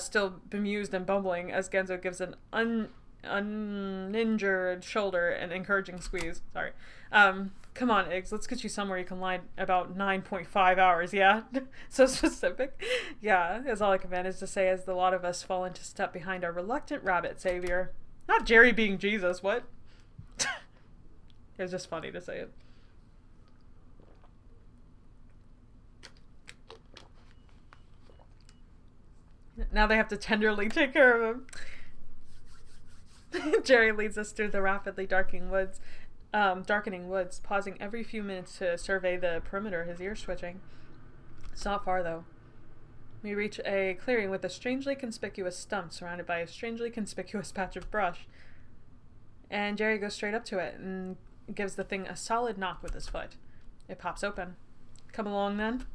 still bemused and bumbling, as Genzo gives an uninjured shoulder an encouraging squeeze. Sorry. Come on, Iggs, let's get you somewhere you can lie about 9.5 hours, yeah? So specific. Yeah, is all I can manage to say as the lot of us fall into step behind our reluctant rabbit savior. Not Jerry being Jesus, what? It was just funny to say it. Now they have to tenderly take care of him. Jerry leads us through the rapidly darkening woods, pausing every few minutes to survey the perimeter, his ears twitching. It's not far, though. We reach a clearing with a strangely conspicuous stump surrounded by a strangely conspicuous patch of brush. And Jerry goes straight up to it and gives the thing a solid knock with his foot. It pops open. Come along, then.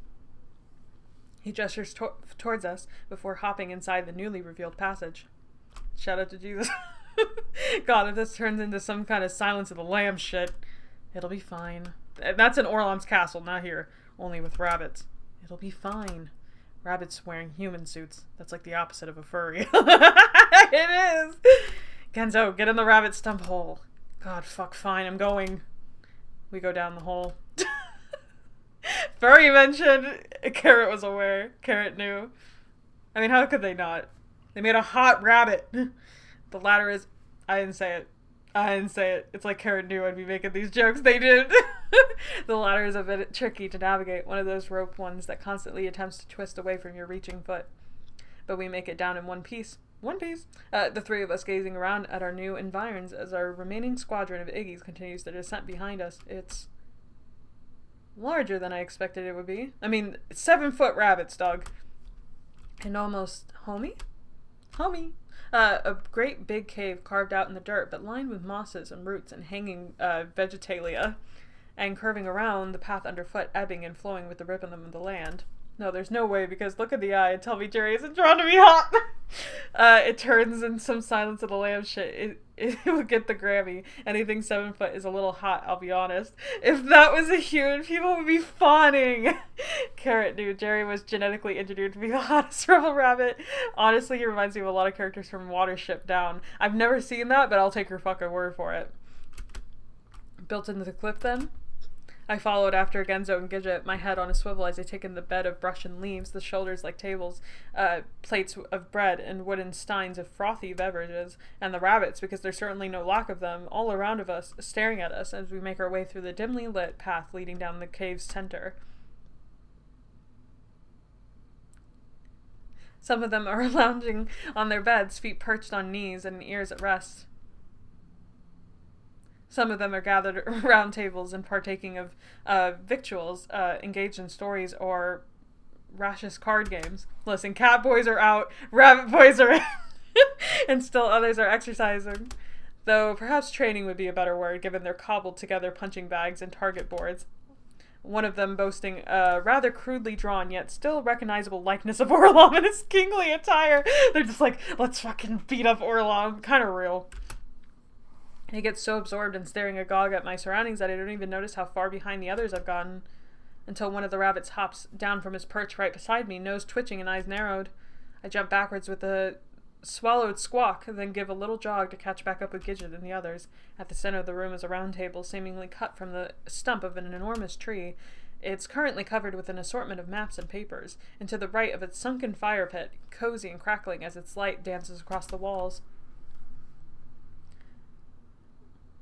He gestures towards us before hopping inside the newly revealed passage. Shout out to Jesus. God, if this turns into some kind of Silence of the Lambs shit, it'll be fine. That's in Orlom's castle, not here. Only with rabbits. It'll be fine. Rabbits wearing human suits. That's like the opposite of a furry. It is! Genzo, get in the rabbit stump hole. God, fuck, fine, I'm going. We go down the hole. Furry mentioned. Carrot was aware. Carrot knew. I mean, how could they not? They made a hot rabbit. The latter is... I didn't say it. It's like Carrot knew I'd be making these jokes. They did. The ladder is a bit tricky to navigate, one of those rope ones that constantly attempts to twist away from your reaching foot. But we make it down in one piece. The three of us gazing around at our new environs as our remaining squadron of Iggies continues their descent behind us. It's larger than I expected it would be. I mean, 7-foot rabbits, dog. And almost homey? A great big cave carved out in the dirt, but lined with mosses and roots and hanging vegetalia, and curving around, the path underfoot ebbing and flowing with the rhythm of the land. No, there's no way, because look at the eye and tell me Jerry isn't drawn to be hot. It turns in some Silence of the Lambs shit. It would get the Grammy. Anything 7 foot is a little hot, I'll be honest. If that was a human, people would be fawning. Carrot knew Jerry was genetically engineered to be the hottest rebel rabbit. Honestly, he reminds me of a lot of characters from Watership Down. I've never seen that, but I'll take your fucking word for it. Built into the cliff, then? I followed after Genzo and Gidget, my head on a swivel as I take in the bed of brush and leaves, the shoulders like tables, plates of bread, and wooden steins of frothy beverages, and the rabbits, because there's certainly no lack of them, all around of us, staring at us as we make our way through the dimly lit path leading down the cave's center. Some of them are lounging on their beds, feet perched on knees and ears at rest. Some of them are gathered around tables and partaking of victuals, engaged in stories or raucous card games. Listen, cat boys are out, rabbit boys are in, and still others are exercising. Though perhaps training would be a better word, given their cobbled together punching bags and target boards. One of them boasting a rather crudely drawn yet still recognizable likeness of Orlom in his kingly attire. They're just like, let's fucking beat up Orlom. Kind of real. I get so absorbed in staring agog at my surroundings that I don't even notice how far behind the others I've gotten, until one of the rabbits hops down from his perch right beside me, nose twitching and eyes narrowed. I jump backwards with a swallowed squawk, then give a little jog to catch back up with Gidget and the others. At the center of the room is a round table, seemingly cut from the stump of an enormous tree. It's currently covered with an assortment of maps and papers, and to the right of its sunken fire pit, cozy and crackling as its light dances across the walls.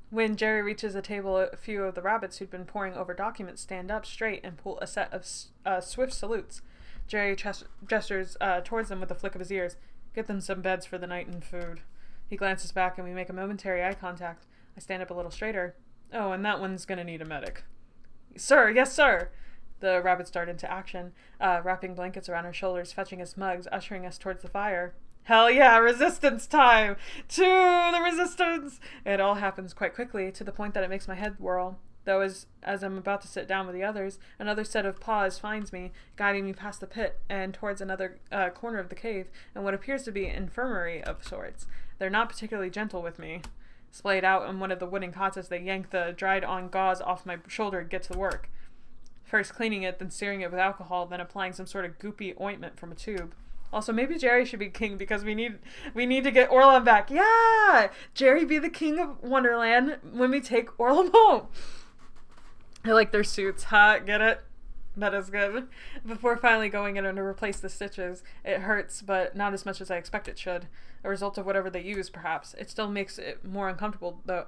When Jerry reaches the table, a few of the rabbits who'd been poring over documents stand up straight and pull a set of swift salutes. Jerry gestures towards them with a flick of his ears. Get them some beds for the night and food. He glances back and we make a momentary eye contact. I stand up a little straighter. Oh, and that one's gonna need a medic. Sir, yes, sir! The rabbits dart into action, wrapping blankets around our shoulders, fetching us mugs, ushering us towards the fire. Hell yeah, resistance time! To the resistance! It all happens quite quickly, to the point that it makes my head whirl. Though as I'm about to sit down with the others, another set of paws finds me, guiding me past the pit and towards another corner of the cave, and what appears to be an infirmary of sorts. They're not particularly gentle with me. Splayed out on one of the wooden cots as they yank the dried-on gauze off my shoulder and get to work. First cleaning it, then searing it with alcohol, then applying some sort of goopy ointment from a tube. Also, maybe Jerry should be king because we need to get Orlam back. Yeah! Jerry be the king of Wonderland when we take Orlam home. I like their suits. Ha, get it? That is good. Before finally going in and to replace the stitches, it hurts, but not as much as I expect it should. A result of whatever they use, perhaps. It still makes it more uncomfortable, though,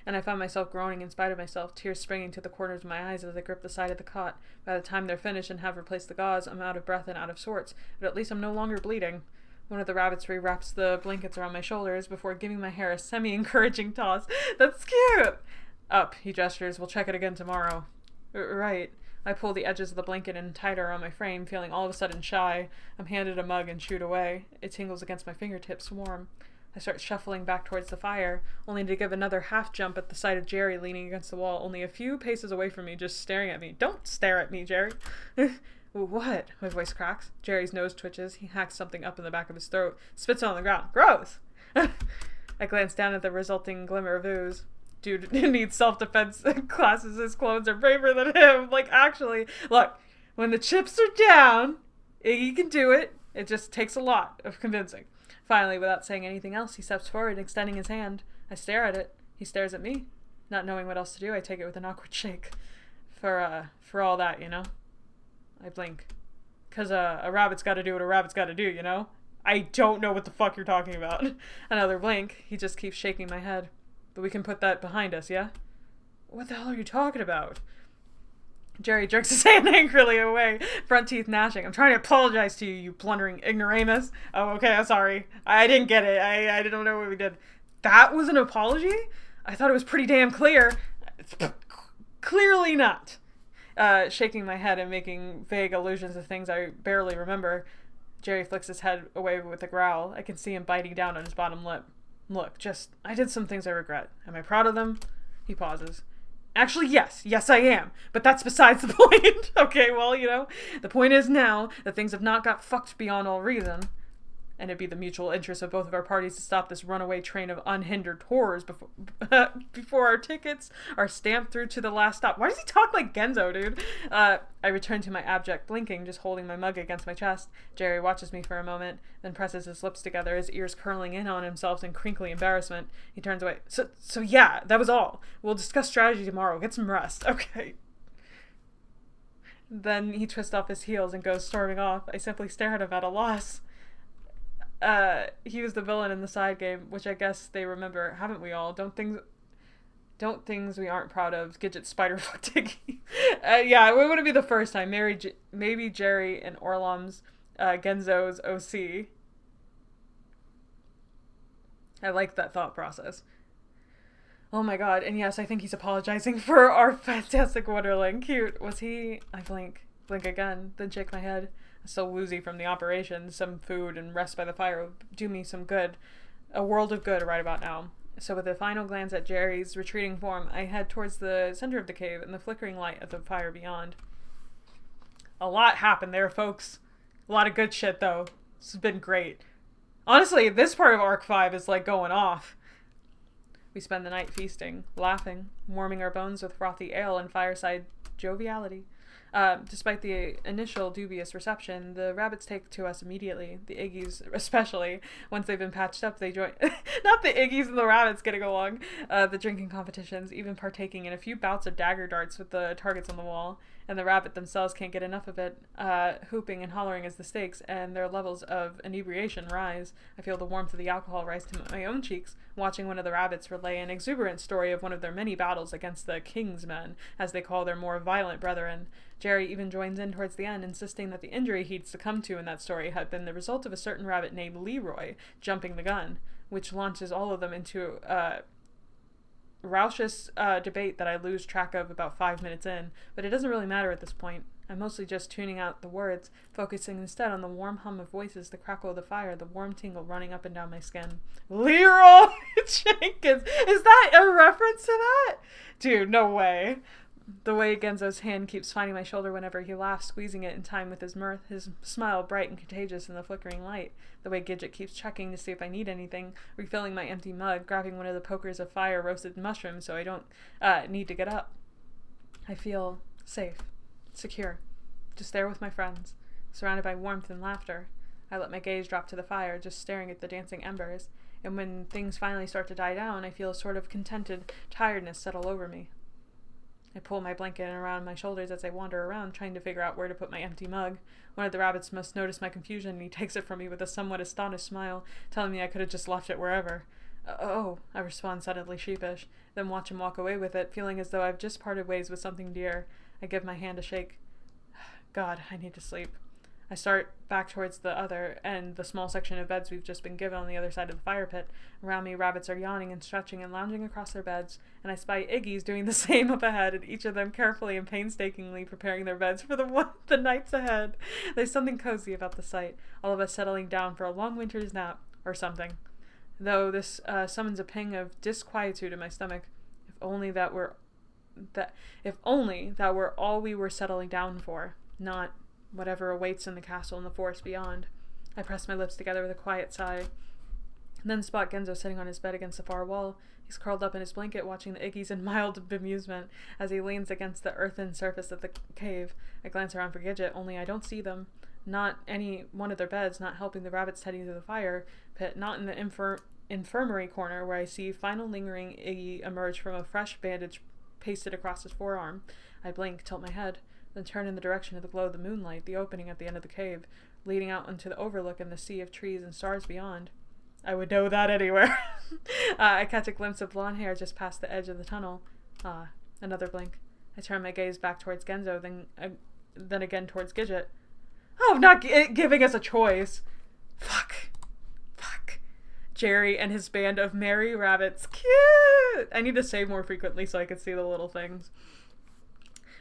and I found myself groaning in spite of myself, tears springing to the corners of my eyes as I gripped the side of the cot. By the time they're finished and have replaced the gauze, I'm out of breath and out of sorts, but at least I'm no longer bleeding. One of the rabbits rewraps the blankets around my shoulders before giving my hair a semi-encouraging toss. That's cute! Up, he gestures. We'll check it again tomorrow. Right. I pull the edges of the blanket in tighter on my frame, feeling all of a sudden shy. I'm handed a mug and shooed away. It tingles against my fingertips, warm. I start shuffling back towards the fire, only to give another half jump at the sight of Jerry leaning against the wall, only a few paces away from me, just staring at me. Don't stare at me, Jerry. What? My voice cracks. Jerry's nose twitches. He hacks something up in the back of his throat, spits it on the ground. Gross! I glance down at the resulting glimmer of ooze. Dude needs self-defense classes. His clones are braver than him. Like, actually, look, when the chips are down, Iggy can do it. It just takes a lot of convincing. Finally, without saying anything else, he steps forward, extending his hand. I stare at it. He stares at me. Not knowing what else to do, I take it with an awkward shake. For all that, you know? I blink. 'Cause a rabbit's gotta do what a rabbit's gotta do, you know? I don't know what the fuck you're talking about. Another blink. He just keeps shaking my head. But we can put that behind us, yeah? What the hell are you talking about? Jerry jerks his hand angrily away, front teeth gnashing. I'm trying to apologize to you, you blundering ignoramus. Oh, okay, I'm sorry. I didn't get it. I didn't know what we did. That was an apology? I thought it was pretty damn clear. Clearly not. Shaking my head and making vague allusions to things I barely remember. Jerry flicks his head away with a growl. I can see him biting down on his bottom lip. Look, I did some things I regret. Am I proud of them? He pauses. Actually, yes. Yes, I am. But that's besides the point. Okay, well, you know, the point is now that things have not got fucked beyond all reason. And it'd be the mutual interest of both of our parties to stop this runaway train of unhindered horrors before our tickets are stamped through to the last stop. Why does he talk like Genzo, dude? I return to my abject blinking, just holding my mug against my chest. Jerry watches me for a moment, then presses his lips together, his ears curling in on himself in crinkly embarrassment. He turns away. So yeah, that was all. We'll discuss strategy tomorrow. Get some rest. Okay. Then he twists off his heels and goes storming off. I simply stare at him at a loss. He was the villain in the side game, which I guess they remember, haven't we all? Don't things we aren't proud of. Gidget spider fucked Iggy. Yeah, it wouldn't be the first time. Maybe Jerry and Orlam's Genzo's OC. I like that thought process. Oh my god, and yes, I think he's apologizing for our fantastic Wonderland. Cute. Was he? I blink again, then shake my head. So woozy from the operation, some food and rest by the fire would do me some good, a world of good right about now. So with a final glance at Jerry's retreating form, I head towards the center of the cave and the flickering light of the fire beyond. A lot happened there, folks. A lot of good shit, though. This has been great. Honestly, this part of Arc 5 is like going off. We spend the night feasting, laughing, warming our bones with frothy ale and fireside joviality. Despite the initial dubious reception, the rabbits take to us immediately. The Iggies, especially. Once they've been patched up, they join... Not the Iggies and the rabbits getting along. The drinking competitions, even partaking in a few bouts of dagger darts with the targets on the wall. And the rabbit themselves can't get enough of it, hooping and hollering as the stakes and their levels of inebriation rise. I feel the warmth of the alcohol rise to my own cheeks, watching one of the rabbits relay an exuberant story of one of their many battles against the King's Men, as they call their more violent brethren. Jerry even joins in towards the end, insisting that the injury he'd succumbed to in that story had been the result of a certain rabbit named Leroy jumping the gun, which launches all of them into raucous debate that I lose track of about 5 minutes in, but it doesn't really matter at this point. I'm mostly just tuning out the words, focusing instead on the warm hum of voices, the crackle of the fire, the warm tingle running up and down my skin. Leroy Jenkins! Is that a reference to that? Dude, no way. The way Genzo's hand keeps finding my shoulder whenever he laughs, squeezing it in time with his mirth, his smile bright and contagious in the flickering light. The way Gidget keeps checking to see if I need anything, refilling my empty mug, grabbing one of the pokers of fire roasted mushrooms so I don't need to get up. I feel safe, secure, just there with my friends, surrounded by warmth and laughter. I let my gaze drop to the fire, just staring at the dancing embers, and when things finally start to die down, I feel a sort of contented tiredness settle over me. I pull my blanket around my shoulders as I wander around, trying to figure out where to put my empty mug. One of the rabbits must notice my confusion, and he takes it from me with a somewhat astonished smile, telling me I could have just left it wherever. Oh, I respond suddenly sheepish, then watch him walk away with it, feeling as though I've just parted ways with something dear. I give my hand a shake. God, I need to sleep. I start back towards the other and the small section of beds we've just been given on the other side of the fire pit. Around me, rabbits are yawning and stretching and lounging across their beds, and I spy Iggy's doing the same up ahead, and each of them carefully and painstakingly preparing their beds for the nights ahead. There's something cozy about the sight, all of us settling down for a long winter's nap, or something. Though this summons a pang of disquietude in my stomach. If only that were all we were settling down for, not whatever awaits in the castle and the forest beyond. I press my lips together with a quiet sigh. Then spot Genzo sitting on his bed against the far wall. He's curled up in his blanket, watching the Iggies in mild bemusement as he leans against the earthen surface of the cave. I glance around for Gidget, only I don't see them. Not any one of their beds, not helping the rabbits tending to the fire pit, not in the infirmary corner where I see final lingering Iggy emerge from a fresh bandage pasted across his forearm. I blink, tilt my head, then turn in the direction of the glow of the moonlight, the opening at the end of the cave, leading out into the overlook and the sea of trees and stars beyond. I would know that anywhere. I catch a glimpse of blonde hair just past the edge of the tunnel. Another blink. I turn my gaze back towards Genzo, then again towards Gidget. Oh, not giving us a choice. Fuck. Jerry and his band of merry rabbits. Cute! I need to say more frequently so I can see the little things.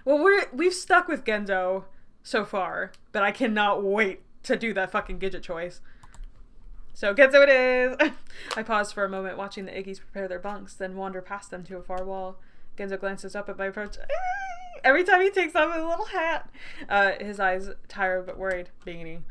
Well, we've stuck with Genzo so far, but I cannot wait to do that fucking Gidget choice. So Genzo it is! I pause for a moment, watching the Iggies prepare their bunks, then wander past them to a far wall. Genzo glances up at my approach. Every time he takes off his little hat. His eyes tired but worried. Beanie.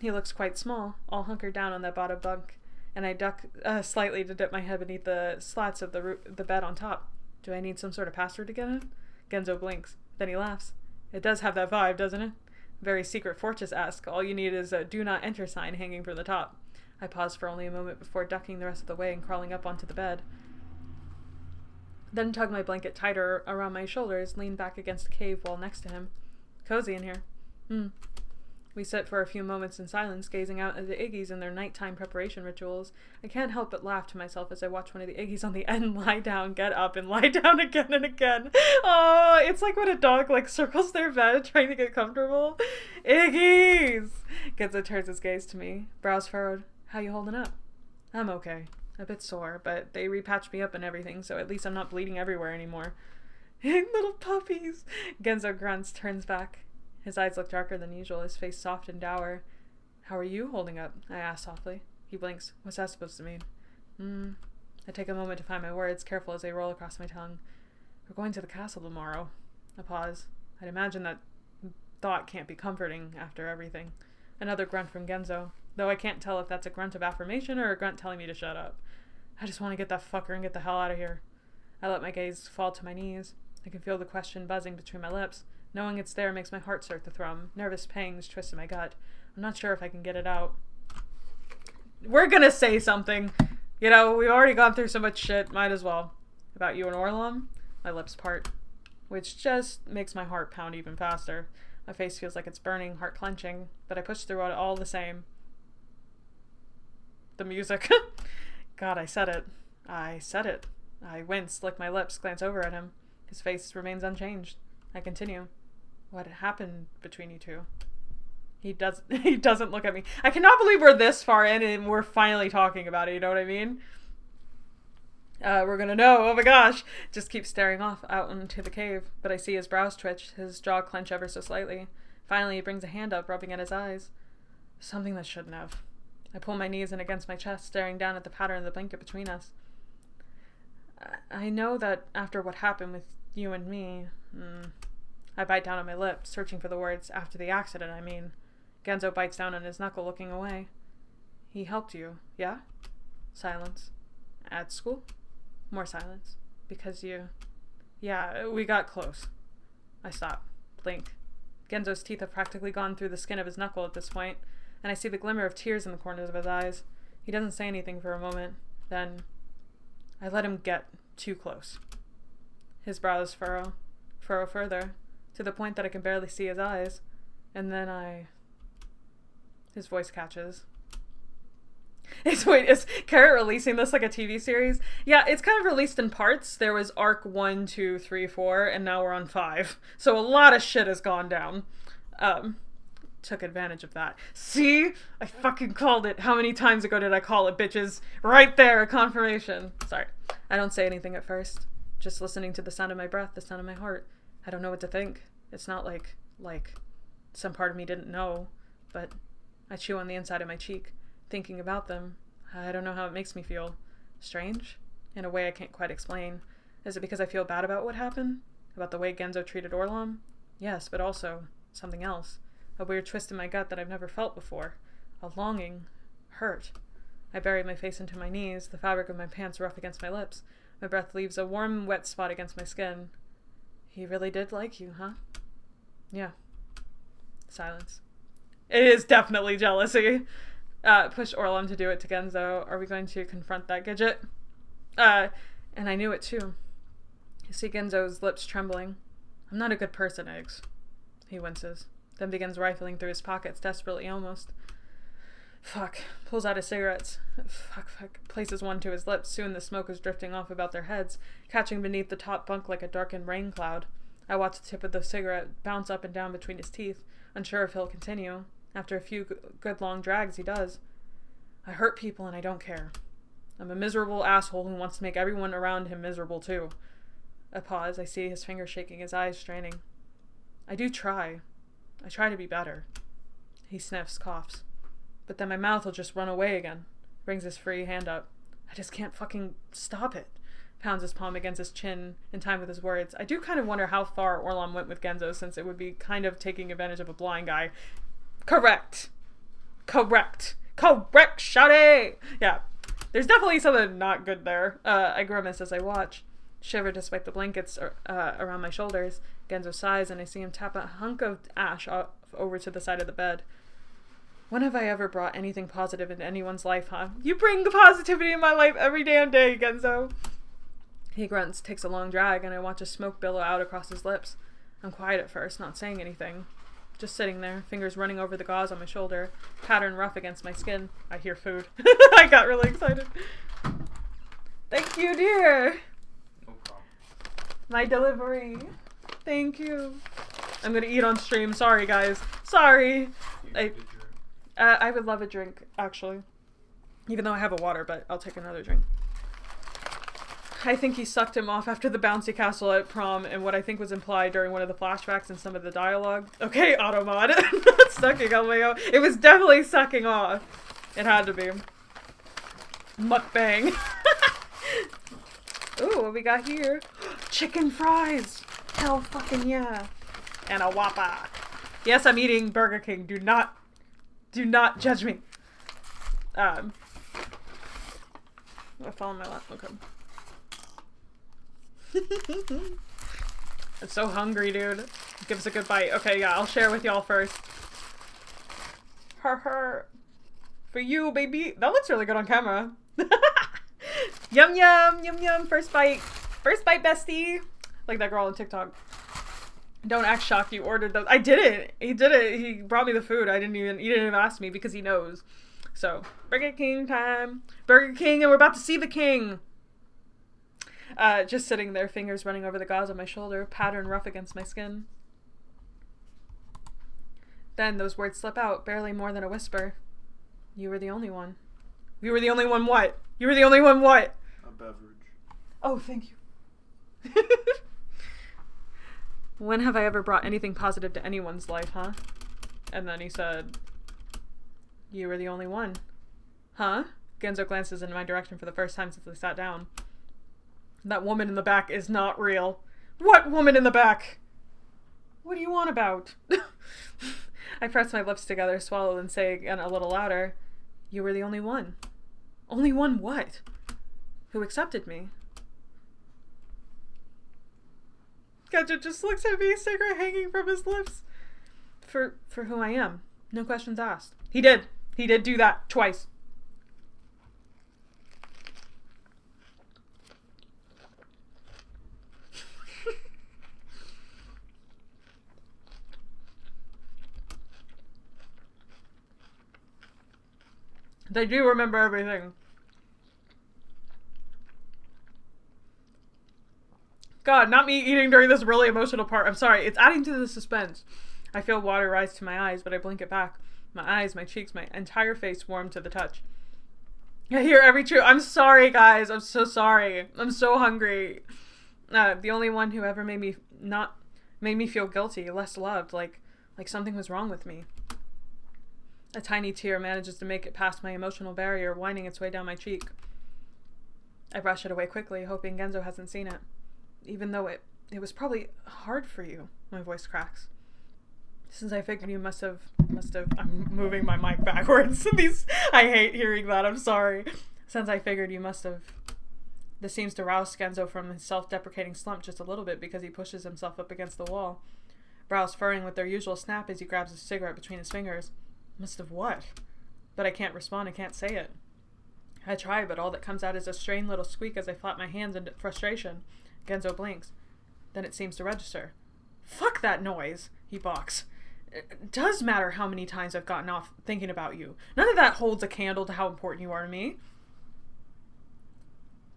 He looks quite small, all hunkered down on that bottom bunk, and I duck slightly to dip my head beneath the slats of the bed on top. Do I need some sort of password to get in? Genzo blinks. Then he laughs. It does have that vibe, doesn't it? Very secret fortress-esque. All you need is a do not enter sign hanging from the top. I pause for only a moment before ducking the rest of the way and crawling up onto the bed. Then tug my blanket tighter around my shoulders, lean back against the cave wall next to him. Cozy in here. We sit for a few moments in silence, gazing out at the Iggies and their nighttime preparation rituals. I can't help but laugh to myself as I watch one of the Iggies on the end lie down, get up, and lie down again and again. Oh, it's like when a dog circles their bed trying to get comfortable. Iggies! Genzo turns his gaze to me, brows furrowed. How you holding up? I'm okay. A bit sore, but they repatched me up and everything, so at least I'm not bleeding everywhere anymore. Little puppies! Genzo grunts, turns back. His eyes look darker than usual, his face soft and dour. How are you holding up? I ask softly. He blinks. What's that supposed to mean? I take a moment to find my words, careful as they roll across my tongue. We're going to the castle tomorrow. A pause. I'd imagine that thought can't be comforting after everything. Another grunt from Genzo, though I can't tell if that's a grunt of affirmation or a grunt telling me to shut up. I just want to get that fucker and get the hell out of here. I let my gaze fall to my knees. I can feel the question buzzing between my lips. Knowing it's there makes my heart start to thrum. Nervous pangs twist in my gut. I'm not sure if I can get it out. We're gonna say something. You know, we've already gone through so much shit. Might as well. About you and Orlum? My lips part. Which just makes my heart pound even faster. My face feels like it's burning, heart clenching. But I push through it all the same. The music. God, I said it. I wince, lick my lips, glance over at him. His face remains unchanged. I continue. What happened between you two? He doesn't look at me. I cannot believe we're this far in and we're finally talking about it, you know what I mean? We're gonna know, oh my gosh. Just keep staring off out into the cave, but I see his brows twitch, his jaw clench ever so slightly. Finally, he brings a hand up, rubbing at his eyes. Something that shouldn't have. I pull my knees in against my chest, staring down at the pattern of the blanket between us. I know that after what happened with you and me. I bite down on my lip, searching for the words, after the accident, I mean. Genzo bites down on his knuckle, looking away. He helped you, yeah? Silence. At school? More silence. Because you... Yeah, we got close. I stop. Blink. Genzo's teeth have practically gone through the skin of his knuckle at this point, and I see the glimmer of tears in the corners of his eyes. He doesn't say anything for a moment. Then, I let him get too close. His brows furrow further, to the point that I can barely see his eyes. And then his voice catches. Is Carrot releasing this like a TV series? Yeah, it's kind of released in parts. There was arc 1, 2, 3, 4, and now we're on 5. So a lot of shit has gone down. Took advantage of that. See? I fucking called it. How many times ago did I call it, bitches? Right there, a confirmation. Sorry. I don't say anything at first. Just listening to the sound of my breath, the sound of my heart. I don't know what to think. It's not like some part of me didn't know, but I chew on the inside of my cheek, thinking about them. I don't know how it makes me feel. Strange? In a way I can't quite explain. Is it because I feel bad about what happened? About the way Genzo treated Orlam? Yes, but also something else. A weird twist in my gut that I've never felt before. A longing. Hurt. I bury my face into my knees, the fabric of my pants rough against my lips. My breath leaves a warm, wet spot against my skin. He really did like you, huh? Yeah. Silence. It is definitely jealousy. Push Orlam to do it to Genzo. Are we going to confront that Gidget? And I knew it too. You see Genzo's lips trembling. I'm not a good person, Eggs. He winces, then begins rifling through his pockets, desperately almost. Fuck. Pulls out his cigarettes. Fuck. Places one to his lips. Soon the smoke is drifting off about their heads, catching beneath the top bunk like a darkened rain cloud. I watch the tip of the cigarette bounce up and down between his teeth, unsure if he'll continue. After a few good long drags, he does. I hurt people and I don't care. I'm a miserable asshole who wants to make everyone around him miserable too. A pause. I see his fingers shaking, his eyes straining. I do try. I try to be better. He sniffs, coughs. But then my mouth will just run away again. Brings his free hand up. I just can't fucking stop it. Pounds his palm against his chin in time with his words. I do kind of wonder how far Orlam went with Genzo, since it would be kind of taking advantage of a blind guy. Correct, shawty! Yeah. There's definitely something not good there. I grimace as I watch. Shiver despite the blankets around my shoulders. Genzo sighs and I see him tap a hunk of ash off over to the side of the bed. When have I ever brought anything positive into anyone's life, huh? You bring the positivity in my life every damn day, Genzo. He grunts, takes a long drag, and I watch a smoke billow out across his lips. I'm quiet at first, not saying anything. Just sitting there, fingers running over the gauze on my shoulder, pattern rough against my skin. I hear food. I got really excited. Thank you, dear. No problem. My delivery. Thank you. I'm gonna eat on stream. Sorry, guys. Sorry. I would love a drink, actually. Even though I have a water, but I'll take another drink. I think he sucked him off after the bouncy castle at prom, and what I think was implied during one of the flashbacks and some of the dialogue. Okay, Automod. Not sucking on my own. It was definitely sucking off. It had to be. Mukbang. Ooh, what we got here? Chicken fries. Hell fucking yeah. And a Whopper. Yes, I'm eating Burger King. Do not judge me. I fell on my lap. Okay. I'm so hungry, dude. Give us a good bite. Okay, yeah, I'll share with y'all first. For you, baby. That looks really good on camera. Yum, yum, yum, yum. First bite. First bite, bestie. Like that girl on TikTok. Don't act shocked you ordered those. I didn't. He did it. He brought me the food. He didn't even ask me because he knows. So, Burger King time. Burger King, and we're about to see the king. Just sitting there, fingers running over the gauze on my shoulder, pattern rough against my skin. Then those words slip out, barely more than a whisper. You were the only one. You were the only one what? You were the only one what? A beverage. Oh, thank you. When have I ever brought anything positive to anyone's life, huh? And then he said, you were the only one. Huh? Genzo glances in my direction for the first time since we sat down. That woman in the back is not real. What woman in the back? What do you want about? I press my lips together, swallow, and say again a little louder, you were the only one. Only one what? Who accepted me? Genzo just looks at me, cigarette hanging from his lips. For who I am. No questions asked. He did. He did do that twice. They do remember everything. God, not me eating during this really emotional part. I'm sorry. It's adding to the suspense. I feel water rise to my eyes, but I blink it back. My eyes, my cheeks, my entire face warm to the touch. I hear every true. I'm sorry, guys. I'm so sorry. I'm so hungry. The only one who ever made me feel guilty, less loved, like something was wrong with me. A tiny tear manages to make it past my emotional barrier, winding its way down my cheek. I brush it away quickly, hoping Genzo hasn't seen it. Even though it was probably hard for you, my voice cracks. Since I figured you must have, I'm moving my mic backwards. I hate hearing that, I'm sorry. Since I figured you must have, this seems to rouse Genzo from his self-deprecating slump just a little bit because he pushes himself up against the wall. Brows furrowing with their usual snap as he grabs a cigarette between his fingers. Must have what? But I can't respond, I can't say it. I try, but all that comes out is a strained little squeak as I flap my hands in frustration. Genzo blinks. Then it seems to register. Fuck that noise, he balks. It does matter how many times I've gotten off thinking about you. None of that holds a candle to how important you are to me.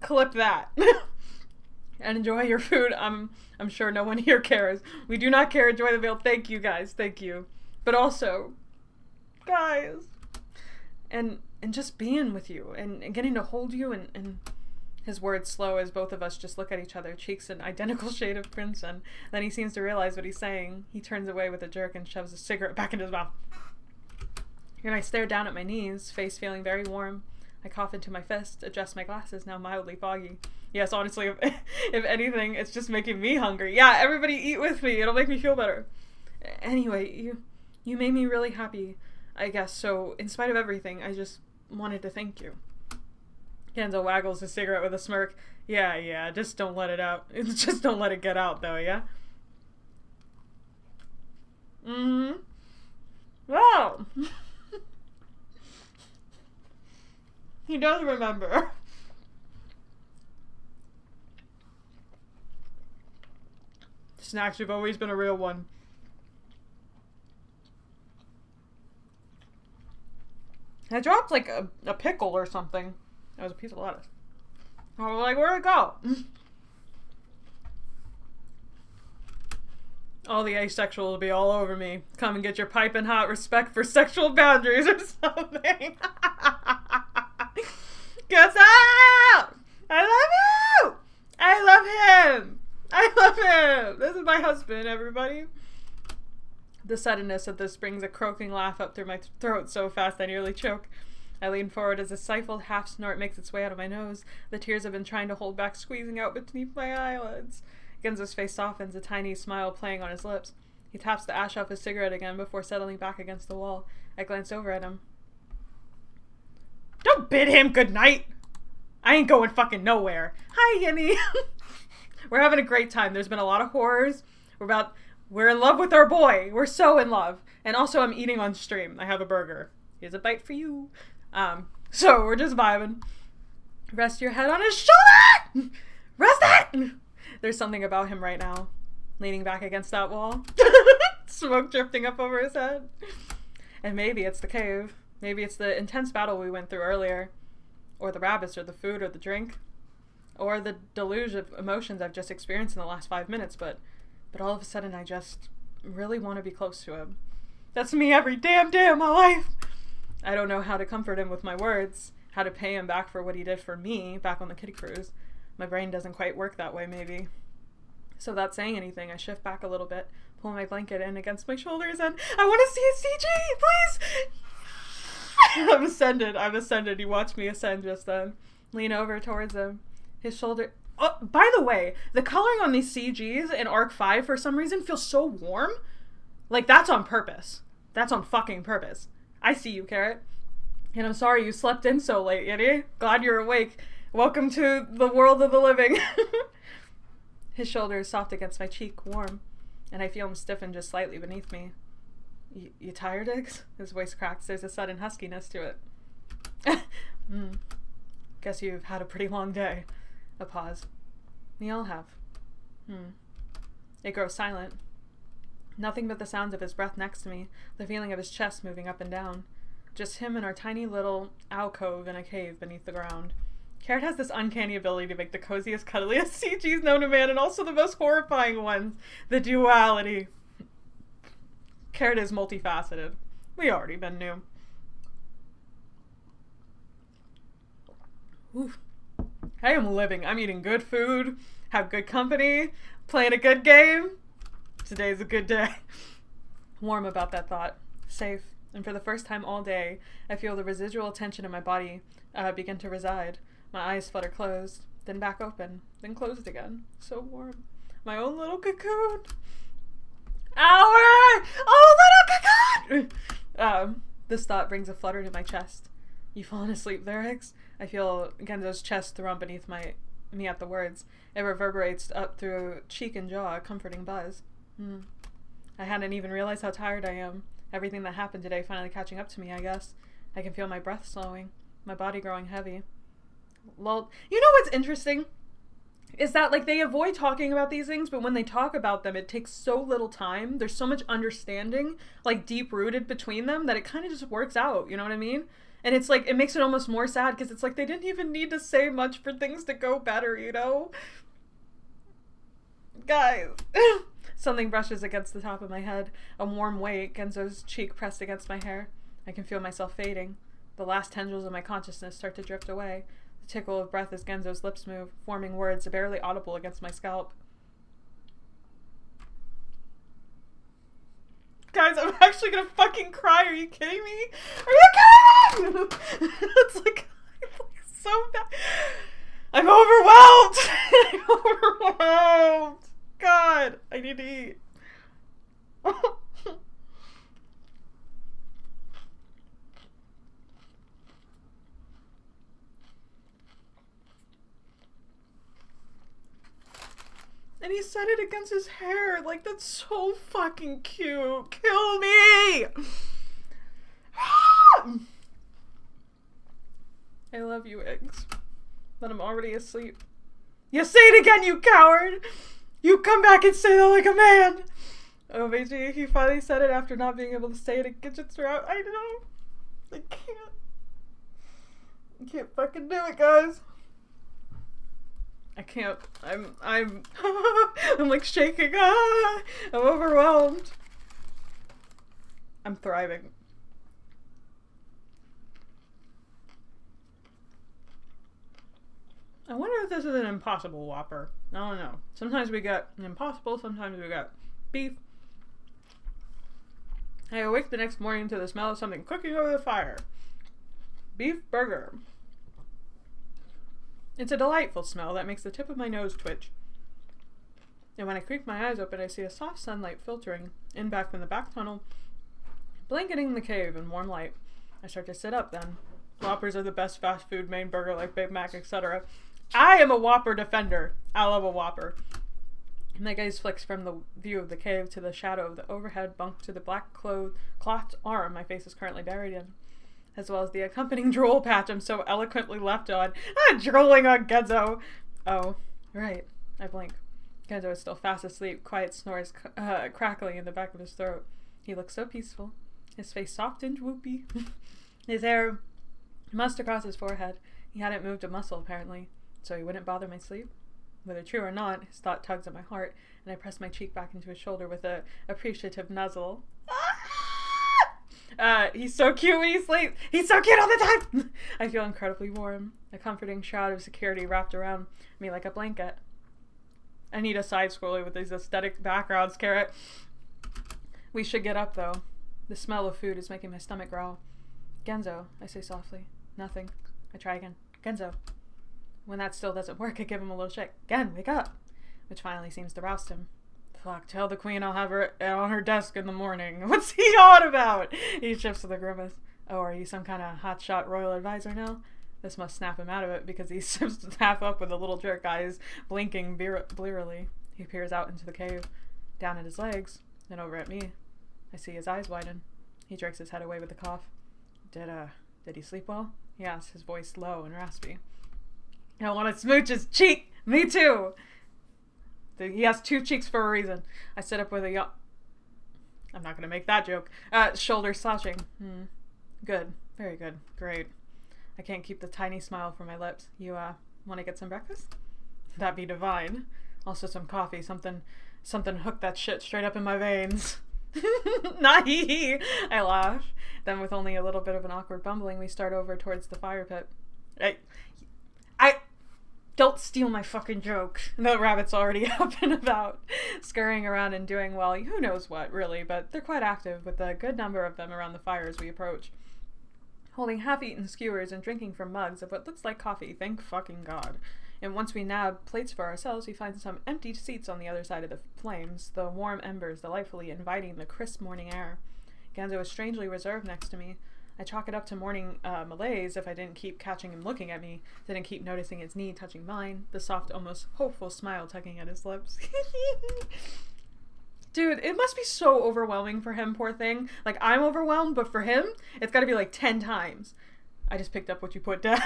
Clip that. And enjoy your food. I'm sure no one here cares. We do not care. Enjoy the meal. Thank you, guys. Thank you. But also, guys, and just being with you and getting to hold you and his words slow as both of us just look at each other, cheeks an identical shade of crimson. Then he seems to realize what he's saying. He turns away with a jerk and shoves a cigarette back into his mouth. And I stare down at my knees, face feeling very warm. I cough into my fist, adjust my glasses, now mildly foggy. Yes, honestly, if anything, it's just making me hungry. Yeah, everybody eat with me. It'll make me feel better. Anyway, you made me really happy, I guess. So, in spite of everything, I just wanted to thank you. Genzo waggles his cigarette with a smirk. Yeah, just don't let it out. Just don't let it get out, though, yeah? Mm-hmm. Wow! He does remember. Snacks, you've always been a real one. I dropped like a pickle or something. That was a piece of lettuce. I was like, where'd it go? All the asexual will be all over me. Come and get your piping hot respect for sexual boundaries or something. Guess out! I love you! I love him! I love him! This is my husband, everybody. The suddenness of this brings a croaking laugh up through my throat so fast I nearly choke. I lean forward as a stifled half snort makes its way out of my nose. The tears I've been trying to hold back squeezing out beneath my eyelids. Genzo's face softens, a tiny smile playing on his lips. He taps the ash off his cigarette again before settling back against the wall. I glance over at him. Don't bid him good night! I ain't going fucking nowhere. Hi, Yenny. We're having a great time. There's been a lot of horrors. We're in love with our boy. We're so in love. And also I'm eating on stream. I have a burger. Here's a bite for you. So we're just vibing. Rest your head on his shoulder! Rest it! There's something about him right now. Leaning back against that wall. Smoke drifting up over his head. And maybe it's the cave. Maybe it's the intense battle we went through earlier. Or the rabbits, or the food, or the drink. Or the deluge of emotions I've just experienced in the last 5 minutes, but all of a sudden I just really want to be close to him. That's me every damn day of my life! I don't know how to comfort him with my words, how to pay him back for what he did for me back on the kiddie cruise. My brain doesn't quite work that way, maybe. So without saying anything, I shift back a little bit, pull my blanket in against my shoulders, and I want to see a CG, please! I'm ascended. You watched me ascend just then. Lean over towards him. His shoulder... By the way, the coloring on these CGs in Arc 5 for some reason feels so warm. Like, that's on purpose. That's on fucking purpose. I see you, Carrot. And I'm sorry you slept in so late, Yeti. Glad you're awake. Welcome to the world of the living. His shoulder is soft against my cheek, warm, and I feel him stiffen just slightly beneath me. You tired, Iggs? His voice cracks. There's a sudden huskiness to it. Guess you've had a pretty long day. A pause. We all have. It grows silent. Nothing but the sounds of his breath next to me, the feeling of his chest moving up and down. Just him and our tiny little alcove in a cave beneath the ground. Carrot has this uncanny ability to make the coziest, cuddliest CGs known to man, and also the most horrifying ones. The duality. Carrot is multifaceted. We already been knew. Oof. I am living. I'm eating good food, have good company, playing a good game. Today's a good day. Warm about that thought. Safe. And for the first time all day, I feel the residual tension in my body begin to reside. My eyes flutter closed, then back open, then closed again. So warm. My own little cocoon. Our own little cocoon! This thought brings a flutter to my chest. You fallen asleep there, Iggs? I feel Genzo's chest thrown beneath me at the words. It reverberates up through cheek and jaw, a comforting buzz. I hadn't even realized how tired I am. Everything that happened today finally catching up to me, I guess. I can feel my breath slowing, my body growing heavy. Lol. You know what's interesting? Is that, like, they avoid talking about these things, but when they talk about them, it takes so little time. There's so much understanding, like, deep-rooted between them that it kind of just works out, you know what I mean? And it's like, it makes it almost more sad, because it's like they didn't even need to say much for things to go better, you know? Guys. Something brushes against the top of my head. A warm weight, Genzo's cheek pressed against my hair. I can feel myself fading. The last tendrils of my consciousness start to drift away. The tickle of breath as Genzo's lips move, forming words barely audible against my scalp. Guys, I'm actually gonna fucking cry. Are you kidding me? Are you kidding me? It's like so bad. I'm overwhelmed. I'm overwhelmed. God, I need to eat. And he said it against his hair. Like, that's so fucking cute. Kill me! I love you, Iggs. But I'm already asleep. You say it again, you coward! You come back and say that like a man! Oh, BG, he finally said it after not being able to say it and get it throughout. I know. I can't. I can't fucking do it, guys. I can't. I'm I'm like shaking. I'm overwhelmed. I'm thriving. I wonder if this is an Impossible Whopper. I don't know. Sometimes we get an Impossible, sometimes we get beef. I awake the next morning to the smell of something cooking over the fire. Beef burger. It's a delightful smell that makes the tip of my nose twitch. And when I creak my eyes open, I see a soft sunlight filtering in back from the back tunnel, blanketing the cave in warm light. I start to sit up then. Whoppers are the best fast food main burger like Big Mac, etc. I am a Whopper defender. I love a Whopper. My gaze flicks from the view of the cave to the shadow of the overhead bunk to the black clothed arm my face is currently buried in, as well as the accompanying drool patch I'm so eloquently left on. Drooling on Genzo. Oh, right. I blink. Genzo is still fast asleep, quiet snores crackling in the back of his throat. He looks so peaceful, his face soft and droopy. His hair mussed across his forehead. He hadn't moved a muscle, apparently, so he wouldn't bother my sleep. Whether true or not, his thought tugs at my heart, and I press my cheek back into his shoulder with a appreciative nuzzle. He's so cute when he sleeps. He's so cute all the time. I feel incredibly warm, a comforting shroud of security wrapped around me like a blanket. I need a side scroller with these aesthetic backgrounds, Carrot. We should get up, though. The smell of food is making my stomach growl. Genzo, I say softly. Nothing. I try again. Genzo. When that still doesn't work, I give him a little shake. Gen, wake up! Which finally seems to roust him. Fuck, tell the queen I'll have her on her desk in the morning. What's he on about? He shifts with a grimace. Oh, are you some kind of hotshot royal advisor now? This must snap him out of it because he sips half up with a little jerk, eyes blinking blearily. He peers out into the cave, down at his legs, then over at me. I see his eyes widen. He jerks his head away with a cough. Did he sleep well? He asks, his voice low and raspy. I want to smooch his cheek! Me too! He has 2 cheeks for a reason. I sit up with a I'm not going to make that joke. Shoulders slouching. Good. Very good. Great. I can't keep the tiny smile from my lips. You, want to get some breakfast? That'd be divine. Also some coffee. Something hooked that shit straight up in my veins. Not hee. I laugh. Then with only a little bit of an awkward bumbling, we start over towards the fire pit. I don't steal my fucking joke. The rabbit's already up and about, scurrying around and doing, well, who knows what, really, but they're quite active, with a good number of them around the fire as we approach. Holding half-eaten skewers and drinking from mugs of what looks like coffee, thank fucking God. And once we nab plates for ourselves, we find some empty seats on the other side of the flames, the warm embers delightfully inviting the crisp morning air. Genzo is strangely reserved next to me. I chalk it up to morning malaise if I didn't keep catching him looking at me, didn't keep noticing his knee touching mine, the soft, almost hopeful smile tugging at his lips. Dude, it must be so overwhelming for him, poor thing. Like, I'm overwhelmed, but for him, it's gotta be like 10 times. I just picked up what you put down.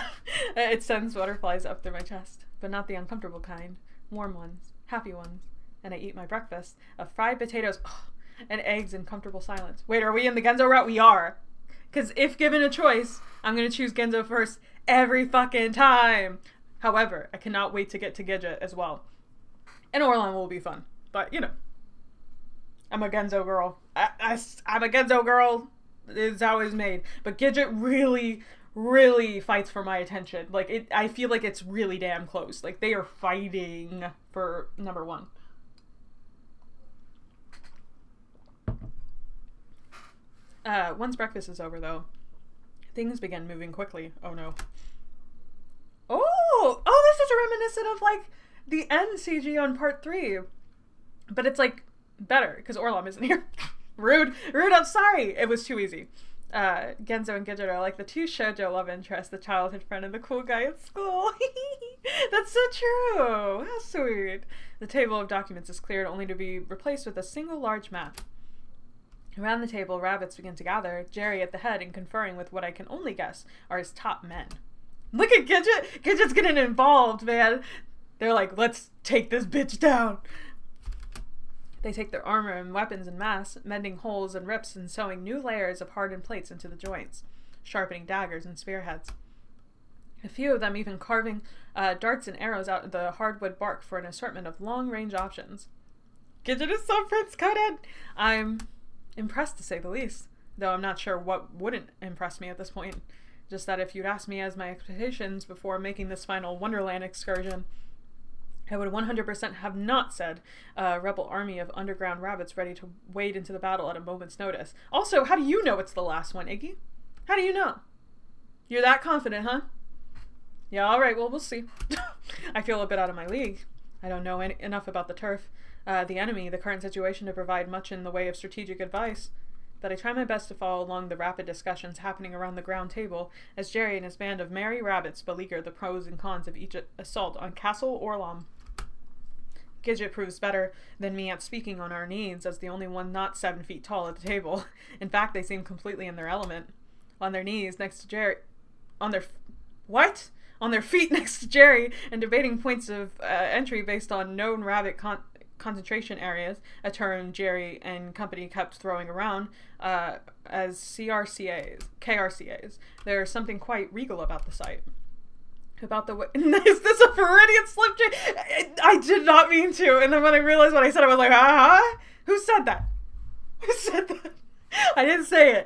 It sends butterflies up through my chest, but not the uncomfortable kind. Warm ones, happy ones. And I eat my breakfast of fried potatoes and eggs in comfortable silence. Wait, are we in the Genzo route? We are. Because if given a choice, I'm going to choose Genzo first every fucking time. However, I cannot wait to get to Gidget as well. And Orlan will be fun. But, you know. I'm a Genzo girl. I'm a Genzo girl. It's always made. But Gidget really, really fights for my attention. Like, I feel like it's really damn close. Like, they are fighting for number 1. Once breakfast is over, though, things begin moving quickly. Oh, no. Oh, this is reminiscent of, like, the end CG on part 3. But it's, like, better, because Orlam isn't here. Rude, I'm sorry. It was too easy. Genzo and Gidget are like the 2 shoujo love interests, the childhood friend and the cool guy at school. That's so true. How sweet. The table of documents is cleared only to be replaced with a single large map. Around the table, rabbits begin to gather, Jerry at the head and conferring with what I can only guess are his top men. Look at Gidget! Gidget's getting involved, man! They're like, let's take this bitch down! They take their armor and weapons en masse, mending holes and rips and sewing new layers of hardened plates into the joints, sharpening daggers and spearheads. A few of them even carving darts and arrows out of the hardwood bark for an assortment of long-range options. Gidget is so prince-coded! I'm impressed, to say the least, though I'm not sure what wouldn't impress me at this point. Just that if you'd asked me as my expectations before making this final Wonderland excursion, I would 100% have not said a rebel army of underground rabbits ready to wade into the battle at a moment's notice. Also, how do you know it's the last one, Iggy? How do you know? You're that confident, huh? Yeah, alright, well, we'll see. I feel a bit out of my league. I don't know enough about the turf, the enemy, the current situation to provide much in the way of strategic advice, but I try my best to follow along the rapid discussions happening around the ground table as Jerry and his band of merry rabbits beleaguer the pros and cons of each assault on Castle Orlam. Gidget proves better than me at speaking on our needs as the only one not 7 feet tall at the table. In fact, they seem completely in their element. On their knees next to Jerry... On their feet next to Jerry and debating points of entry based on known rabbit concentration areas, a term Jerry and company kept throwing around as KRCAs. There's something quite regal about the sight. About the way... Is this a Viridian slip change? I did not mean to. And then when I realized what I said, I was like, Who said that? Who said that? I didn't say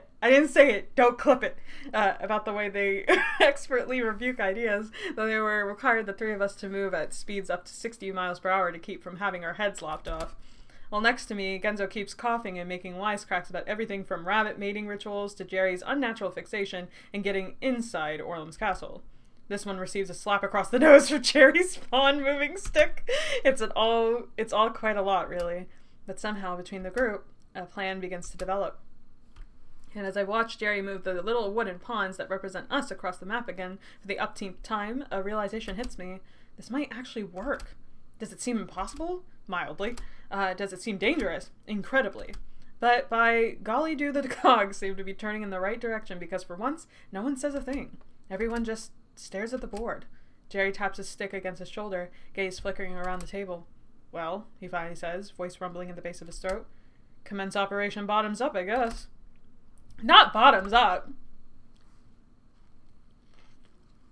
it. Don't clip it. About the way they expertly rebuke ideas, though they were required the 3 of us to move at speeds up to 60 miles per hour to keep from having our heads lopped off. While next to me, Genzo keeps coughing and making wisecracks about everything from rabbit mating rituals to Jerry's unnatural fixation and getting inside Orlam's castle. This one receives a slap across the nose from Jerry's pawn moving stick. It's all quite a lot, really. But somehow, between the group, a plan begins to develop. And as I watch Jerry move the little wooden pawns that represent us across the map again for the upteenth time, a realization hits me. This might actually work. Does it seem impossible? Mildly. Does it seem dangerous? Incredibly. But by golly do the cogs seem to be turning in the right direction because for once, no one says a thing. Everyone just stares at the board. Jerry taps his stick against his shoulder, gaze flickering around the table. Well, he finally says, voice rumbling at the base of his throat. Commence Operation Bottoms Up, I guess. Not bottoms up.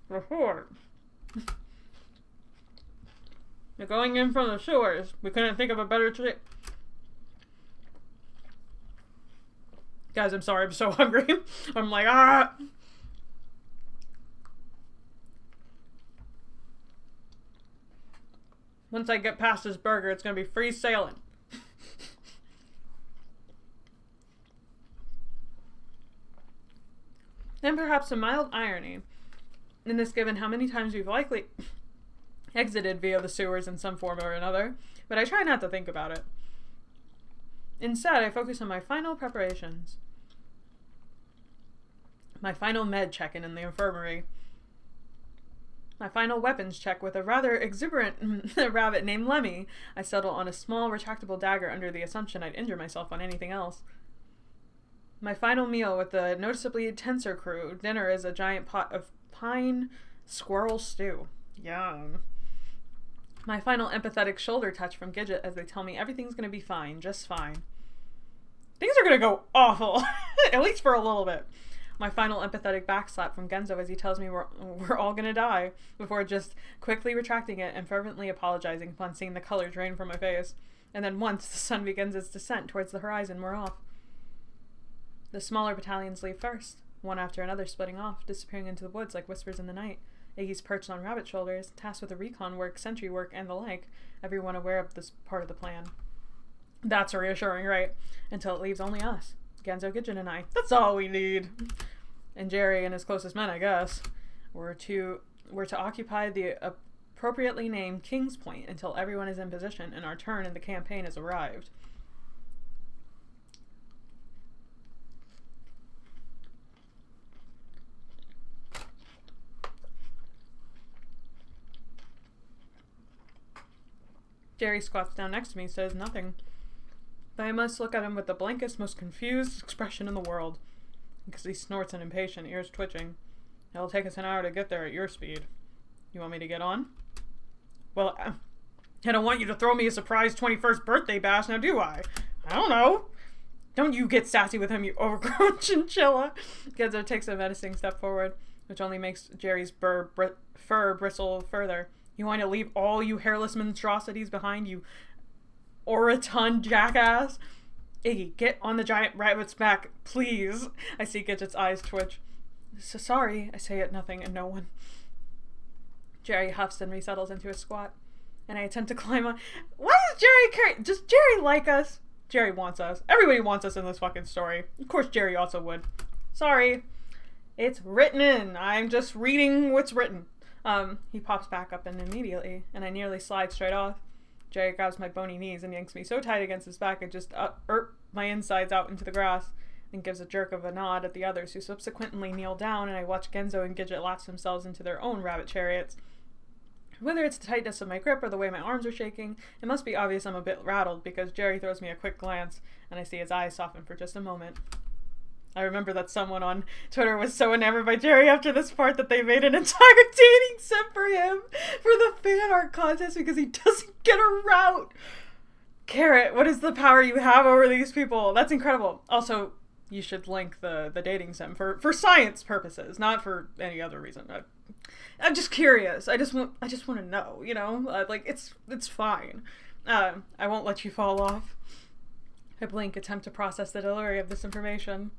Report. You're going in from the sewers. We couldn't think of a better trick. Guys, I'm sorry. I'm so hungry. I'm like, ah. Once I get past this burger, it's going to be free sailing. And perhaps a mild irony in this, given how many times we've likely exited via the sewers in some form or another, but I try not to think about it. Instead, I focus on my final preparations. My final med check-in in the infirmary. My final weapons check with a rather exuberant rabbit named Lemmy. I settle on a small retractable dagger under the assumption I'd injure myself on anything else. My final meal with the noticeably tenser crew. Dinner is a giant pot of pine squirrel stew. Yum. My final empathetic shoulder touch from Gidget as they tell me everything's going to be fine, just fine. Things are going to go awful, at least for a little bit. My final empathetic backslap from Genzo as he tells me we're all going to die, before just quickly retracting it and fervently apologizing upon seeing the color drain from my face. And then once the sun begins its descent towards the horizon, we're off. The smaller battalions leave first, one after another splitting off, disappearing into the woods like whispers in the night. Iggy's perched on rabbit shoulders, tasked with the recon work, sentry work, and the like, everyone aware of this part of the plan. That's reassuring, right? Until it leaves only us. Genzo, Gidget, and I. That's all we need. And Jerry and his closest men, I guess, were to occupy the appropriately named King's Point until everyone is in position and our turn in the campaign has arrived. Jerry squats down next to me, says nothing. But I must look at him with the blankest, most confused expression in the world. Because he snorts and impatient, ears twitching. It'll take us an hour to get there at your speed. You want me to get on? Well, I don't want you to throw me a surprise 21st birthday bash, now do I? I don't know. Don't you get sassy with him, you overgrown chinchilla. Genzo takes a menacing step forward, which only makes Jerry's fur bristle further. You want to leave all you hairless monstrosities behind, you oraton jackass? Iggy, get on the giant rabbit's back, please. I see Gidget's eyes twitch. So sorry, I say it nothing and no one. Jerry huffs and resettles into a squat, and I attempt to climb on. Why does Jerry care? Does Jerry like us? Jerry wants us. Everybody wants us in this fucking story. Of course Jerry also would. Sorry. It's written in. I'm just reading what's written. He pops back up and immediately, and I nearly slide straight off. Jerry grabs my bony knees and yanks me so tight against his back it just my insides out into the grass, and gives a jerk of a nod at the others, who subsequently kneel down, and I watch Genzo and Gidget latch themselves into their own rabbit chariots. Whether it's the tightness of my grip or the way my arms are shaking, it must be obvious I'm a bit rattled, because Jerry throws me a quick glance, and I see his eyes soften for just a moment. I remember that someone on Twitter was so enamored by Jerry after this part that they made an entire dating sim for him for the fan art contest because he doesn't get a route. Carrot, what is the power you have over these people? That's incredible. Also, you should link the dating sim for science purposes, not for any other reason. I'm just curious. I just want to know, you know? Like, it's fine. I won't let you fall off. I blink, attempt to process the delivery of this information.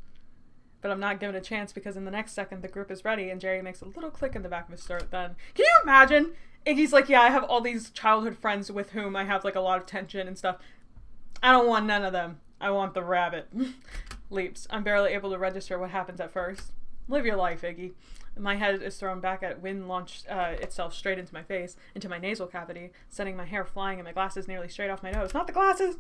But I'm not given a chance because in the next second the group is ready and Jerry makes a little click in the back of his throat then. Can you imagine? Iggy's like, yeah, I have all these childhood friends with whom I have like a lot of tension and stuff. I don't want none of them. I want the rabbit. Leaps. I'm barely able to register what happens at first. Live your life, Iggy. My head is thrown back at wind launched itself straight into my face, into my nasal cavity, sending my hair flying and my glasses nearly straight off my nose. Not the glasses!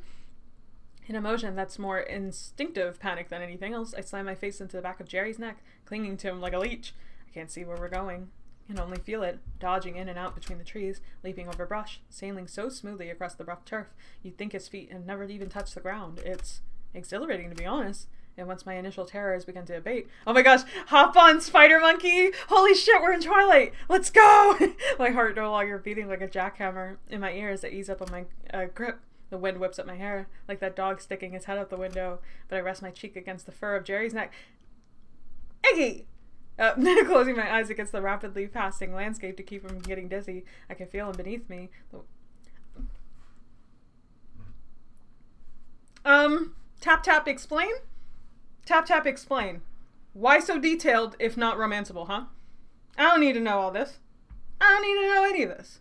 In a motion that's more instinctive panic than anything else, I slam my face into the back of Jerry's neck, clinging to him like a leech. I can't see where we're going. I can only feel it, dodging in and out between the trees, leaping over brush, sailing so smoothly across the rough turf, you'd think his feet had never even touched the ground. It's exhilarating, to be honest. And once my initial terrors began to abate, oh my gosh, hop on, spider monkey! Holy shit, we're in Twilight! Let's go! My heart no longer beating like a jackhammer. In my ears, I ease up on my grip. The wind whips up my hair, like that dog sticking his head out the window, but I rest my cheek against the fur of Jerry's neck. Iggy! Closing my eyes against the rapidly passing landscape to keep from getting dizzy, I can feel him beneath me. Tap tap explain? Tap tap explain. Why so detailed if not romanceable, huh? I don't need to know all this. I don't need to know any of this.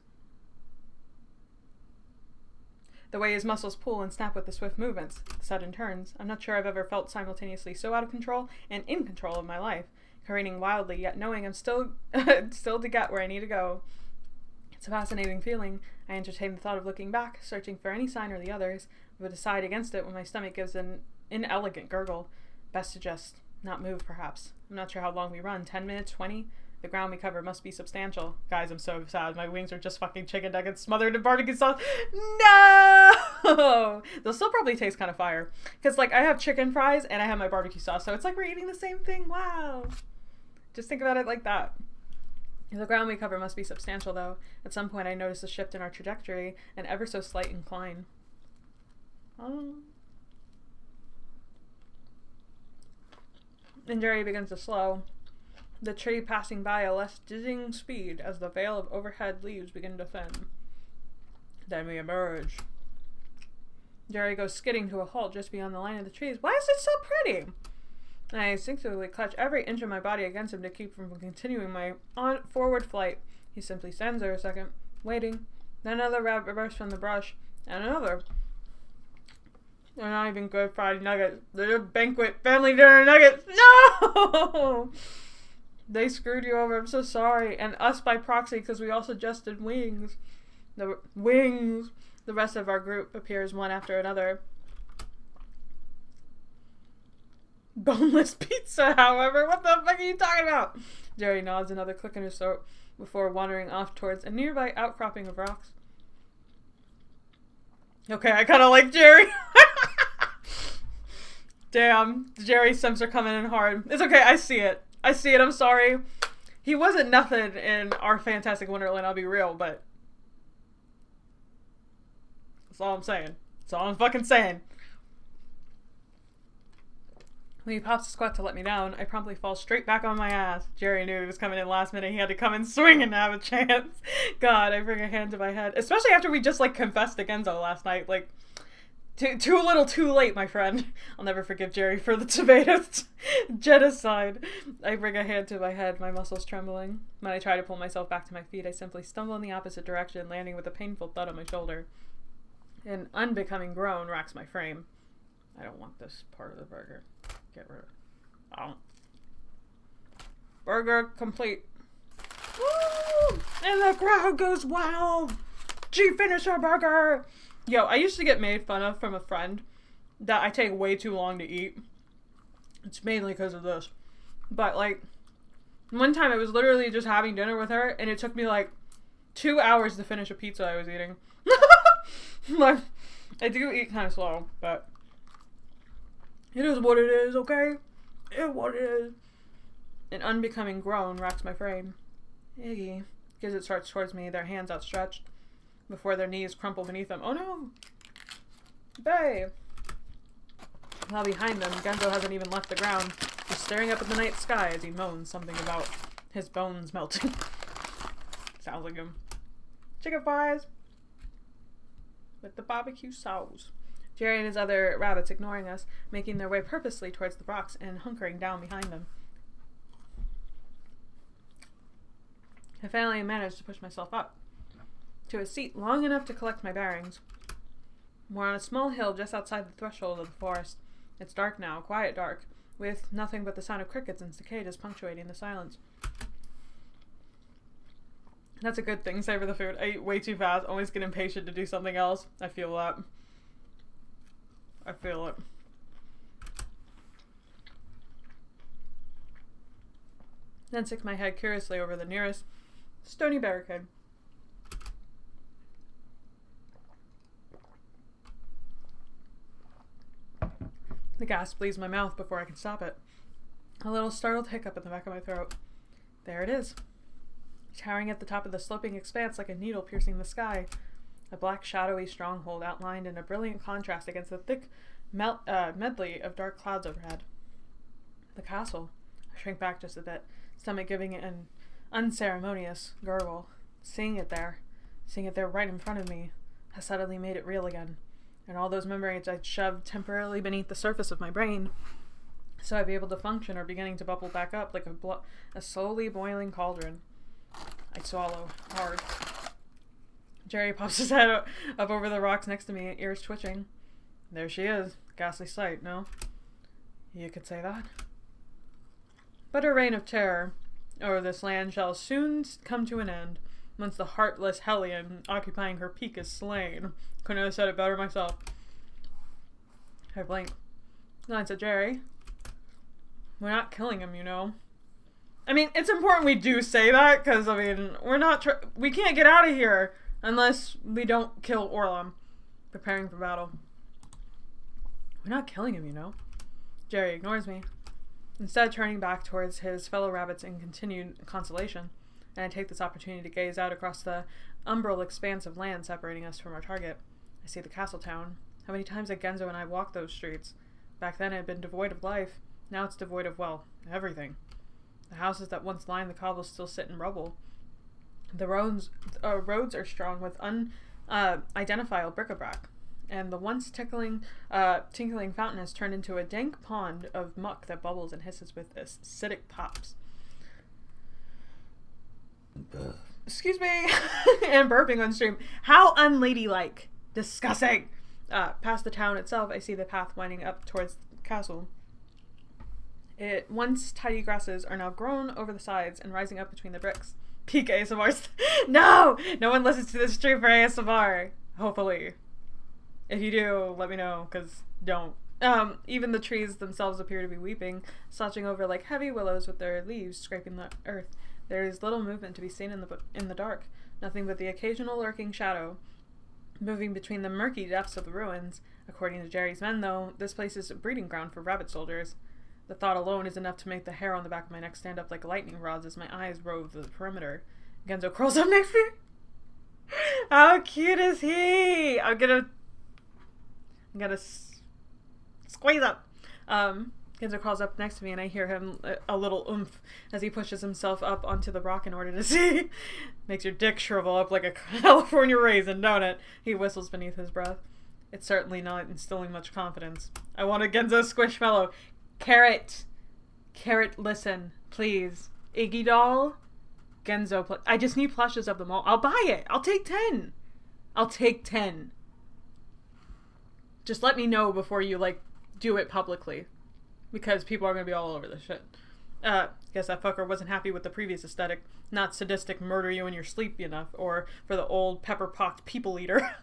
The way his muscles pull and snap with the swift movements, the sudden turns. I'm not sure I've ever felt simultaneously so out of control and in control of my life. Careening wildly, yet knowing I'm still to get where I need to go. It's a fascinating feeling. I entertain the thought of looking back, searching for any sign or the others, but decide against it when my stomach gives an inelegant gurgle. Best to just not move, perhaps. I'm not sure how long we run. 10 minutes? 20? The ground we cover must be substantial. Guys, I'm so sad. My wings are just fucking chicken nuggets smothered in barbecue sauce. No! They'll still probably taste kind of fire. Because, like, I have chicken fries and I have my barbecue sauce, so it's like we're eating the same thing. Wow. Just think about it like that. The ground we cover must be substantial, though. At some point, I notice a shift in our trajectory, an ever so slight incline. And Jerry begins to slow. The tree passing by a less dizzying speed as the veil of overhead leaves begin to thin. Then we emerge. Jerry goes skidding to a halt just beyond the line of the trees. Why is it so pretty? I instinctively clutch every inch of my body against him to keep from continuing my forward flight. He simply stands there a second, waiting. Then another rabbit bursts from the brush, and another. They're not even good fried nuggets. They're banquet family dinner nuggets. No! They screwed you over. I'm so sorry. And us by proxy, because we all suggested wings. The wings. The rest of our group appears one after another. Boneless pizza, however. What the fuck are you talking about? Jerry nods, another click in his throat, before wandering off towards a nearby outcropping of rocks. Okay, I kind of like Jerry. Damn, Jerry Sims are coming in hard. It's okay, I see it. I'm sorry. He wasn't nothing in our Fantastic Wonderland, I'll be real, but that's all I'm saying. That's all I'm fucking saying. When he pops a squat to let me down, I promptly fall straight back on my ass. Jerry knew he was coming in last minute. He had to come in swinging to have a chance. God, I bring a hand to my head. Especially after we just, like, confessed to Genzo last night. Like, too little too late, my friend. I'll never forgive Jerry for the tomato genocide. I bring a hand to my head, my muscles trembling. When I try to pull myself back to my feet, I simply stumble in the opposite direction, landing with a painful thud on my shoulder. An unbecoming groan racks my frame. I don't want this part of the burger. Get rid of it. Oh. Burger complete. Woo! And the crowd goes wild. She finished her burger. Yo, I used to get made fun of from a friend that I take way too long to eat. It's mainly because of this. But, like, one time I was literally just having dinner with her, and it took me, like, 2 hours to finish a pizza I was eating. Like, I do eat kind of slow, but it is what it is, okay? It is what it is. An unbecoming groan racks my frame. Iggy. Gizit starts towards me, their hands outstretched, before their knees crumple beneath them. Oh no! Babe! While behind them, Genzo hasn't even left the ground. He's staring up at the night sky as he moans something about his bones melting. Sounds like him. Chicken fries! With the barbecue sauce. Jerry and his other rabbits ignoring us, making their way purposely towards the rocks and hunkering down behind them. I finally managed to push myself up to a seat long enough to collect my bearings. We're on a small hill just outside the threshold of the forest. It's dark now, quiet dark. with nothing but the sound of crickets and cicadas punctuating the silence. That's a good thing. Savor the food. I eat way too fast. Always get impatient to do something else. I feel that. I feel it. Then stick my head curiously over the nearest stony barricade. The gas bleeds my mouth before I can stop it. A little startled hiccup in the back of my throat. There it is. Towering at the top of the sloping expanse like a needle piercing the sky. A black shadowy stronghold outlined in a brilliant contrast against the thick medley of dark clouds overhead. The castle. I shrink back just a bit, stomach giving it an unceremonious gurgle. Seeing it there right in front of me, has suddenly made it real again. And all those memories I'd shoved temporarily beneath the surface of my brain, so I'd be able to function, are beginning to bubble back up like a slowly boiling cauldron. I swallow hard. Jerry pops his head up over the rocks next to me, ears twitching. There she is. Ghastly sight, no? You could say that. But her reign of terror over this land shall soon come to an end, once the heartless hellion occupying her peak is slain. Couldn't have said it better myself. I blink. Glance at Jerry. We're not killing him, you know. I mean, it's important we do say that, because, I mean, we can't get out of here unless we don't kill Orlam. Preparing for battle. We're not killing him, you know. Jerry ignores me, instead turning back towards his fellow rabbits in continued consolation, and I take this opportunity to gaze out across the umbral expanse of land separating us from our target. I see the castle town. How many times had Genzo and I walked those streets? Back then it had been devoid of life. Now it's devoid of, well, everything. The houses that once lined the cobbles still sit in rubble. The roads are strewn with unidentifiable bric-a-brac, and the once tinkling fountain has turned into a dank pond of muck that bubbles and hisses with acidic pops. Excuse me. And burping on stream. How unladylike. Disgusting. Past the town itself, I see the path winding up towards the castle. Once tidy grasses are now grown over the sides and rising up between the bricks. Peak ASMR. No! No one listens to this stream for ASMR. Hopefully. If you do, let me know, because don't. Even the trees themselves appear to be weeping, slouching over like heavy willows with their leaves scraping the earth. There is little movement to be seen in the dark. Nothing but the occasional lurking shadow moving between the murky depths of the ruins. According to Jerry's men, though, this place is a breeding ground for rabbit soldiers. The thought alone is enough to make the hair on the back of my neck stand up like lightning rods as my eyes rove the perimeter. Genzo crawls up next to me. How cute is he? I'm gonna squeeze up. Genzo crawls up next to me and I hear him a little oomph as he pushes himself up onto the rock in order to see. Makes your dick shrivel up like a California raisin, don't it? He whistles beneath his breath. It's certainly not instilling much confidence. I want a Genzo Squishmallow. Carrot, listen, please. Iggy doll, Genzo. I just need plushes of them all. I'll buy it. I'll take 10. I'll take 10. Just let me know before you, do it publicly. Because people are going to be all over this shit. Guess that fucker wasn't happy with the previous aesthetic. Not sadistic murder you in your sleep enough. Or for the old pepper-pocked people eater.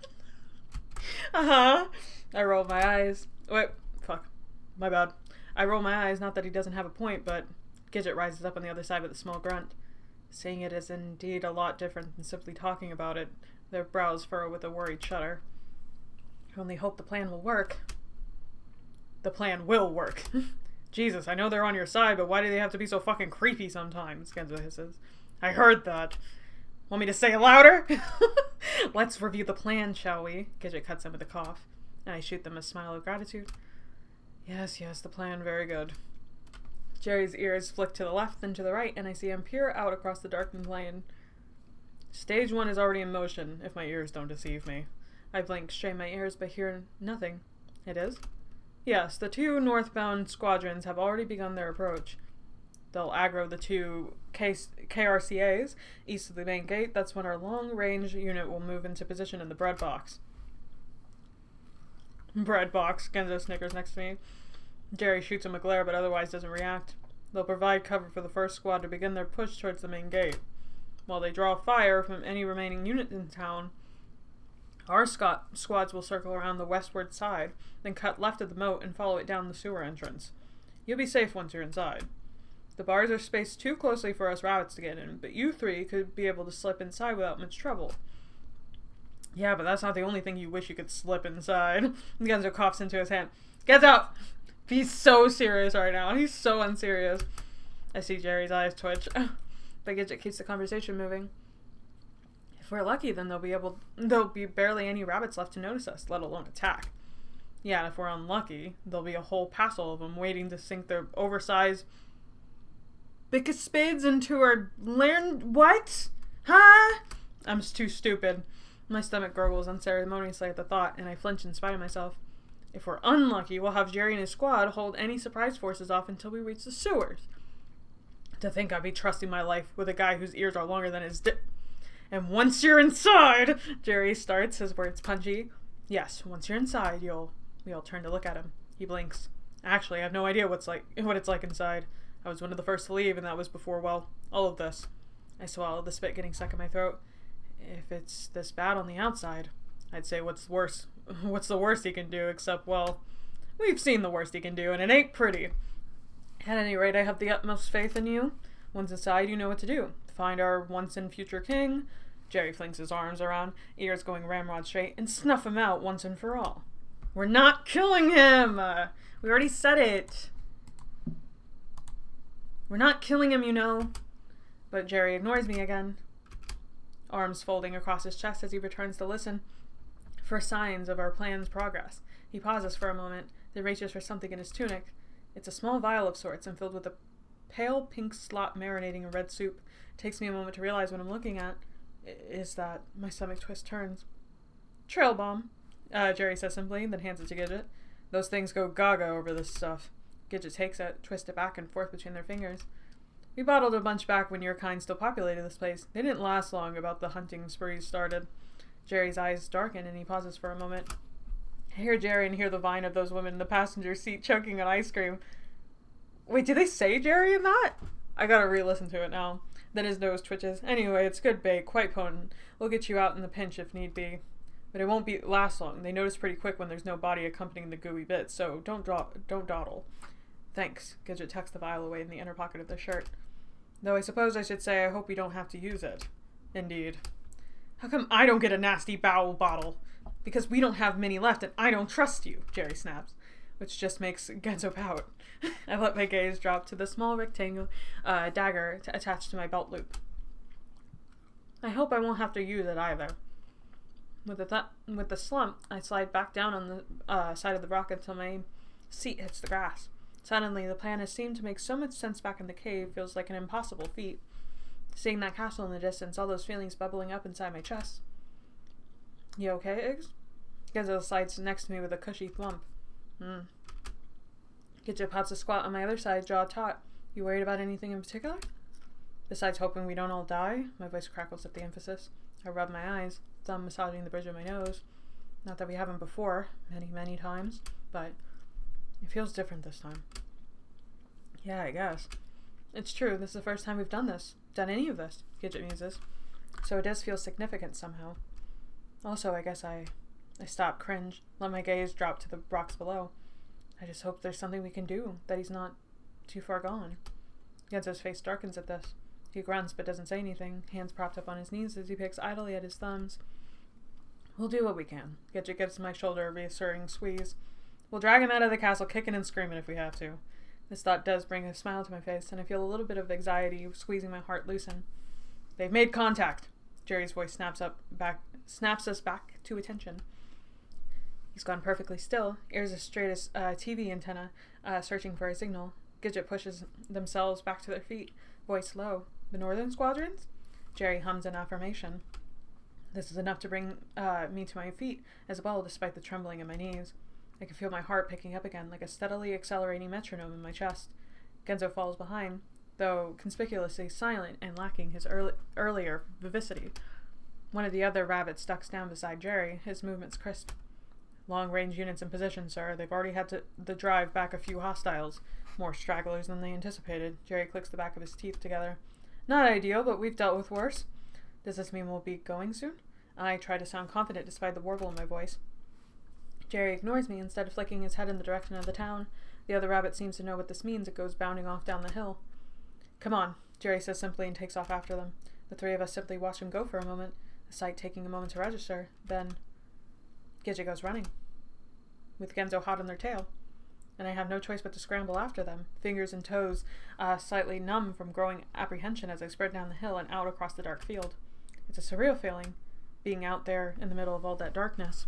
Uh-huh. I roll my eyes. Wait, fuck. My bad. I roll my eyes, not that he doesn't have a point, but Gidget rises up on the other side with a small grunt. Saying it is indeed a lot different than simply talking about it. Their brows furrow with a worried shudder. I only hope the plan will work. The plan will work. Jesus, I know they're on your side, but why do they have to be so fucking creepy sometimes? Genzo hisses. I heard that. Want me to say it louder? Let's review the plan, shall we? Gidget cuts him with a cough, and I shoot them a smile of gratitude. Yes, the plan, very good. Jerry's ears flick to the left, then to the right, and I see him peer out across the darkened lane. Stage 1 is already in motion, if my ears don't deceive me. I blink, strain my ears, but hear nothing. It is? Yes, the 2 northbound squadrons have already begun their approach. They'll aggro the 2 KRCAs east of the main gate. That's when our long-range unit will move into position in the bread box. Bread box, Genzo snickers next to me. Jerry shoots him a glare, but otherwise doesn't react. They'll provide cover for the first squad to begin their push towards the main gate. While they draw fire from any remaining unit in town, our squads will circle around the westward side, then cut left of the moat and follow it down the sewer entrance. You'll be safe once you're inside. The bars are spaced too closely for us rabbits to get in, but you three could be able to slip inside without much trouble. Yeah, but that's not the only thing you wish you could slip inside. Genzo coughs into his hand. Get out! He's so serious right now. He's so unserious. I see Jerry's eyes twitch. But Gidget keeps the conversation moving. If we're lucky, then there'll be barely any rabbits left to notice us, let alone attack. Yeah, and if we're unlucky, there'll be a whole passel of them waiting to sink their oversized biggest spades into our land. What? Huh? I'm too stupid. My stomach gurgles unceremoniously at the thought, and I flinch in spite of myself. If we're unlucky, we'll have Jerry and his squad hold any surprise forces off until we reach the sewers. To think I'd be trusting my life with a guy whose ears are longer than his And once you're inside, Jerry starts, his words punchy. Yes, once you're inside, we all turn to look at him. He blinks. Actually, I have no idea what it's like inside. I was one of the first to leave, and that was before, well, all of this. I swallowed, the spit getting stuck in my throat. If it's this bad on the outside, I'd say what's worse? What's the worst he can do, except, well, we've seen the worst he can do, and it ain't pretty. At any rate, I have the utmost faith in you. Once inside, you know what to do. Find our once-and-future king. Jerry flings his arms around, ears going ramrod straight, and snuff him out once and for all. We're not killing him! We already said it. We're not killing him, you know. But Jerry ignores me again. Arms folding across his chest as he returns to listen for signs of our plan's progress. He pauses for a moment, then reaches for something in his tunic. It's a small vial of sorts and filled with a pale pink slop marinating in red soup. It takes me a moment to realize what I'm looking at. Is that my stomach twist turns. Trail bomb, Jerry says simply, then hands it to Gidget. Those things go gaga over this stuff. Gidget takes it, twists it back and forth between their fingers. We bottled a bunch back when your kind still populated this place. They didn't last long about the hunting sprees started. Jerry's eyes darken and he pauses for a moment. I hear Jerry and hear the whine of those women in the passenger seat choking on ice cream. Wait, did they say Jerry in that? I gotta re-listen to it now. Then his nose twitches. Anyway, it's good bait, quite potent. We'll get you out in the pinch if need be. But it won't last long. They notice pretty quick when there's no body accompanying the gooey bits, so don't dawdle. Thanks. Gidget tucks the vial away in the inner pocket of their shirt. Though I suppose I should say I hope we don't have to use it. Indeed. How come I don't get a nasty bowel bottle? Because we don't have many left and I don't trust you, Jerry snaps, which just makes Genzo pout. I let my gaze drop to the small rectangle dagger attached to my belt loop. I hope I won't have to use it either. With the slump, I slide back down on the side of the rock until my seat hits the grass. Suddenly, the plan has seemed to make so much sense back in the cave feels like an impossible feat. Seeing that castle in the distance, all those feelings bubbling up inside my chest. You okay, Iggs? Genzo slides next to me with a cushy thump. Gidget pots a squat on my other side, jaw taut. You worried about anything in particular? Besides hoping we don't all die? My voice crackles at the emphasis. I rub my eyes, thumb massaging the bridge of my nose. Not that we haven't before, many, many times, but it feels different this time. Yeah, I guess. It's true, this is the first time we've done any of this, Gidget muses. So it does feel significant somehow. Also, I guess I stop, cringe, let my gaze drop to the rocks below. I just hope there's something we can do, that he's not too far gone. Genzo's face darkens at this. He grunts but doesn't say anything, hands propped up on his knees as he picks idly at his thumbs. We'll do what we can. Gidget gives my shoulder a reassuring squeeze. We'll drag him out of the castle kicking and screaming if we have to. This thought does bring a smile to my face, and I feel a little bit of anxiety squeezing my heart loosen. They've made contact. Jerry's voice snaps us back to attention. He's gone perfectly still, ears as straight as TV antenna, searching for a signal. Gidget pushes themselves back to their feet, voice low. The northern squadrons? Jerry hums an affirmation. This is enough to bring me to my feet as well, despite the trembling in my knees. I can feel my heart picking up again, like a steadily accelerating metronome in my chest. Genzo falls behind, though conspicuously silent and lacking his earlier vivacity. One of the other rabbits ducks down beside Jerry, his movements crisp. Long-range units in position, sir. They've already had the drive back a few hostiles. More stragglers than they anticipated. Jerry clicks the back of his teeth together. Not ideal, but we've dealt with worse. Does this mean we'll be going soon? I try to sound confident despite the warble in my voice. Jerry ignores me, instead of flicking his head in the direction of the town. The other rabbit seems to know what this means. It goes bounding off down the hill. Come on, Jerry says simply and takes off after them. The three of us simply watch him go for a moment, the sight taking a moment to register. Then, Gidget goes running, with Genzo hot on their tail, and I have no choice but to scramble after them, fingers and toes slightly numb from growing apprehension as I spread down the hill and out across the dark field. It's a surreal feeling, being out there in the middle of all that darkness.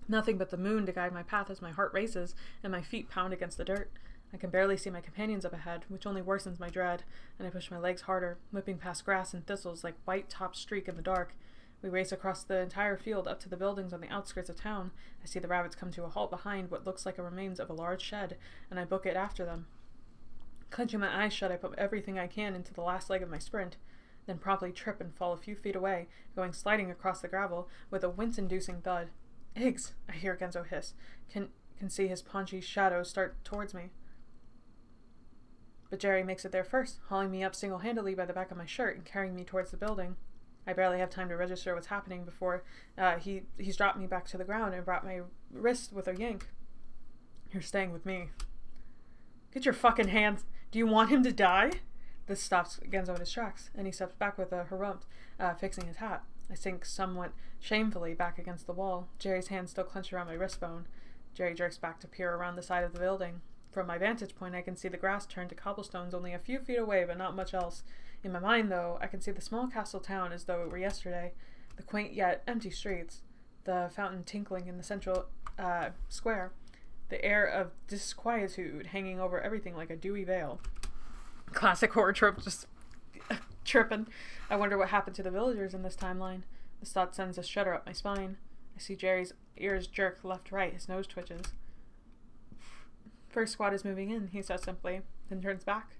Nothing but the moon to guide my path as my heart races and my feet pound against the dirt. I can barely see my companions up ahead, which only worsens my dread, and I push my legs harder, whipping past grass and thistles like white-topped streak in the dark. We race across the entire field up to the buildings on the outskirts of town. I see the rabbits come to a halt behind what looks like a remains of a large shed, and I book it after them. Clenching my eyes shut, I put everything I can into the last leg of my sprint, then promptly trip and fall a few feet away, going sliding across the gravel with a wince-inducing thud. Eggs! I hear Genzo hiss. Can see his paunchy shadow start towards me. But Jerry makes it there first, hauling me up single-handedly by the back of my shirt and carrying me towards the building. I barely have time to register what's happening before he's dropped me back to the ground and brought my wrist with a yank. You're staying with me. Get your fucking hands. Do you want him to die? This stops Genzo in his tracks, and he steps back with a harump, fixing his hat. I sink somewhat shamefully back against the wall, Jerry's hand still clenched around my wrist bone. Jerry jerks back to peer around the side of the building. From my vantage point, I can see the grass turn to cobblestones only a few feet away, but not much else. In my mind, though, I can see the small castle town as though it were yesterday, the quaint yet empty streets, the fountain tinkling in the central square, the air of disquietude hanging over everything like a dewy veil. Classic horror trope, just tripping. I wonder what happened to the villagers in this timeline. This thought sends a shudder up my spine. I see Jerry's ears jerk left-right, his nose twitches. First squad is moving in, he says simply, then turns back.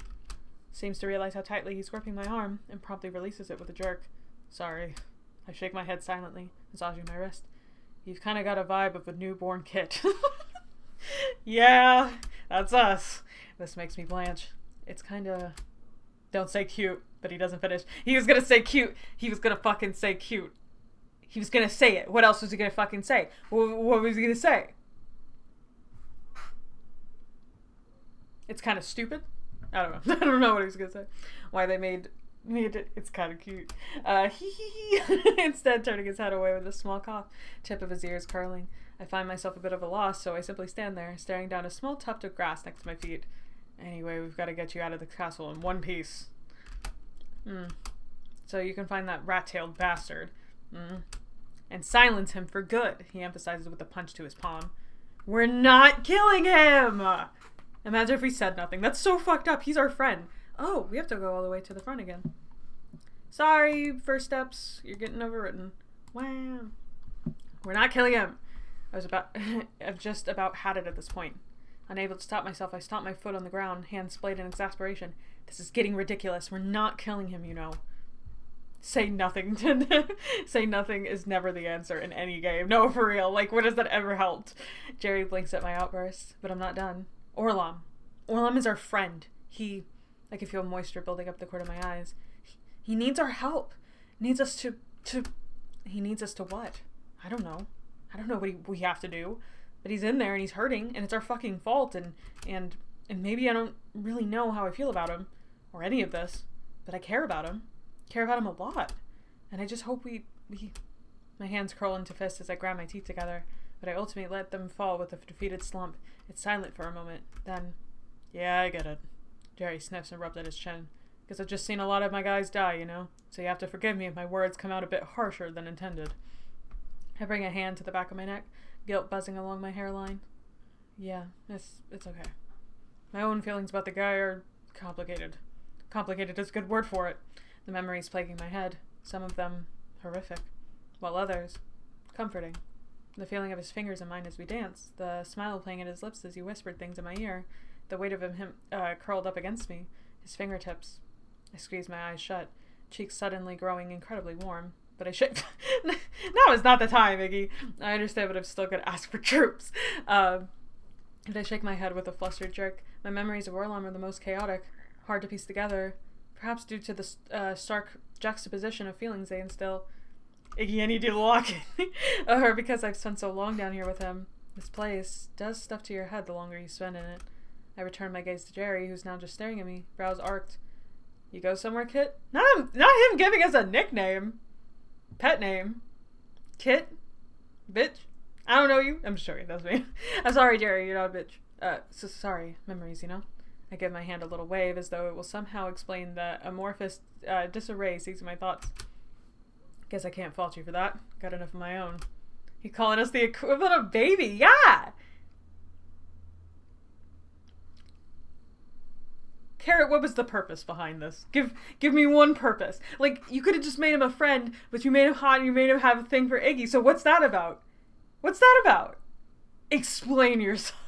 Seems to realize how tightly he's gripping my arm, and promptly releases it with a jerk. Sorry. I shake my head silently, massaging my wrist. You've kind of got a vibe of a newborn kid. Yeah, that's us. This makes me blanch. It's kind of... Don't say cute, but he doesn't finish. He was gonna say cute. He was gonna fucking say cute. He was gonna say it. What else was he gonna fucking say? What was he gonna say? It's kind of stupid. I don't know. I don't know what he was gonna say. Why they made it. It's kind of cute. Instead, turning his head away with a small cough, tip of his ears curling. I find myself a bit of a loss, so I simply stand there, staring down a small tuft of grass next to my feet. Anyway, we've got to get you out of the castle in one piece. So you can find that rat-tailed bastard. And silence him for good, he emphasizes with a punch to his palm. We're not killing him! Imagine if we said nothing. That's so fucked up. He's our friend. Oh, we have to go all the way to the front again. Sorry, first steps. You're getting overwritten. Wow. We're not killing him. I've just about had it at this point. Unable to stop myself, I stomp my foot on the ground, hands splayed in exasperation. This is getting ridiculous. We're not killing him, you know. Say nothing. Say nothing is never the answer in any game. No, for real. Like, when has that ever helped? Jerry blinks at my outburst, but I'm not done. Orlam. Orlam is our friend. I can feel moisture building up the corner of my eyes. He needs our help. Needs us to... He needs us to what? I don't know. I don't know what we have to do. But he's in there and he's hurting and it's our fucking fault and maybe I don't really know how I feel about him or any of this, but I care about him. Care about him a lot. And I just hope we My hands curl into fists as I grind my teeth together, but I ultimately let them fall with a defeated slump. It's silent for a moment. Then, yeah, I get it. Jerry sniffs and rubs at his chin. Guess I've just seen a lot of my guys die, you know? So you have to forgive me if my words come out a bit harsher than intended. I bring a hand to the back of my neck, guilt buzzing along my hairline. Yeah, it's okay. My own feelings about the guy are complicated. Complicated is a good word for it. The memories plaguing my head, some of them horrific, while others comforting. The feeling of his fingers in mine as we danced, the smile playing at his lips as he whispered things in my ear, the weight of him curled up against me, his fingertips. I squeezed my eyes shut, cheeks suddenly growing incredibly warm. But I shake... Now is not the time, Iggy. I understand, but I'm still going to ask for troops. But I shake my head with a flustered jerk. My memories of Orlam are the most chaotic, hard to piece together, perhaps due to the stark juxtaposition of feelings they instill. Iggy, I need you to lock it. Or because I've spent so long down here with him. This place does stuff to your head the longer you spend in it. I return my gaze to Jerry, who's now just staring at me, brows arched. You go somewhere, Kit? Not him giving us a nickname. Pet name. Kit? Bitch? I don't know you. I'm just joking. That's me. I'm sorry, Jerry. You're not a bitch. So sorry. Memories, you know? I give my hand a little wave as though it will somehow explain the amorphous disarray seizing my thoughts. Guess I can't fault you for that. Got enough of my own. He calling us the equivalent of baby. Yeah! Carrot, what was the purpose behind this? Give me one purpose. Like, you could have just made him a friend, but you made him hot and you made him have a thing for Iggy. So what's that about? What's that about? Explain yourself.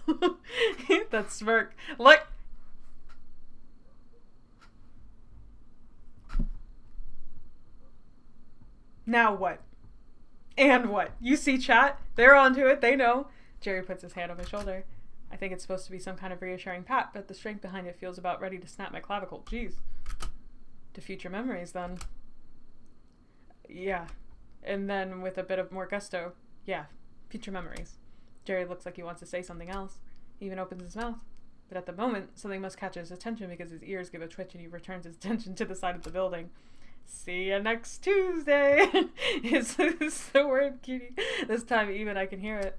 That smirk. Like... Now what? And what? You see chat? They're onto it. They know. Jerry puts his hand on my shoulder. I think it's supposed to be some kind of reassuring pat, but the strength behind it feels about ready to snap my clavicle. Jeez. To future memories, then. Yeah. And then with a bit of more gusto. Yeah. Future memories. Jerry looks like he wants to say something else. He even opens his mouth. But at the moment, something must catch his attention because his ears give a twitch and he returns his attention to the side of the building. See you next Tuesday. It's the word, cutie. This time even I can hear it.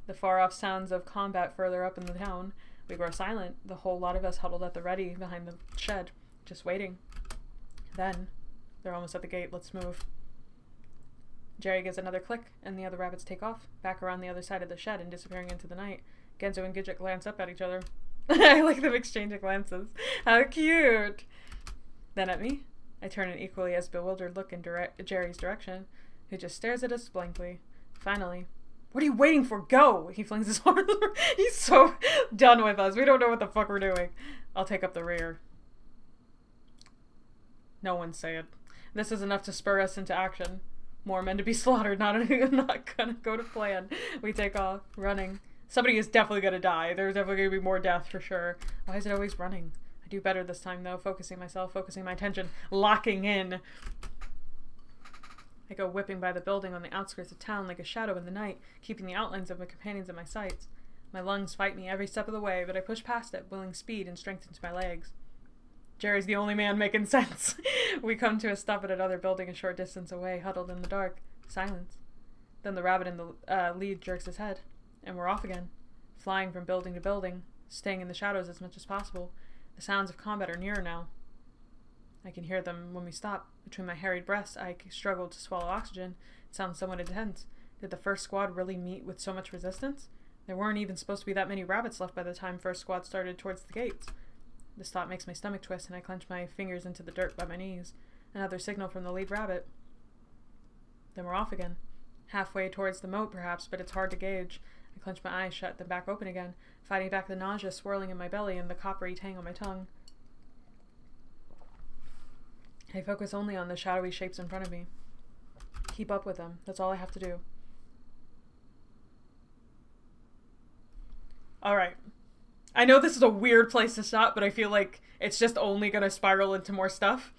The far-off sounds of combat further up in the town. We grow silent, the whole lot of us huddled at the ready behind the shed, just waiting. Then, they're almost at the gate, let's move. Jerry gives another click, and the other rabbits take off, back around the other side of the shed and disappearing into the night. Genzo and Gidget glance up at each other. I like them exchanging glances. How cute! Then at me. I turn an equally as bewildered look in Jerry's direction, who just stares at us blankly. Finally, what are you waiting for? Go! He flings his arms. He's so done with us. We don't know what the fuck we're doing. I'll take up the rear. No one say it. This is enough to spur us into action. More men to be slaughtered, not gonna go to plan. We take off, running. Somebody is definitely gonna die. There's definitely gonna be more death for sure. Why is it always running? I do better this time though, focusing my attention, locking in. I go whipping by the building on the outskirts of town like a shadow in the night, keeping the outlines of my companions in my sights. My lungs fight me every step of the way, but I push past it, willing speed and strength into my legs. Jerry's the only man making sense. We come to a stop at another building a short distance away, huddled in the dark. Silence. Then the rabbit in the lead jerks his head, and we're off again, flying from building to building, staying in the shadows as much as possible. The sounds of combat are nearer now. I can hear them when we stop. Between my harried breaths, I struggle to swallow oxygen. It sounds somewhat intense. Did the first squad really meet with so much resistance? There weren't even supposed to be that many rabbits left by the time first squad started towards the gates. This thought makes my stomach twist, and I clench my fingers into the dirt by my knees. Another signal from the lead rabbit. Then we're off again. Halfway towards the moat, perhaps, but it's hard to gauge. I clench my eyes shut, then back open again, fighting back the nausea swirling in my belly and the coppery tang on my tongue. I focus only on the shadowy shapes in front of me. Keep up with them. That's all I have to do. Alright. I know this is a weird place to stop, but I feel like it's just only going to spiral into more stuff.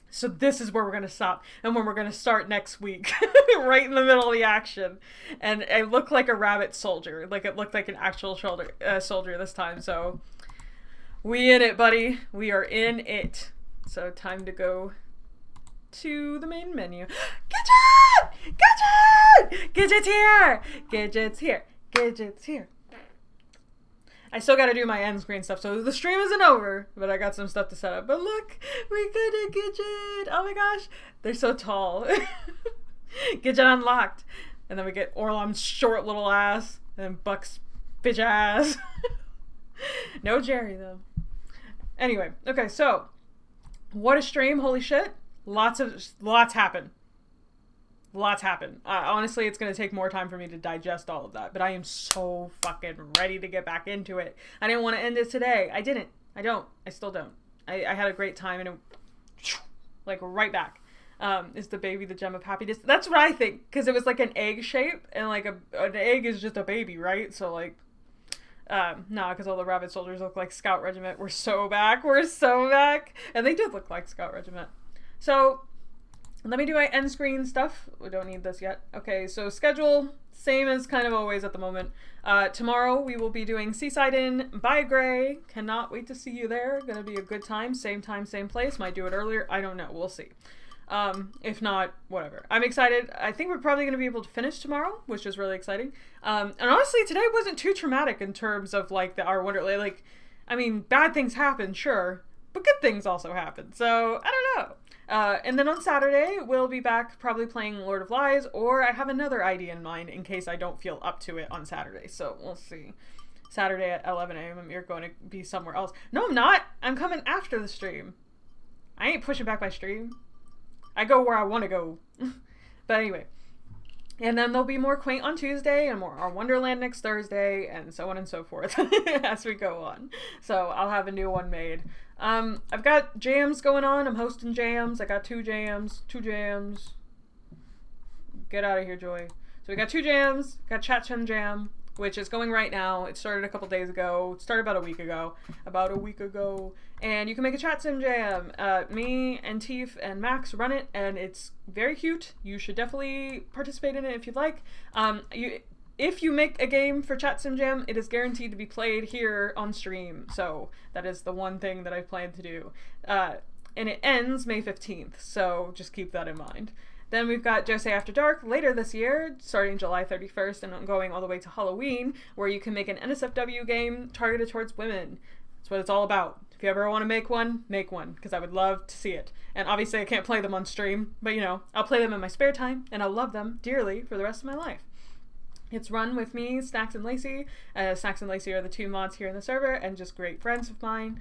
So this is where we're going to stop, and when we're going to start next week. Right in the middle of the action. And I look like a rabbit soldier. Like it looked like an actual soldier this time, so... We in it, buddy. We are in it. So time to go to the main menu. Gidget! Gidget! Gidget's here! Gidget's here. Gidget's here. I still gotta do my end screen stuff, so the stream isn't over, but I got some stuff to set up. But look, we got a Gidget! Oh my gosh, they're so tall. Gidget unlocked. And then we get Orlam's short little ass, and then Buck's bitch ass. No Jerry, though. Anyway, okay, so, what a stream, holy shit. Lots happen. Lots happen. Honestly, it's going to take more time for me to digest all of that, but I am so fucking ready to get back into it. I didn't want to end it today. I still don't. I had a great time and it, like, right back. Is the baby the gem of happiness? That's what I think, because it was like an egg shape, and like an egg is just a baby, right? So like, no, because all the rabbit soldiers look like Scout Regiment. We're so back. And they did look like Scout Regiment. So let me do my end screen stuff. We don't need this yet. Okay, so schedule, same as kind of always at the moment. Tomorrow we will be doing Seaside Inn by Gray. Cannot wait to see you there. Gonna be a good time, same place. Might do it earlier. I don't know. We'll see. If not, whatever. I'm excited. I think we're probably going to be able to finish tomorrow, which is really exciting. And honestly, today wasn't too traumatic in terms of like our Wonderland. Like, I mean, bad things happen, sure, but good things also happen. So I don't know. And then on Saturday, we'll be back probably playing Lord of Lies, or I have another idea in mind in case I don't feel up to it on Saturday. So we'll see. Saturday at 11 a.m. You're going to be somewhere else. No, I'm not. I'm coming after the stream. I ain't pushing back my stream. I go where I want to go. But anyway. And then there'll be more Quaint on Tuesday and more on Wonderland next Thursday and so on and so forth as we go on. So I'll have a new one made. I've got jams going on. I'm hosting jams. I got 2 jams. Get out of here, Joy. So we got 2 jams. Got Chat Sim Jam, which is going right now. It started a couple days ago. It started about a week ago. And you can make a Chat Sim Jam. Me and Teef and Max run it, and it's very cute. You should definitely participate in it if you'd like. If you make a game for Chat Sim Jam, it is guaranteed to be played here on stream. So that is the one thing that I plan to do. And it ends May 15th, so just keep that in mind. Then we've got Jose After Dark later this year, starting July 31st and going all the way to Halloween, where you can make an NSFW game targeted towards women. That's what it's all about. If you ever want to make one, because I would love to see it. And obviously I can't play them on stream, but you know, I'll play them in my spare time, and I'll love them dearly for the rest of my life. It's run with me, Snacks and Lacey. Snacks and Lacey are the 2 mods here in the server, and just great friends of mine.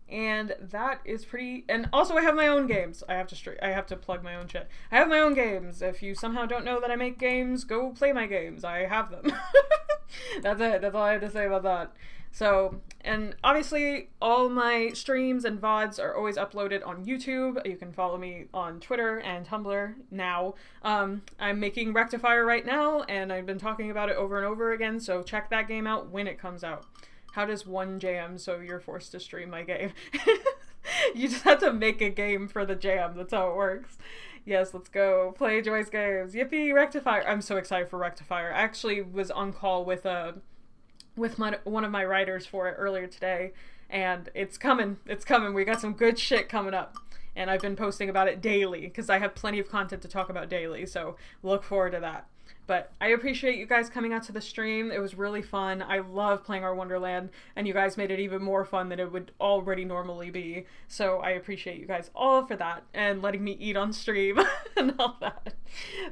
And that is pretty. And also, I have my own games. I have to plug my own shit. I have my own games. If you somehow don't know that I make games, go play my games. I have them. That's it. That's all I have to say about that. So, and obviously, all my streams and VODs are always uploaded on YouTube. You can follow me on Twitter and Tumblr now. I'm making Rectifier right now, and I've been talking about it over and over again. So check that game out when it comes out. How does one jam so you're forced to stream my game? You just have to make a game for the jam. That's how it works. Yes, let's go play Joy's games. Yippee, Rectifier. I'm so excited for Rectifier. I actually was on call with one of my writers for it earlier today, and it's coming. We got some good shit coming up. And I've been posting about it daily because I have plenty of content to talk about daily, so look forward to that. But I appreciate you guys coming out to the stream. It was really fun. I love playing our Wonderland, and you guys made it even more fun than it would already normally be. So I appreciate you guys all for that and letting me eat on stream and all that.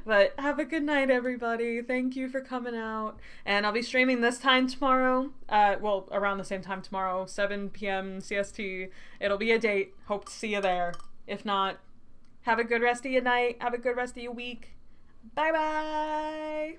But have a good night, everybody. Thank you for coming out. And I'll be streaming this time tomorrow. Well, around the same time tomorrow, 7 p.m. CST. It'll be a date. Hope to see you there. If not, have a good rest of your night. Have a good rest of your week. Bye-bye!